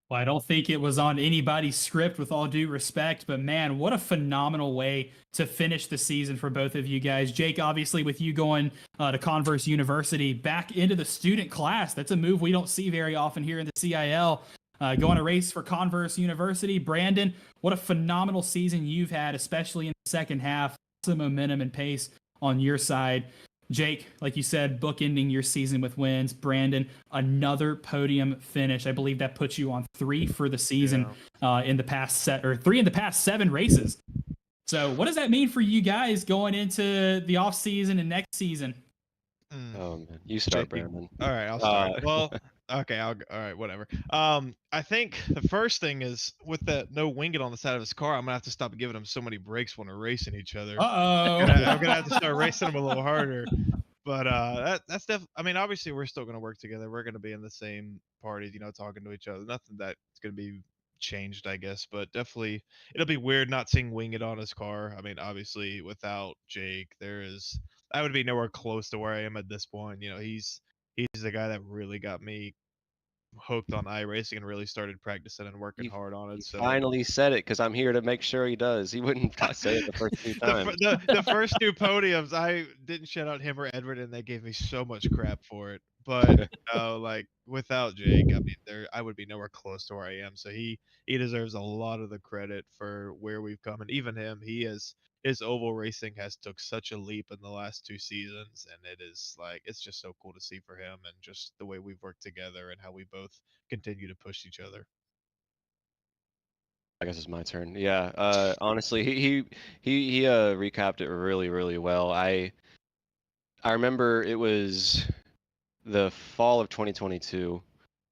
Well, I don't think it was on anybody's script, with all due respect, but man, what a phenomenal way to finish the season for both of you guys. Jake, obviously, with you going to Converse University back into the student class, that's a move we don't see very often here in the CIL. Going to race for Converse University. Brandon, what a phenomenal season you've had, especially in the second half. Some momentum and pace on your side. Jake, like you said, bookending your season with wins. Brandon, another podium finish. I believe that puts you on 3 for the season in the past 3 in the past 7 races. So what does that mean for you guys going into the off season and next season? Oh man, you start, Jake, Brandon. all right, I'll start. Well, okay, all right, whatever. I think the first thing is with that no winged on the side of his car, I'm gonna have to stop giving him so many breaks when we're racing each other. Uh-oh. I'm gonna have to start racing him a little harder. But that's definitely. I mean, obviously, we're still gonna work together. We're gonna be in the same parties, talking to each other. Nothing that's gonna be changed, I guess. But definitely, it'll be weird not seeing Winged on his car. I mean, obviously, without Jake, I would be nowhere close to where I am at this point. He's the guy that really got me hooked on iRacing and really started practicing and working You, hard on it. you So finally said it because I'm here to make sure he does. He wouldn't say it the first 2 times. the first 2 podiums, I didn't shout out him or Edward, and they gave me so much crap for it. But like without Jake, I mean, I would be nowhere close to where I am. So he deserves a lot of the credit for where we've come, and even him, his oval racing has took such a leap in the last 2 seasons, and it is like it's just so cool to see for him and just the way we've worked together and how we both continue to push each other. I guess it's my turn. Yeah. Honestly, he recapped it really, really well. I remember it was the fall of 2022,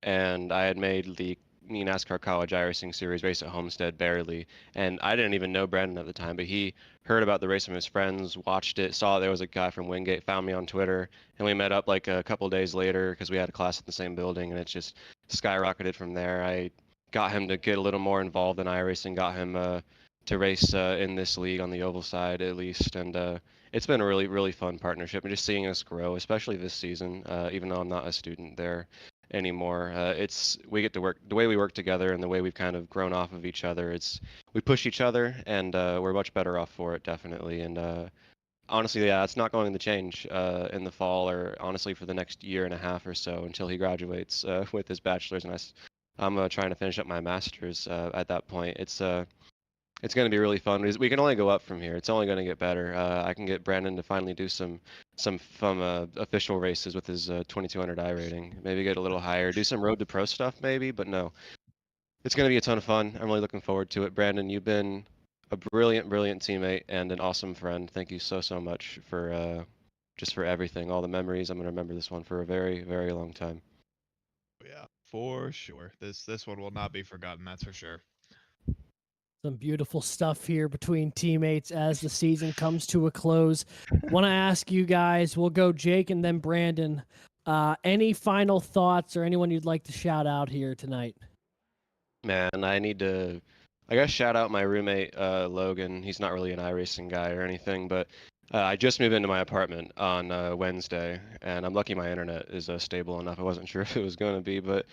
and I had made the NASCAR College iRacing Series race at Homestead barely, and I didn't even know Brandon at the time, but he heard about the race from his friends, watched it, saw there was a guy from Wingate, found me on Twitter, and we met up like a couple days later because we had a class in the same building, and it just skyrocketed from there. I got him to get a little more involved in iRacing, got him to race in this league on the oval side at least, and it's been a really, really fun partnership, and just seeing us grow, especially this season, even though I'm not a student there anymore. We get to work the way we work together and the way we've kind of grown off of each other. We push each other, and we're much better off for it, definitely. And honestly, yeah, it's not going to change in the fall, or honestly for the next year and a half or so until he graduates with his bachelor's, and I'm trying to finish up my master's at that point. It's going to be really fun. We can only go up from here. It's only going to get better. I can get Brandon to finally do some fun official races with his 2200 I rating. Maybe get a little higher. Do some road to pro stuff maybe, but no. It's going to be a ton of fun. I'm really looking forward to it. Brandon, you've been a brilliant, brilliant teammate and an awesome friend. Thank you so, so much for just for everything, all the memories. I'm going to remember this one for a very, very long time. Yeah, for sure. This one will not be forgotten. That's for sure. Some beautiful stuff here between teammates as the season comes to a close. Want to ask you guys, we'll go Jake and then Brandon. Any final thoughts or anyone you'd like to shout out here tonight? Man, I guess shout out my roommate, Logan. He's not really an iRacing guy or anything, but I just moved into my apartment on Wednesday, and I'm lucky my internet is stable enough. I wasn't sure if it was going to be, but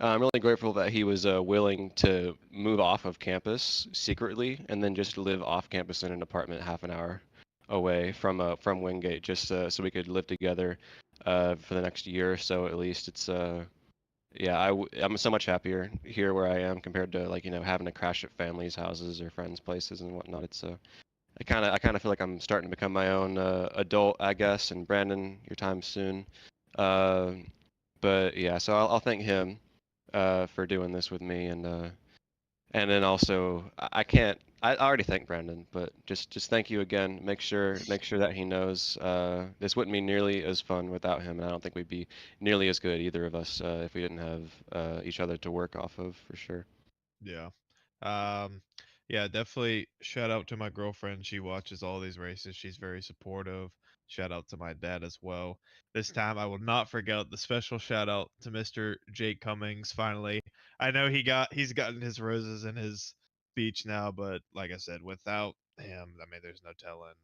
I'm really grateful that he was willing to move off of campus secretly and then just live off campus in an apartment half an hour away from Wingate, just so we could live together for the next year or so at least. Yeah, I'm so much happier here where I am compared to having to crash at families' houses or friends' places and whatnot. I kind of feel like I'm starting to become my own adult, I guess. And Brandon, your time's soon. But yeah, so I'll thank him for doing this with me, and then also I can't I already thanked Brandon, but just thank you again. Make sure that he knows this wouldn't be nearly as fun without him, and I don't think we'd be nearly as good either of us if we didn't have each other to work off of for sure. Yeah. Um, yeah, definitely shout out to my girlfriend. She watches all these races. She's very supportive. Shout out to my dad as well. This time I will not forget the special shout out to Mr. Jake Cummings finally. I know he's gotten his roses in his speech now, but like I said, without him, I mean there's no telling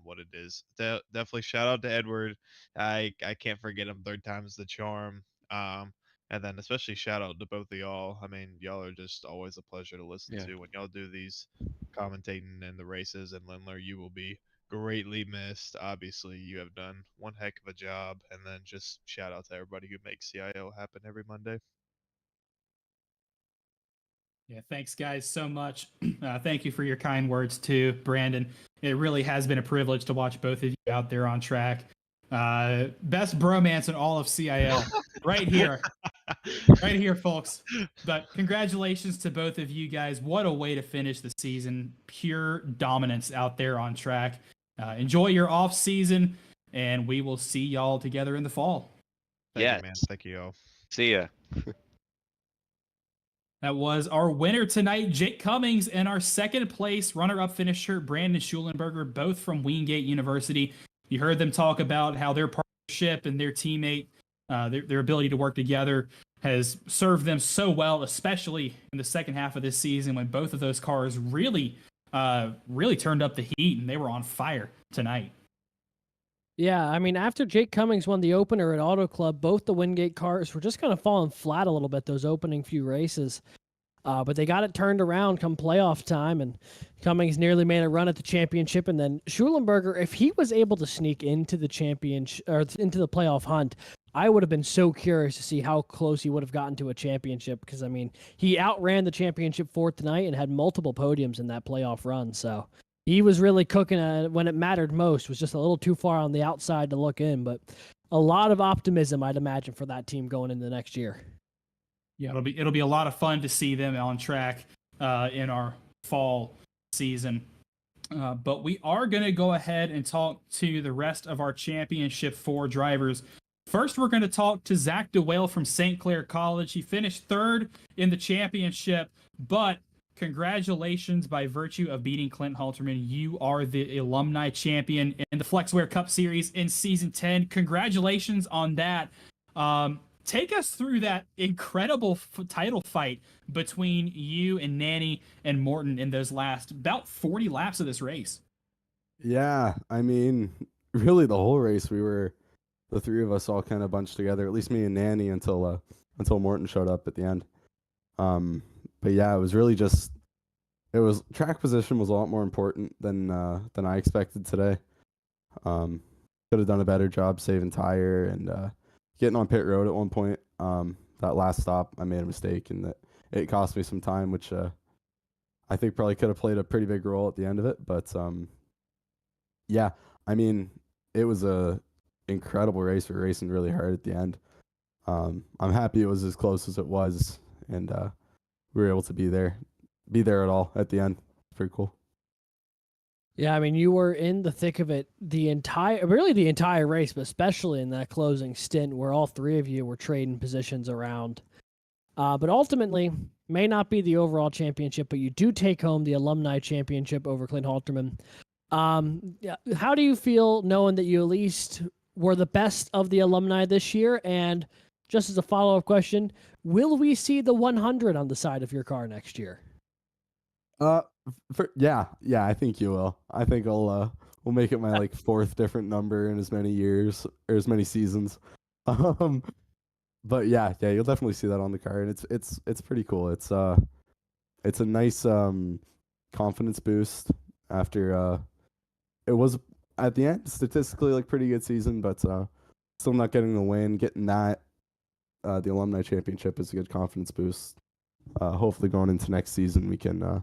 what it is. Definitely shout out to Edward. I can't forget him, third time's the charm. And then especially shout out to both of y'all. I mean, y'all are just always a pleasure to listen Yeah. to when y'all do these commentating in the races. And Lindler, you will be greatly missed. Obviously, you have done one heck of a job. And then just shout out to everybody who makes CIO happen every Monday. Yeah, thanks guys so much. Thank you for your kind words too, Brandon. It really has been a privilege to watch both of you out there on track. Best bromance in all of CIL, right here, right here, folks. But congratulations to both of you guys. What a way to finish the season! Pure dominance out there on track. Enjoy your off season, and we will see y'all together in the fall. Thank Yes. you, man. Thank you, y'all. See ya. That was our winner tonight, Jake Cummings, and our second place runner-up finisher, Brandon Schulenberger, both from Wingate University. You heard them talk about how their partnership and their teammate, their ability to work together has served them so well, especially in the second half of this season when both of those cars really turned up the heat and they were on fire tonight. Yeah, I mean, after Jake Cummings won the opener at Auto Club, both the Wingate cars were just kind of falling flat a little bit those opening few races. But they got it turned around come playoff time, and Cummings nearly made a run at the championship. And then Schulenberger, if he was able to sneak into the championship or into the playoff hunt, I would have been so curious to see how close he would have gotten to a championship. Because I mean, he outran the championship for tonight and had multiple podiums in that playoff run. So he was really cooking when it mattered most. Was just a little too far on the outside to look in, but a lot of optimism, I'd imagine, for that team going into the next year. Yeah, it'll be a lot of fun to see them on track in our fall season. But we are going to go ahead and talk to the rest of our championship 4 drivers. First, we're going to talk to Zach DeWale from St. Clair College. He finished 3rd in the championship, but congratulations by virtue of beating Clint Halterman. You are the alumni champion in the Flexware Cup Series in Season 10. Congratulations on that. Take us through that incredible title fight between you and Nanny and Morton in those last about 40 laps of this race. Yeah, I mean, really the whole race, the three of us all kind of bunched together, at least me and Nanny until Morton showed up at the end. But yeah, it was really just, track position was a lot more important than I expected today. Could have done a better job saving tire and getting on pit road at one point. That last stop, I made a mistake and that it cost me some time, which I think probably could have played a pretty big role at the end of it. But yeah, I mean, it was a incredible race. We were racing really hard at the end. I'm happy it was as close as it was, and we were able to be there at all at the end. Pretty cool. Yeah, I mean, you were in the thick of it the entire race, but especially in that closing stint where all three of you were trading positions around. But ultimately, may not be the overall championship, but you do take home the alumni championship over Clint Halterman. How do you feel knowing that you at least were the best of the alumni this year? And just as a follow-up question, will we see the 100 on the side of your car next year? Yeah, I think you will. I think we'll make it my like 4th different number in as many years or as many seasons. But yeah, you'll definitely see that on the car, and it's pretty cool. It's a nice confidence boost after it was at the end statistically like pretty good season, but still not getting the win. Getting that the alumni championship is a good confidence boost. Hopefully going into next season we can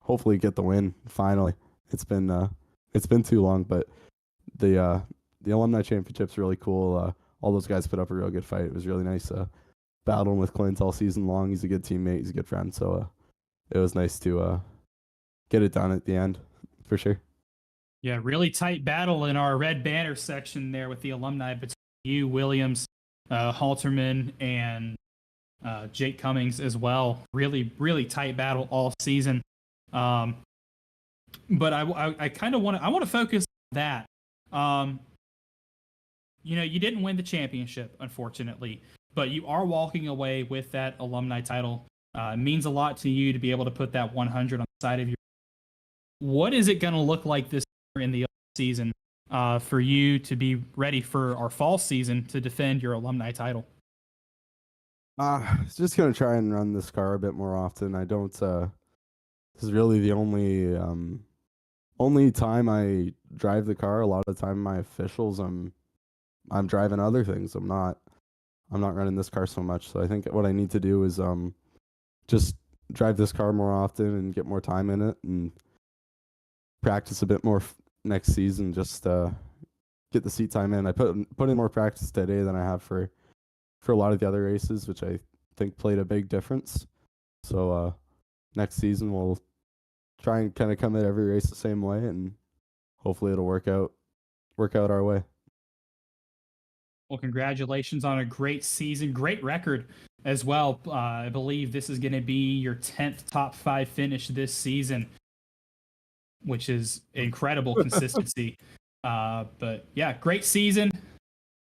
hopefully get the win finally. It's been too long, but the alumni championship's really cool. All those guys put up a real good fight. It was really nice battling with Clint all season long. He's a good teammate. He's a good friend. So it was nice to get it done at the end for sure. Yeah, really tight battle in our red banner section there with the alumni between you, Williams, Halterman, and Jake Cummings as well. Really, really tight battle all season. But I kind of want to focus on that. You didn't win the championship, unfortunately, but you are walking away with that alumni title. It means a lot to you to be able to put that 100 on the side of your. What is it going to look like this year in the season for you to be ready for our fall season to defend your alumni title? Just gonna try and run this car a bit more often. I don't. This is really the only time I drive the car. A lot of the time, my officials, I'm driving other things. I'm not running this car so much. So I think what I need to do is just drive this car more often and get more time in it and practice a bit more next season. Just get the seat time in. I put in more practice today than I have for a lot of the other races, which I think played a big difference. So next season we'll try and kind of come at every race the same way, and hopefully it'll work out our way. Well, congratulations on a great season, great record as well. I believe this is going to be your 10th top 5 finish this season, which is incredible consistency. But yeah, great season.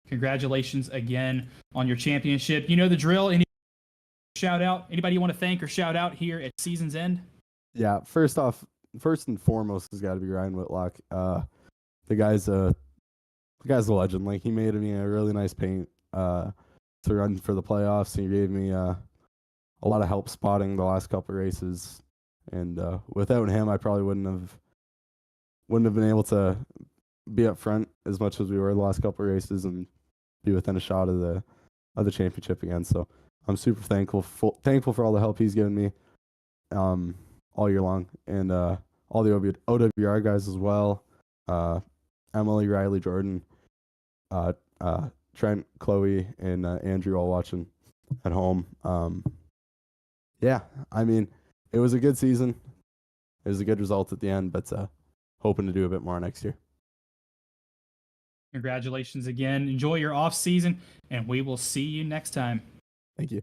Congratulations again on your championship. You know the drill. Any shout out? Anybody you want to thank or shout out here at season's end? Yeah, first and foremost has got to be Ryan Whitlock. The guy's a legend. Like, he made me a really nice paint to run for the playoffs. He gave me a lot of help spotting the last couple of races, and without him, I probably wouldn't have been able to be up front as much as we were the last couple of races and be within a shot of the championship again. So I'm super thankful for all the help he's given me all year long, and all the OWR guys as well. Emily, Riley, Jordan, Trent, Chloe, and Andrew all watching at home. Yeah, I mean, it was a good season. It was a good result at the end, but hoping to do a bit more next year. Congratulations again. Enjoy your off season, and we will see you next time. Thank you.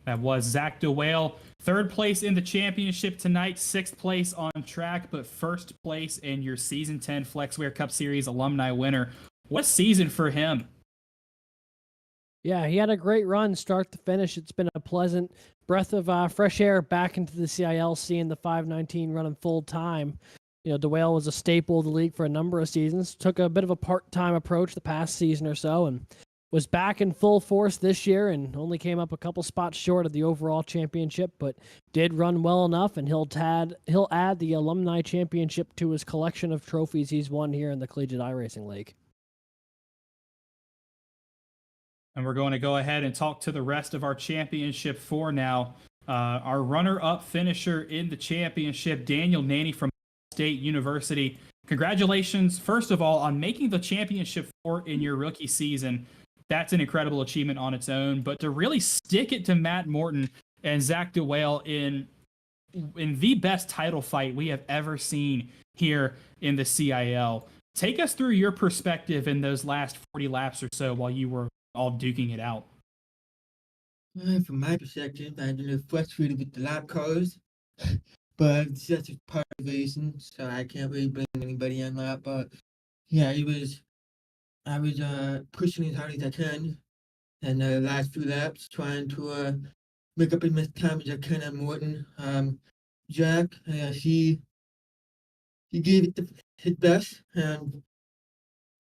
That was Zach DeWale, 3rd place in the championship tonight, 6th place on track, but 1st place in your Season 10 FlexWare Cup Series alumni winner. What a season for him. Yeah, he had a great run start to finish. It's been a pleasant breath of fresh air back into the CIL, seeing the 519 running full time. You know, DeWale was a staple of the league for a number of seasons, took a bit of a part-time approach the past season or so, and was back in full force this year and only came up a couple spots short of the overall championship, but did run well enough, and he'll add the alumni championship to his collection of trophies he's won here in the Collegiate iRacing League. And we're going to go ahead and talk to the rest of our championship 4 now. Our runner-up finisher in the championship, Daniel Nanny from State University. Congratulations, first of all, on making the championship 4 in your rookie season. That's an incredible achievement on its own. But to really stick it to Matt Morton and Zach DeWale in the best title fight we have ever seen here in the CIL. Take us through your perspective in those last 40 laps or so while you were all duking it out. From my perspective, I'm a little frustrated with the lap cars, but that's just part of the reason, so I can't really blame anybody on that. But yeah, I was pushing as hard as I can, and the last few laps trying to make up as much time as I can on Morton. Jack, he gave it his best, and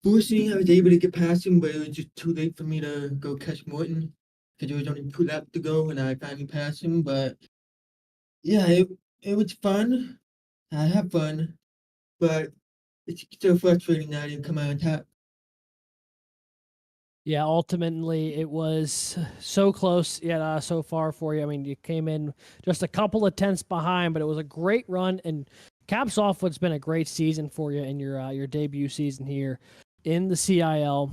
fortunately I was able to get past him, but it was just too late for me to go catch Morton because there was only 2 laps to go, and I finally passed him. But yeah, it was fun. I had fun, but it's still frustrating that I didn't come out on top. Yeah, ultimately it was so close yet so far for you. I mean, you came in just a couple of tenths behind, but it was a great run and caps off what's been a great season for you in your debut season here in the CIL.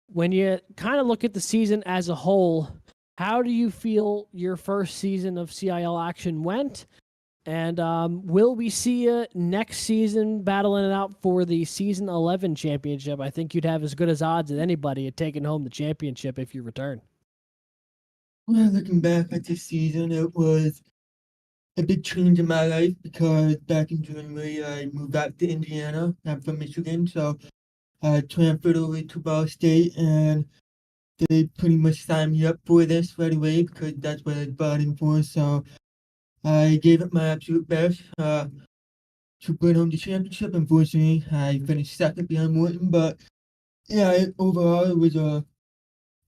When you kind of look at the season as a whole, how do you feel your first season of CIL action went? And will we see you next season battling it out for the season 11 championship? I think you'd have as good as odds as anybody at taking home the championship if you return. Well, looking back at this season, it was a big change in my life because back in January I moved back to Indiana. I'm from Michigan, so I transferred over to Ball State, and they pretty much signed me up for this right away because that's what I bought in for. So I gave it my absolute best to bring home the championship. Unfortunately, I finished second behind Morton, but yeah, overall it was a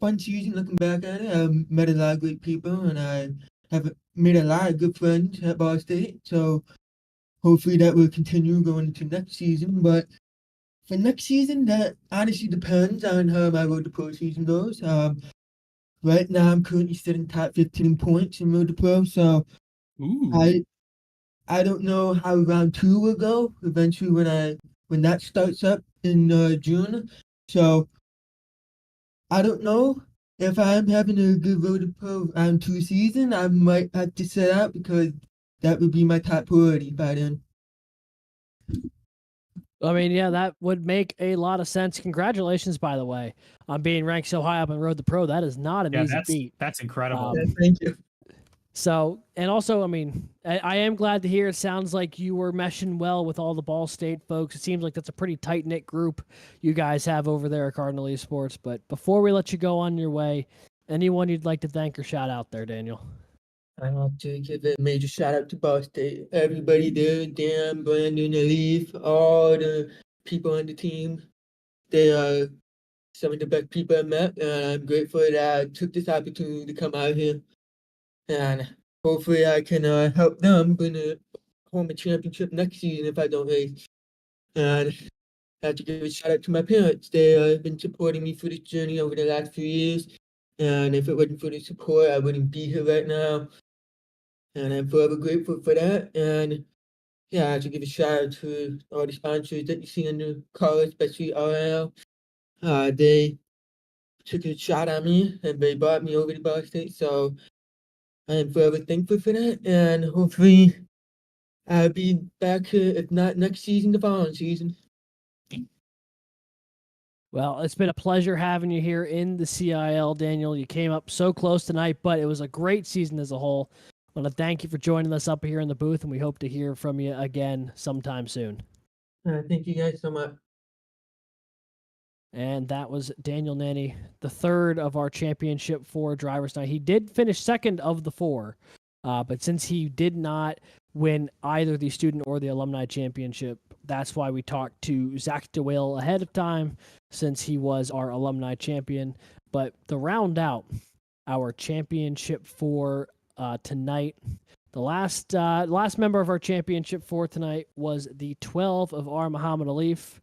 fun season. Looking back at it, I met a lot of great people, and I have made a lot of good friends at Ball State. So hopefully that will continue going into next season. But for next season, that honestly depends on how my road to pro season goes. Right now, I'm currently sitting top 15 in points in road to pro, so Ooh. I don't know how round two will go eventually when that starts up in June. So I don't know if I'm having a good road to pro round two season. I might have to set out because that would be my top priority by then. I mean, yeah, that would make a lot of sense. Congratulations, by the way, on being ranked so high up in Road to Pro. That is not an Yeah, easy feat. that's incredible. Yeah, thank you. So, and also, I mean, I am glad to hear it sounds like you were meshing well with all the Ball State folks. It seems like that's a pretty tight knit group you guys have over there at Cardinal Esports. But before we let you go on your way, anyone you'd like to thank or shout out there, Daniel? I have to give a major shout out to Ball State. Everybody there, Dan, Brandon, Alif, all the people on the team. They are some of the best people I met, and I'm grateful that I took this opportunity to come out here. And hopefully I can help them bring home a championship next season if I don't race. And I have to give a shout out to my parents. They have been supporting me through this journey over the last few years. And if it wasn't for the support, I wouldn't be here right now. And I'm forever grateful for that. And yeah, I have to give a shout out to all the sponsors that you see in the car, especially RL. They took a shot at me and they brought me over to Ball State. So I am forever thankful for that. And hopefully I'll be back here, if not next season, the following season. Well, it's been a pleasure having you here in the CIL, Daniel. You came up so close tonight, but it was a great season as a whole. I want to thank you for joining us up here in the booth, and we hope to hear from you again sometime soon. Thank you guys so much. And that was Daniel Nanny, the third of our Championship 4 drivers tonight. He did finish second of the four, but since he did not win either the student or the alumni championship, that's why we talked to Zach DeWill ahead of time, since he was our alumni champion. But to round out our Championship 4 tonight, the last member of our Championship 4 tonight was the 12 of our Muhammad Alif.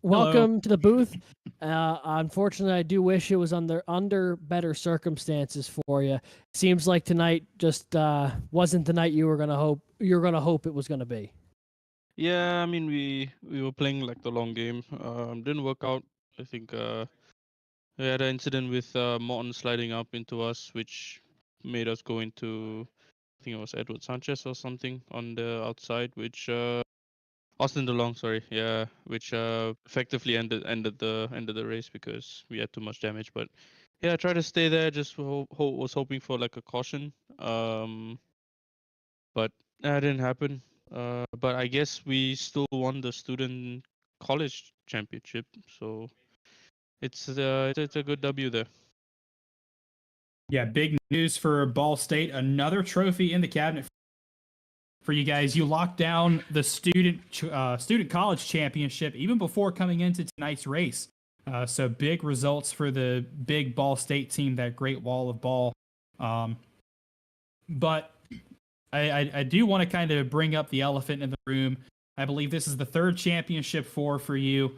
Welcome to the booth. Unfortunately, I do wish it was under better circumstances for you. Seems like tonight just wasn't the night you were gonna hope it was gonna be. Yeah, I mean we were playing like the long game. Didn't work out. I think we had an incident with Morton sliding up into us, which made us go into, I think it was Edward Sanchez or something on the outside, which Austin DeLong, sorry, yeah, which effectively ended the race because we had too much damage. But yeah, I tried to stay there. Just was hoping for like a caution. But that didn't happen. But I guess we still won the student college championship, so it's a good W there. Yeah, big news for Ball State. Another trophy in the cabinet for you guys. You locked down the student college championship even before coming into tonight's race. So big results for the big Ball State team, that great wall of ball. But I do want to kind of bring up the elephant in the room. I believe this is the third championship for you.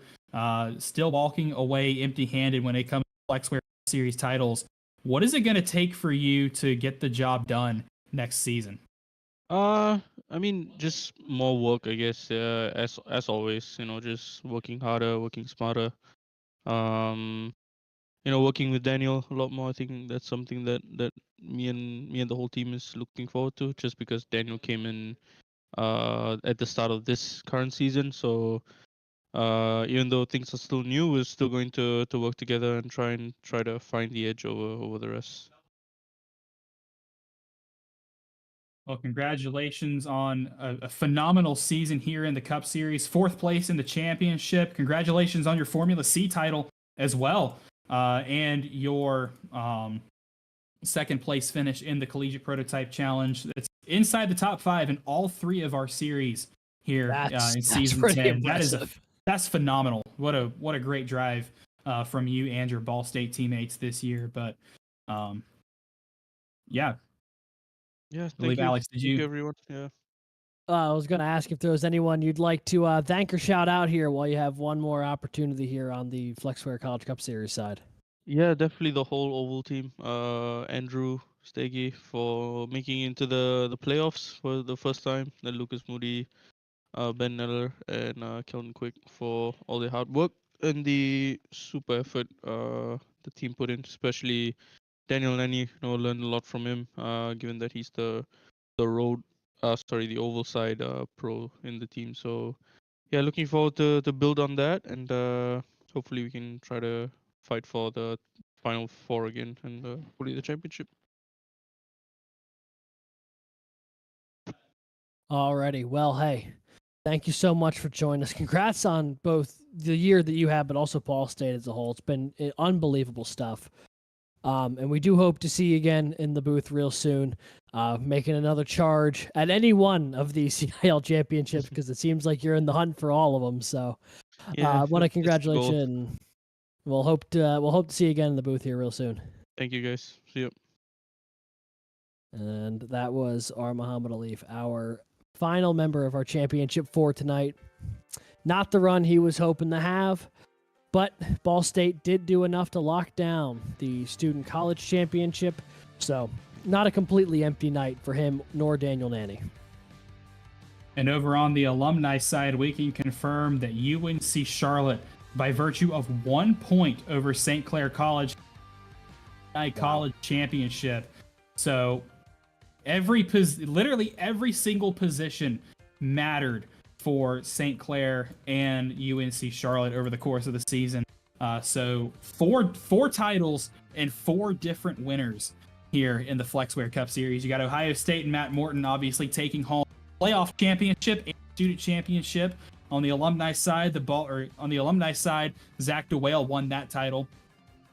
Still walking away empty-handed when it comes to Flexware Series titles. What is it going to take for you to get the job done next season? I mean, just more work, I guess. As always, just working harder, working smarter. working with Daniel a lot more. I think that's something that me and the whole team is looking forward to, just because Daniel came in at the start of this current season. So even though things are still new, we're still going to work together and try to find the edge over the rest. Well, congratulations on a phenomenal season here in the Cup Series, 4th place in the championship. Congratulations on your Formula C title as well, and your 2nd place finish in the Collegiate Prototype Challenge. It's inside the top 5 in all 3 of our series here in season pretty 10. impressive. That's phenomenal. What a great drive from you and your Ball State teammates this year. But yeah, Yeah, I thank believe you. Alex, did Thank you? you, everyone. Yeah. I was going to ask if there was anyone you'd like to thank or shout out here while you have one more opportunity here on the Flexware College Cup Series side. Yeah, definitely the whole Oval team. Andrew Steggy for making it into the playoffs for the first time. Then Lucas Moody, Ben Neller, and Kelvin Quick for all the hard work and the super effort the team put in. Especially Daniel Nenny, learned a lot from him. Given that he's the the oval side pro in the team. So yeah, looking forward to build on that, and hopefully we can try to fight for the final 4 again, and hopefully the championship. Alrighty. Well, hey, thank you so much for joining us. Congrats on both the year that you had, but also Ball State as a whole. It's been unbelievable stuff. And we do hope to see you again in the booth real soon, making another charge at any one of these CIL championships, because it seems like you're in the hunt for all of them. So, Yeah, want to that's the congratulate goal. you, and we'll hope to see you again in the booth here real soon. Thank you, guys. See you. And that was our Muhammad Alif, our final member of our championship for tonight. Not the run he was hoping to have, but Ball State did do enough to lock down the Student College Championship. So, not a completely empty night for him nor Daniel Nanny. And over on the alumni side, we can confirm that UNC Charlotte, by virtue of 1 point over St. Clair College, college championship. So literally every single position mattered for St. Clair and UNC Charlotte over the course of the season. So four titles and 4 different winners here in the Flexware Cup Series. You got Ohio State and Matt Morton obviously taking home playoff championship and student championship. On the alumni side, Zach DeWale won that title.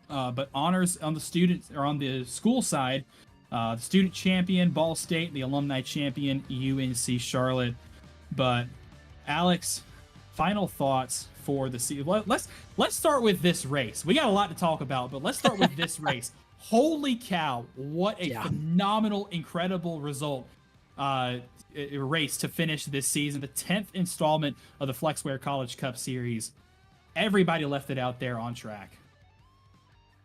But honors on the school side, the student champion Ball State, the alumni champion UNC Charlotte. But Alex, final thoughts for the season. Let's start with this race. We got a lot to talk about, but let's start with this race. Holy cow! What a phenomenal, incredible result. Race to finish this season, the 10th installment of the Flexware College Cup Series. Everybody left it out there on track.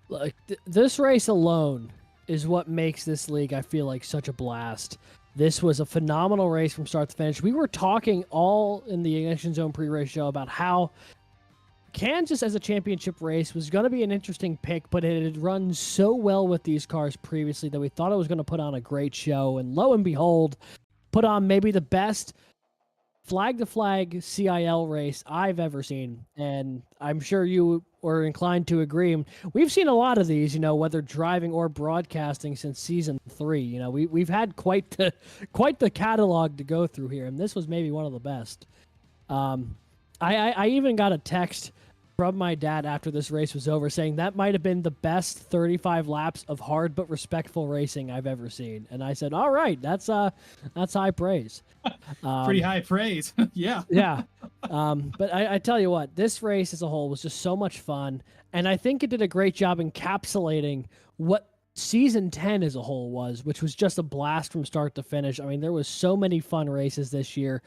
Like this race alone is what makes this league, I feel like, such a blast. This was a phenomenal race from start to finish. We were talking all in the Ignition Zone pre-race show about how Kansas as a championship race was going to be an interesting pick, but it had run so well with these cars previously that we thought it was going to put on a great show. And lo and behold, put on maybe the best flag-to-flag CIL race I've ever seen. And I'm sure you were inclined to agree. We've seen a lot of these, whether driving or broadcasting since season 3. We've had quite the catalog to go through here, and this was maybe one of the best. I even got a text from my dad after this race was over saying that might have been the best 35 laps of hard but respectful racing I've ever seen. And I said, all right, that's high praise. Pretty high praise. Yeah. Yeah. But I tell you what, this race as a whole was just so much fun. And I think it did a great job encapsulating what season 10 as a whole was, which was just a blast from start to finish. I mean, there was so many fun races this year.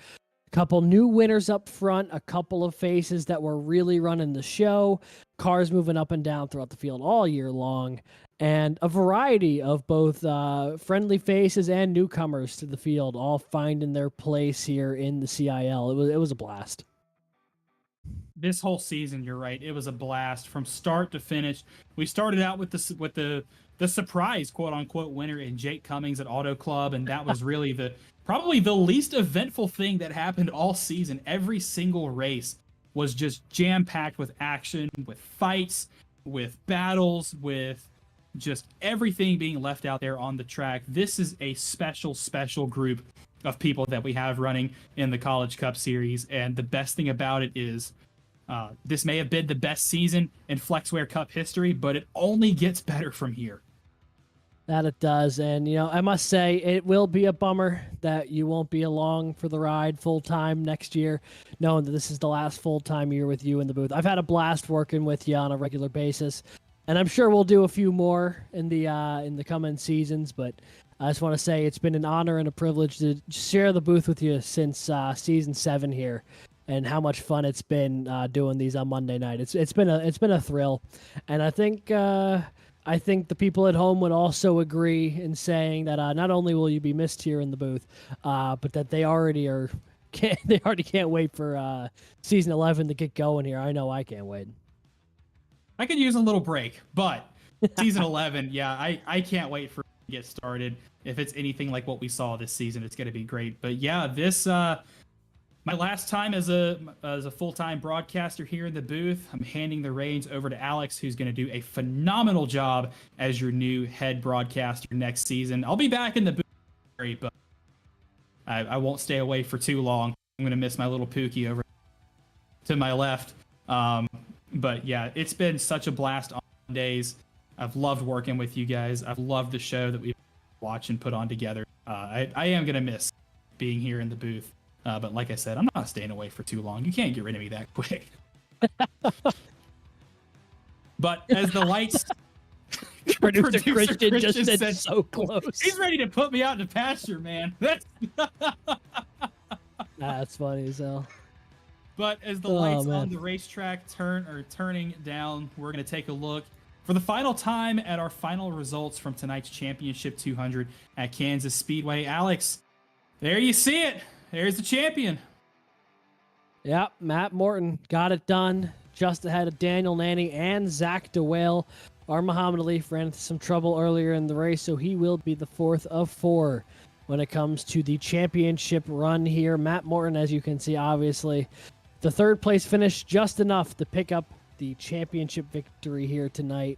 A couple new winners up front, a couple of faces that were really running the show, cars moving up and down throughout the field all year long, and a variety of both friendly faces and newcomers to the field all finding their place here in the CIL. It was a blast. This whole season, you're right. It was a blast from start to finish. We started out with the surprise quote unquote winner in Jake Cummings at Auto Club, and that was really probably the least eventful thing that happened all season. Every single race was just jam packed with action, with fights, with battles, with just everything being left out there on the track. This is a special, special group of people that we have running in the College Cup Series, and the best thing about it is this may have been the best season in Flexware Cup history, but it only gets better from here. That it does. And, I must say, it will be a bummer that you won't be along for the ride full time next year, knowing that this is the last full time year with you in the booth. I've had a blast working with you on a regular basis, and I'm sure we'll do a few more in the coming seasons. But I just want to say it's been an honor and a privilege to share the booth with you since season 7 here. And how much fun it's been doing these on Monday night. It's been a thrill, and I think the people at home would also agree in saying that not only will you be missed here in the booth, but that they already can't wait for season 11 to get going here. I know I can't wait. I could use a little break, but season 11, yeah, I can't wait for it to get started. If it's anything like what we saw this season, it's going to be great. But yeah, this. My last time as a full-time broadcaster here in the booth, I'm handing the reins over to Alex, who's going to do a phenomenal job as your new head broadcaster next season. I'll be back in the booth, but I won't stay away for too long. I'm going to miss my little Pookie over to my left. But yeah, it's been such a blast on days. I've loved working with you guys. I've loved the show that we watch and put on together. I am going to miss being here in the booth. But like I said, I'm not staying away for too long. You can't get rid of me that quick. But as the lights... Producer Christian just said so close. He's ready to put me out in the pasture, man. That's funny as hell. But as the lights on the racetrack turning down, we're going to take a look for the final time at our final results from tonight's Championship 200 at Kansas Speedway. Alex, there you see it. There's the champion. Yep, Matt Morton got it done just ahead of Daniel Nanny and Zach DeWale. Our Muhammad Ali ran into some trouble earlier in the race, so he will be the 4th of 4 when it comes to the championship run here. Matt Morton, as you can see, obviously, the 3rd place finish just enough to pick up the championship victory here tonight.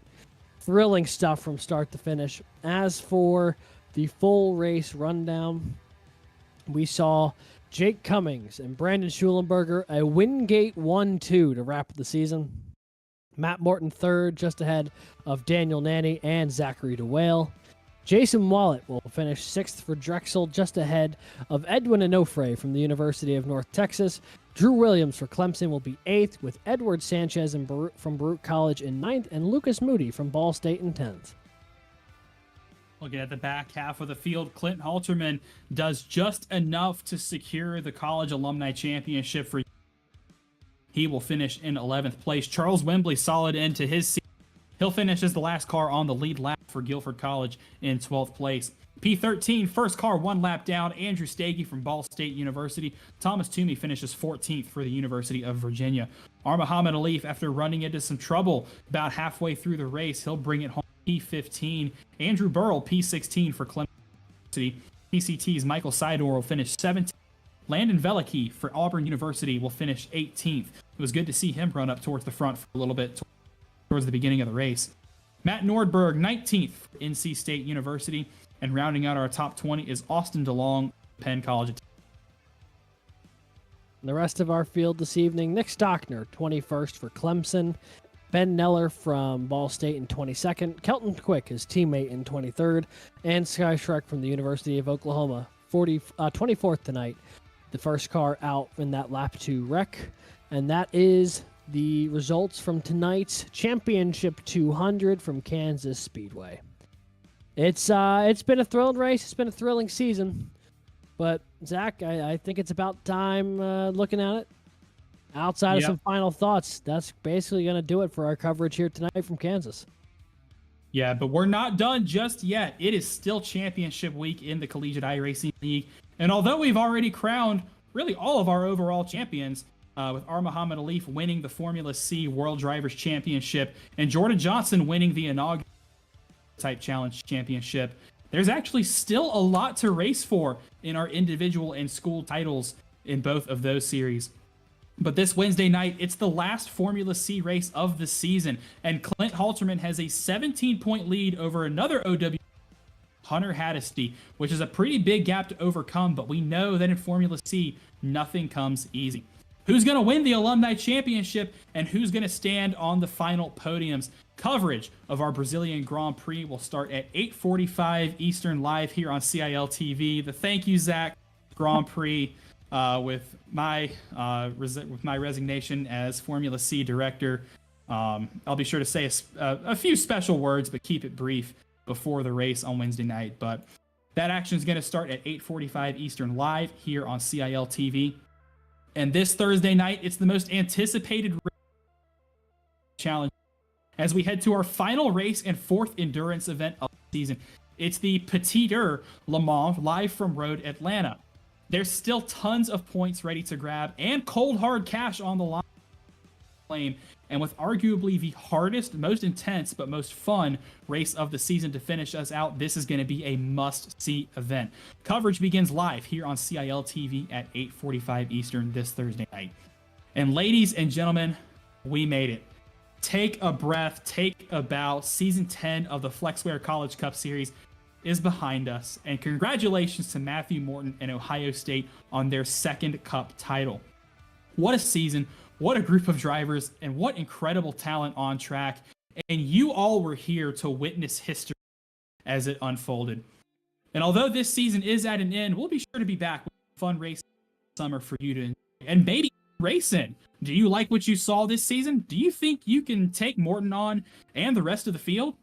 Thrilling stuff from start to finish. As for the full race rundown, we saw Jake Cummings and Brandon Schulenberger a Wingate 1-2 to wrap the season. Matt Morton 3rd, just ahead of Daniel Nanny and Zachary DeWale. Jason Wallet will finish 6th for Drexel, just ahead of Edwin Onofre from the University of North Texas. Drew Williams for Clemson will be 8th, with Edward Sanchez from Baruch College in 9th, and Lucas Moody from Ball State in 10th. Looking at the back half of the field, Clint Halterman does just enough to secure the college alumni championship for. He will finish in 11th place. Charles Wembley solid into his season. He'll finish as the last car on the lead lap for Guilford College in 12th place. P13, first car 1 lap down, Andrew Stagey from Ball State University. Thomas Toomey finishes 14th for the University of Virginia. Our Muhammad Ali, after running into some trouble about halfway through the race, he'll bring it home. P15. Andrew Burrell, P16 for Clemson University. PCT's Michael Sidor will finish 17th. Landon Velicky for Auburn University will finish 18th. It was good to see him run up towards the front for a little bit towards the beginning of the race. Matt Nordberg, 19th for NC State University. And rounding out our top 20 is Austin DeLong, Penn College. The rest of our field this evening, Nick Stockner, 21st for Clemson. Ben Neller from Ball State in 22nd. Kelton Quick, his teammate, in 23rd. And Sky Shrek from the University of Oklahoma, 24th tonight. The first car out in that lap 2 wreck. And that is the results from tonight's Championship 200 from Kansas Speedway. It's been a thrilling race. It's been a thrilling season. But, Zach, I think it's about time looking at it. Outside of some final thoughts, that's basically going to do it for our coverage here tonight from Kansas. Yeah, but we're not done just yet. It is still championship week in the Collegiate iRacing League. And although we've already crowned really all of our overall champions, with R. Muhammad Alif winning the Formula C World Drivers' Championship and Jordan Johnson winning the inaugural Type Challenge Championship, there's actually still a lot to race for in our individual and school titles in both of those series. But this Wednesday night, it's the last Formula C race of the season, and Clint Halterman has a 17-point lead over another OW, Hunter Haddisty, which is a pretty big gap to overcome, but we know that in Formula C, nothing comes easy. Who's going to win the Alumni Championship, and who's going to stand on the final podiums? Coverage of our Brazilian Grand Prix will start at 8:45 Eastern live here on CIL TV. The Thank You, Zach Grand Prix with my resignation as Formula C director. I'll be sure to say a few special words, but keep it brief before the race on Wednesday night. But that action is going to start at 8:45 Eastern live here on CIL TV. And this Thursday night, it's the most anticipated challenge as we head to our final race and fourth endurance event of the season. It's the Petiter Le Mans live from Road Atlanta. There's still tons of points ready to grab and cold hard cash on the line. And with arguably the hardest, most intense, but most fun race of the season to finish us out, this is going to be a must-see event. Coverage begins live here on CIL TV at 8:45 Eastern this Thursday night. And ladies and gentlemen, we made it. Take a breath, take a bow. Season 10 of the Flexware College Cup Series is behind us. And congratulations to Matthew Morton and Ohio State on their second Cup title. What a season. What a group of drivers, and what incredible talent on track. And you all were here to witness history as it unfolded. And although this season is at an end, we'll be sure to be back with a fun race summer for you to enjoy. And maybe race in. Do you like what you saw this season? Do you think you can take Morton on and the rest of the field?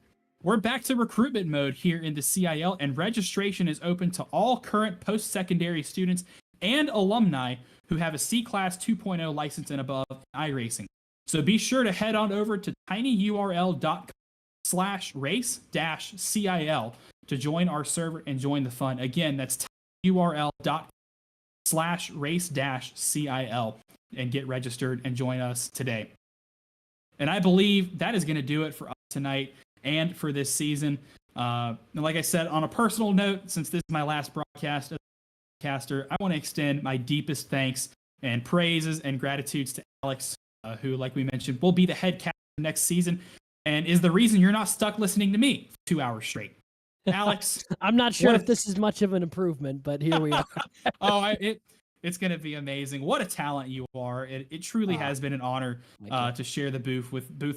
We're back to recruitment mode here in the CIL, and registration is open to all current post-secondary students and alumni who have a C-Class 2.0 license and above in iRacing. So be sure to head on over to tinyurl.com/race-CIL to join our server and join the fun. Again, that's tinyurl.com/race-CIL and get registered and join us today. And I believe that is going to do it for us tonight and for this season. And like I said, on a personal note, since this is my last broadcast as a caster, I want to extend my deepest thanks and praises and gratitudes to Alex, who, like we mentioned, will be the head caster next season and is the reason you're not stuck listening to me for 2 hours straight. Alex, I'm not sure if this is much of an improvement, but here we are. It's going to be amazing. What a talent you are. It truly has been an honor to share the booth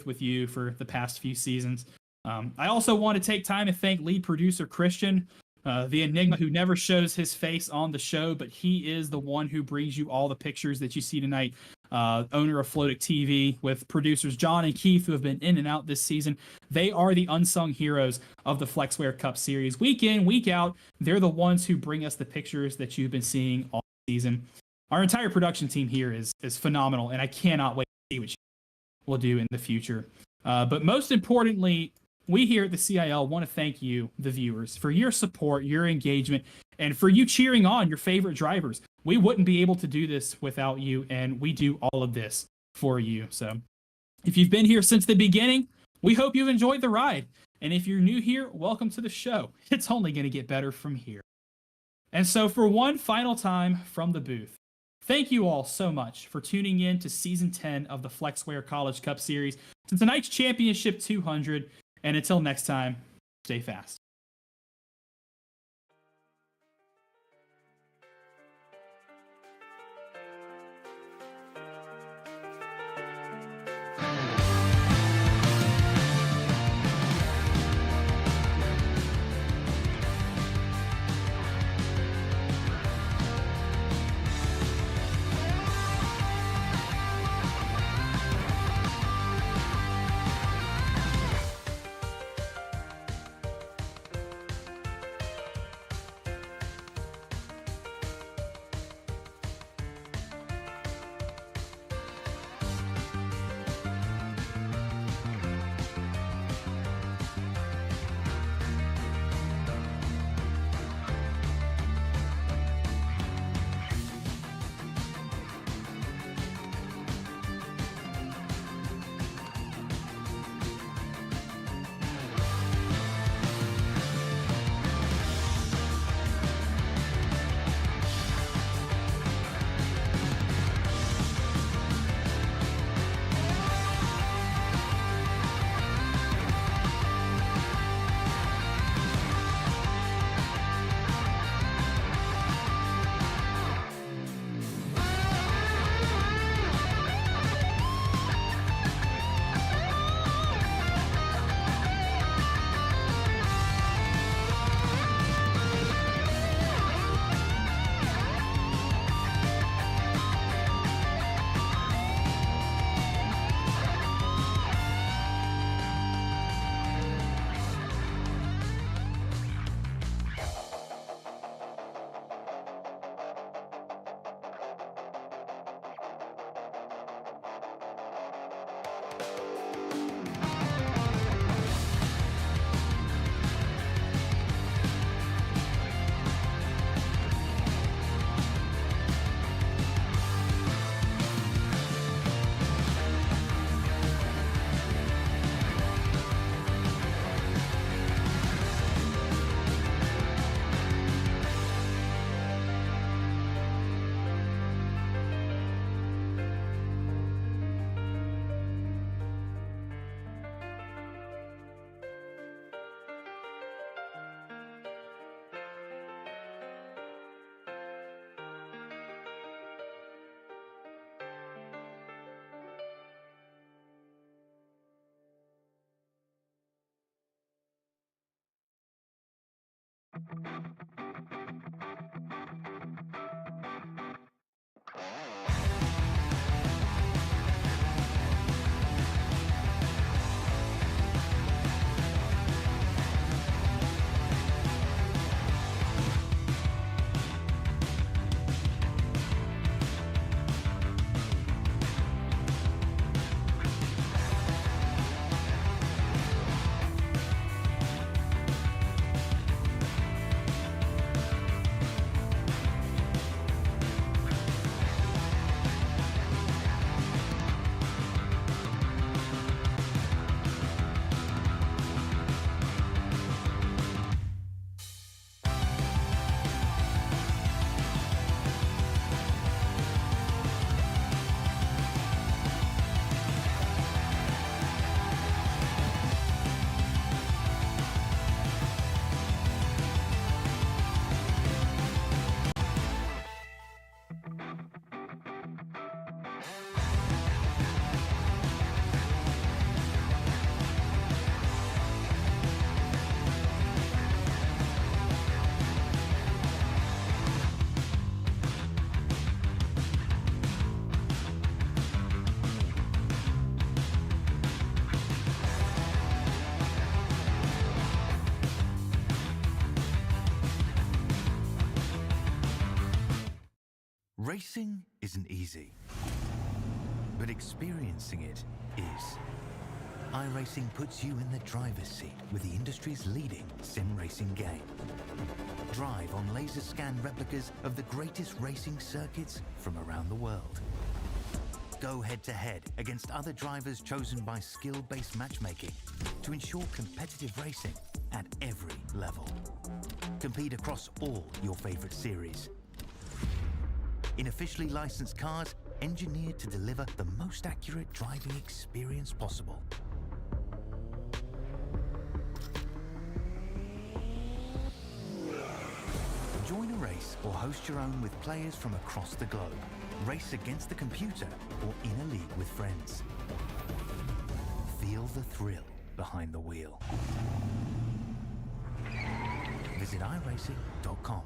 with you for the past few seasons. I also want to take time to thank lead producer Christian, the enigma who never shows his face on the show, but he is the one who brings you all the pictures that you see tonight. Owner of Floatic TV, with producers John and Keith, who have been in and out this season. They are the unsung heroes of the Flexware Cup Series. Week in, week out, they're the ones who bring us the pictures that you've been seeing all season. Our entire production team here is phenomenal, and I cannot wait to see what you will do in the future. But most importantly, we here at the CIL want to thank you, the viewers, for your support, your engagement, and for you cheering on your favorite drivers. We wouldn't be able to do this without you, and we do all of this for you. So if you've been here since the beginning, we hope you've enjoyed the ride. And if you're new here, welcome to the show. It's only going to get better from here. And so for one final time from the booth, thank you all so much for tuning in to Season 10 of the Flexware College Cup Series, to tonight's Championship 200. And until next time, stay fast. Racing isn't easy, but experiencing it is. iRacing puts you in the driver's seat with the industry's leading sim racing game. Drive on laser scan replicas of the greatest racing circuits from around the world. Go head-to-head against other drivers chosen by skill-based matchmaking to ensure competitive racing at every level. Compete across all your favorite series. In officially licensed cars, engineered to deliver the most accurate driving experience possible. Join a race or host your own with players from across the globe. Race against the computer or in a league with friends. Feel the thrill behind the wheel. Visit iRacing.com.